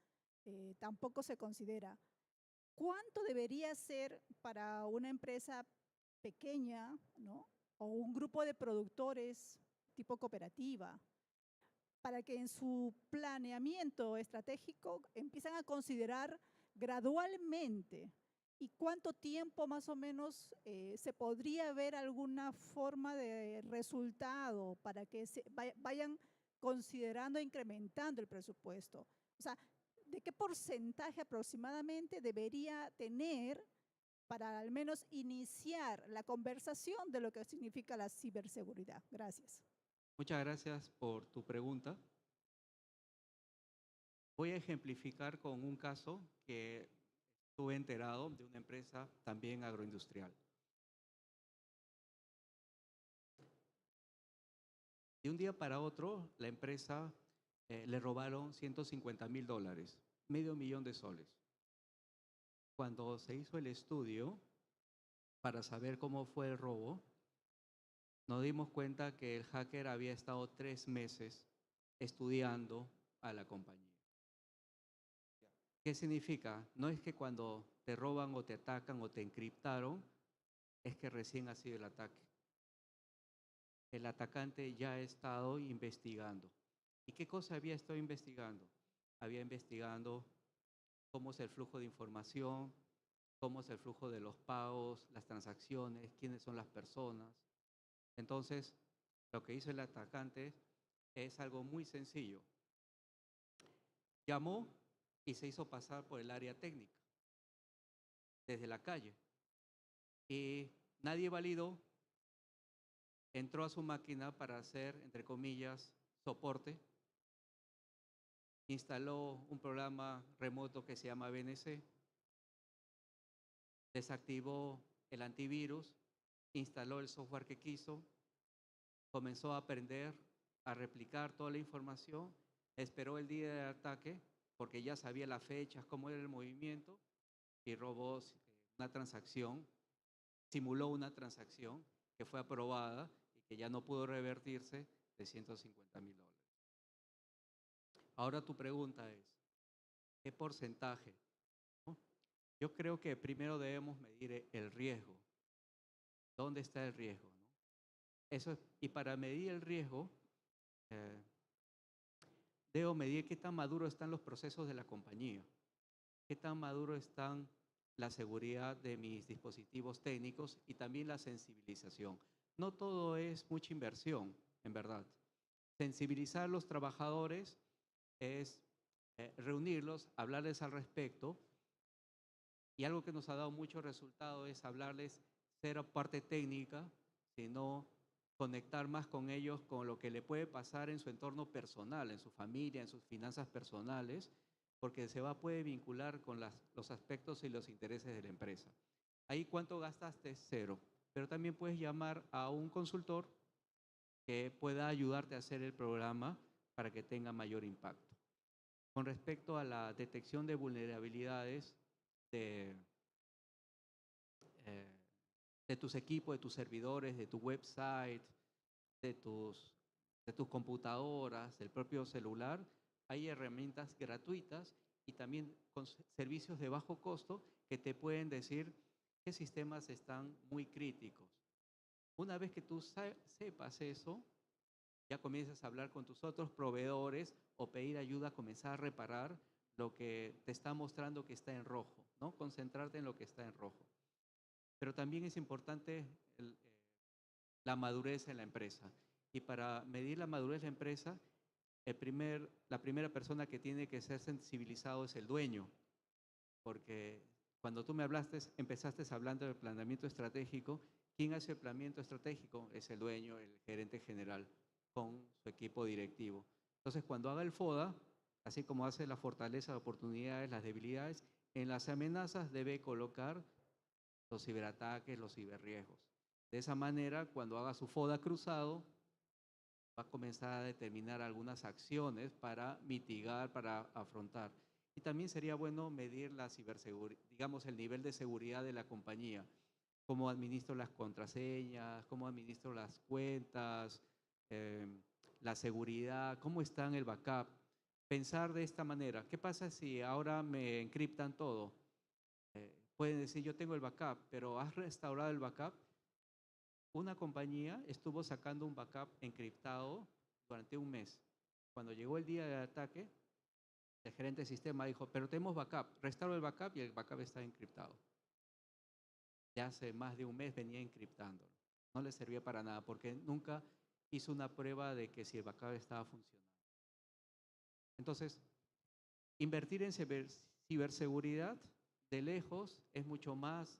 tampoco se considera. ¿Cuánto debería ser para una empresa pequeña, ¿no? O un grupo de productores tipo cooperativa, para que en su planeamiento estratégico empiezan a considerar gradualmente? ¿Y cuánto tiempo más o menos se podría ver alguna forma de resultado para que vayan considerando e incrementando el presupuesto? O sea, ¿de qué porcentaje aproximadamente debería tener para al menos iniciar la conversación de lo que significa la ciberseguridad? Gracias. Muchas gracias por tu pregunta. Voy a ejemplificar con un caso que estuve enterado de una empresa también agroindustrial. De un día para otro, la empresa le robaron $150,000, $500,000. Cuando se hizo el estudio para saber cómo fue el robo, nos dimos cuenta que el hacker había estado 3 meses estudiando a la compañía. ¿Qué significa? No es que cuando te roban o te atacan o te encriptaron, es que recién ha sido el ataque. El atacante ya ha estado investigando. ¿Y qué cosa había estado investigando? Había investigado cómo es el flujo de información, cómo es el flujo de los pagos, las transacciones, quiénes son las personas. Entonces, lo que hizo el atacante es algo muy sencillo. Llamó y se hizo pasar por el área técnica, desde la calle. Y nadie validó, entró a su máquina para hacer, entre comillas, soporte, instaló un programa remoto que se llama BNC, desactivó el antivirus, instaló el software que quiso, comenzó a aprender a replicar toda la información, esperó el día del ataque, porque ya sabía las fechas, cómo era el movimiento, y robó una transacción, simuló una transacción que fue aprobada y que ya no pudo revertirse, de $150,000. Ahora tu pregunta es, ¿qué porcentaje? ¿No? Yo creo que primero debemos medir el riesgo. ¿Dónde está el riesgo? ¿No? Y para medir el riesgo, debo medir qué tan maduros están los procesos de la compañía, qué tan maduro están la seguridad de mis dispositivos técnicos y también la sensibilización. No todo es mucha inversión, en verdad. Sensibilizar a los trabajadores es reunirlos, hablarles al respecto, y algo que nos ha dado mucho resultado es hablarles, ser parte técnica, sino conectar más con ellos con lo que le puede pasar en su entorno personal, en su familia, en sus finanzas personales, porque puede vincular con los aspectos y los intereses de la empresa. Ahí cuánto gastaste, 0, pero también puedes llamar a un consultor que pueda ayudarte a hacer el programa para que tenga mayor impacto. Con respecto a la detección de vulnerabilidades de tus equipos, de tus servidores, de tu website, de tus computadoras, del propio celular, hay herramientas gratuitas y también con servicios de bajo costo que te pueden decir qué sistemas están muy críticos. Una vez que tú sepas eso, ya comienzas a hablar con tus otros proveedores o pedir ayuda a comenzar a reparar lo que te está mostrando que está en rojo, ¿no? Concentrarte en lo que está en rojo. Pero también es importante la madurez en la empresa. Y para medir la madurez de la empresa, la primera persona que tiene que ser sensibilizado es el dueño. Porque cuando tú me empezaste hablando del planeamiento estratégico, ¿quién hace el planeamiento estratégico? Es el dueño, el gerente general, con su equipo directivo. Entonces, cuando haga el FODA, así como hace la fortaleza, las oportunidades, las debilidades, en las amenazas debe colocar los ciberataques, los ciberriesgos. De esa manera, cuando haga su FODA cruzado, va a comenzar a determinar algunas acciones para mitigar, para afrontar. Y también sería bueno medir la ciberseguridad, digamos, el nivel de seguridad de la compañía. Cómo administro las contraseñas, cómo administro las cuentas, la seguridad, cómo está en el backup. Pensar de esta manera, ¿qué pasa si ahora me encriptan todo? Pueden decir, yo tengo el backup, pero ¿has restaurado el backup? Una compañía estuvo sacando un backup encriptado durante un mes. Cuando llegó el día del ataque, el gerente de sistema dijo, pero tenemos backup, restauro el backup y el backup está encriptado. Ya hace más de un mes venía encriptándolo. No le servía para nada porque nunca hizo una prueba de que si el backup estaba funcionando. Entonces, invertir en ciberseguridad de lejos es mucho más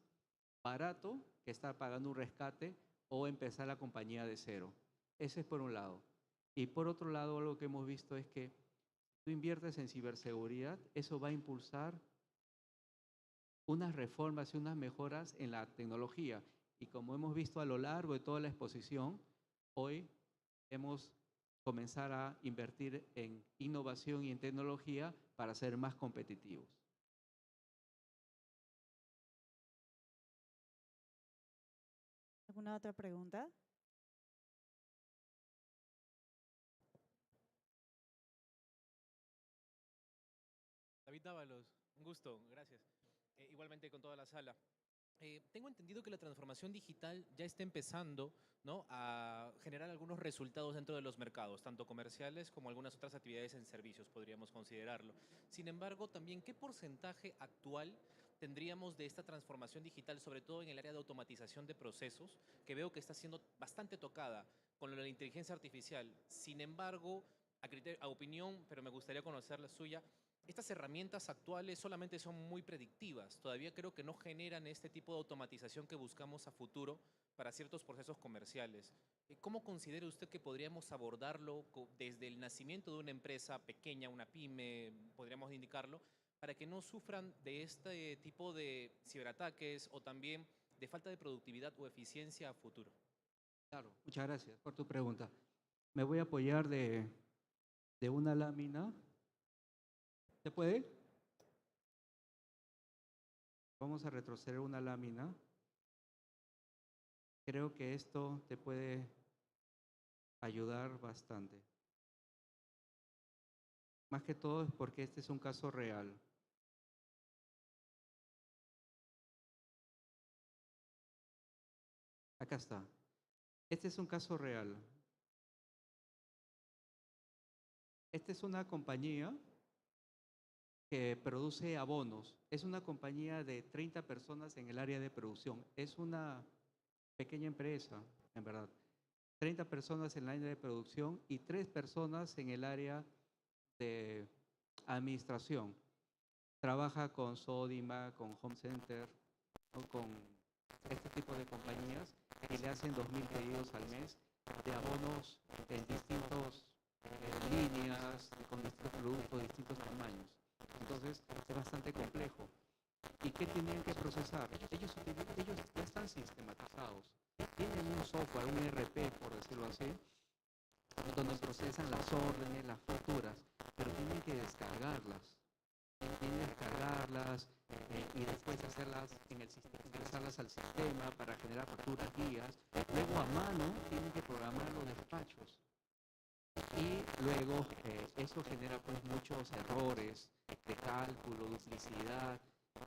barato que estar pagando un rescate o empezar la compañía de cero. Ese es por un lado. Y por otro lado, algo que hemos visto es que tú inviertes en ciberseguridad, eso va a impulsar unas reformas y unas mejoras en la tecnología. Y como hemos visto a lo largo de toda la exposición, hoy hemos comenzar a invertir en innovación y en tecnología para ser más competitivos. ¿Alguna otra pregunta? David Dávalos, un gusto, gracias. Igualmente con toda la sala. Tengo entendido que la transformación digital ya está empezando, ¿no?, a generar algunos resultados dentro de los mercados, tanto comerciales como algunas otras actividades en servicios, podríamos considerarlo. Sin embargo, también, ¿qué porcentaje actual tendríamos de esta transformación digital, sobre todo en el área de automatización de procesos, que veo que está siendo bastante tocada con lo de la inteligencia artificial? Sin embargo, a opinión, pero me gustaría conocer la suya, estas herramientas actuales solamente son muy predictivas. Todavía creo que no generan este tipo de automatización que buscamos a futuro para ciertos procesos comerciales. ¿Cómo considera usted que podríamos abordarlo desde el nacimiento de una empresa pequeña, una pyme, podríamos indicarlo, para que no sufran de este tipo de ciberataques o también de falta de productividad o eficiencia a futuro? Claro, muchas gracias por tu pregunta. Me voy a apoyar de una lámina. ¿Se puede? Vamos a retroceder una lámina. Creo que esto te puede ayudar bastante. Más que todo es porque este es un caso real. Acá está. Este es un caso real. Esta es una compañía que produce abonos. Es una compañía de 30 personas en el área de producción. Es una pequeña empresa, en verdad. 30 personas en el área de producción y 3 personas en el área de administración. Trabaja con Sodima, con Home Center, ¿no?, con este tipo de compañías que le hacen 2.000 pedidos al mes de abonos en distintas líneas, con distintos productos, distintos tamaños. Entonces, es bastante complejo. ¿Y qué tienen que procesar? Ellos ya están sistematizados. Tienen un software, un ERP, por decirlo así, donde procesan las órdenes, las facturas, pero tienen que descargarlas. Tienen que descargarlas y después hacerlas en el sistema, ingresarlas al sistema para generar facturas, guías. Luego, a mano, tienen que programar los despachos. Y luego eso genera pues muchos errores de cálculo, duplicidad,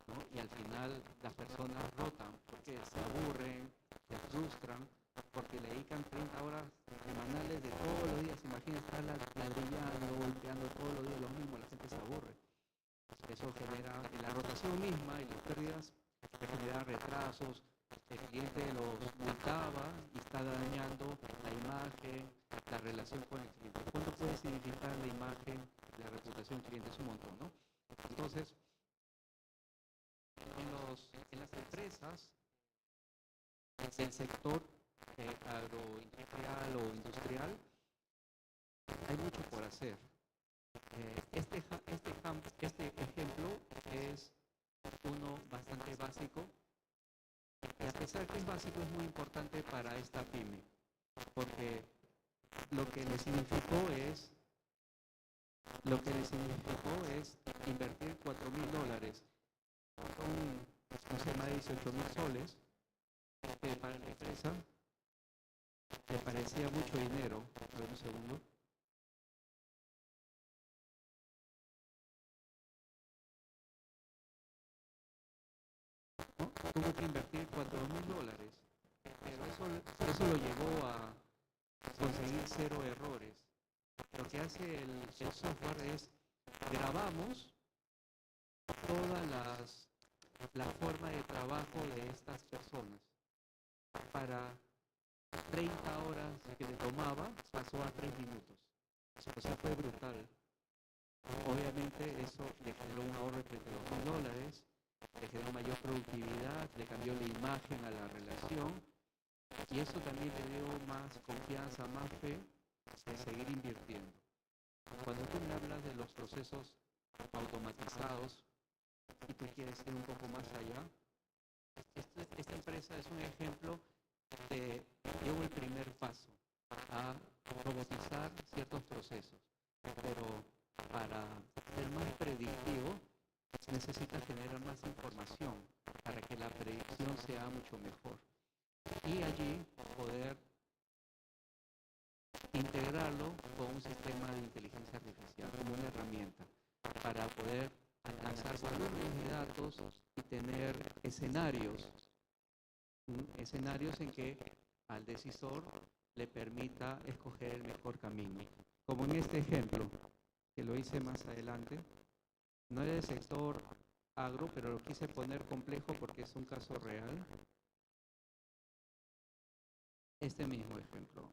¿no? Y al final las personas rotan porque se aburren, se frustran, porque le dedican 30 horas semanales de todos los días. Imagínense estar ladrillando, golpeando todos los días lo mismo, la gente se aburre. Eso genera en la rotación misma y las pérdidas, que generan retrasos. El cliente los multaba y está dañando la imagen, la relación con el cliente. ¿Cuánto puede significar la imagen, la reputación del cliente? Es un montón, ¿no? Entonces, en las empresas del sector agroindustrial o industrial, hay mucho por hacer. Este ejemplo es uno bastante básico. Y a pesar que es básico, es muy importante para esta pyme, porque lo que le significó es invertir $4.000. Son, no sé, más de 18.000 soles, que para la empresa le parecía mucho dinero. A ver un segundo. ¿No? Tuvo que invertir $4.000, pero eso lo llevó a conseguir 0 errores. Lo que hace el software es grabamos toda la forma de trabajo de estas personas. Para 30 horas que le tomaba, pasó a 3 minutos. O sea, fue brutal. Obviamente eso le generó un ahorro de $32.000, le generó mayor productividad, le cambió la imagen a la relación y eso también le dio más confianza, más fe de seguir invirtiendo. Cuando tú me hablas de los procesos automatizados y tú quieres ir un poco más allá, esta empresa es un ejemplo de llevo el primer paso a robotizar ciertos procesos, pero para ser más predictivo necesita generar más información para que la predicción sea mucho mejor y allí poder integrarlo con un sistema de inteligencia artificial como una herramienta para poder alcanzar volúmenes de datos y tener escenarios en que al decisor le permita escoger el mejor camino. Como en este ejemplo, que lo hice más adelante, no era del sector agro, pero lo quise poner complejo porque es un caso real. Este mismo ejemplo.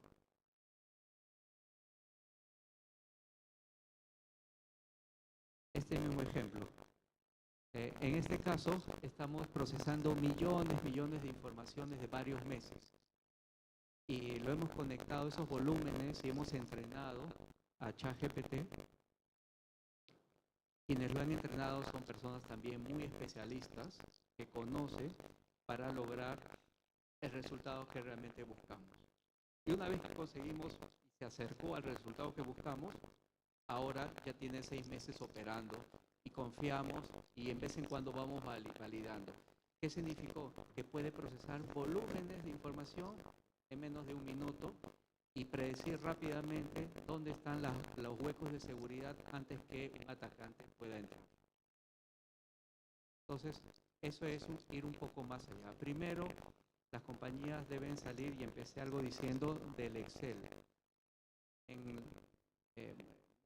En este caso, estamos procesando millones de informaciones de varios meses. Y lo hemos conectado esos volúmenes y hemos entrenado a ChatGPT. Quienes lo han entrenado son personas también muy especialistas que conocen para lograr el resultado que realmente buscamos. Y una vez que conseguimos y se acercó al resultado que buscamos, ahora ya tiene 6 meses operando y confiamos y en vez en cuando vamos validando. ¿Qué significó? Que puede procesar volúmenes de información en menos de 1 minuto y predecir rápidamente dónde están los huecos de seguridad antes que un atacante pueda entrar. Entonces, eso es ir un poco más allá. Primero, las compañías deben salir, y empecé algo diciendo del Excel.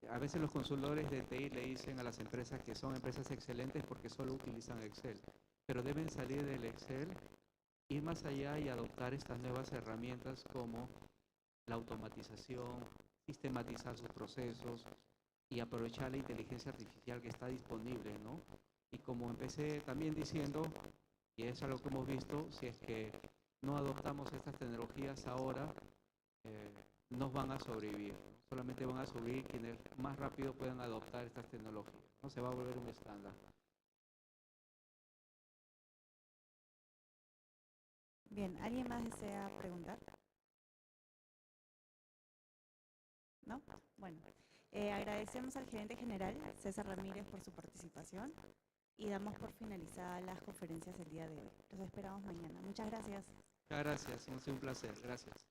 A veces los consultores de TI le dicen a las empresas que son empresas excelentes porque solo utilizan Excel, pero deben salir del Excel, ir más allá y adoptar estas nuevas herramientas como la automatización, sistematizar sus procesos y aprovechar la inteligencia artificial que está disponible, ¿no? Y como empecé también diciendo, y es algo que hemos visto, si es que no adoptamos estas tecnologías ahora, no van a sobrevivir. Solamente van a sobrevivir quienes más rápido puedan adoptar estas tecnologías. No se va a volver un estándar. Bien, ¿alguien más desea preguntar? ¿No? Bueno, agradecemos al gerente general, César Ramírez, por su participación y damos por finalizadas las conferencias del día de hoy. Los esperamos mañana. Muchas gracias. Muchas gracias, ha sido un placer. Gracias.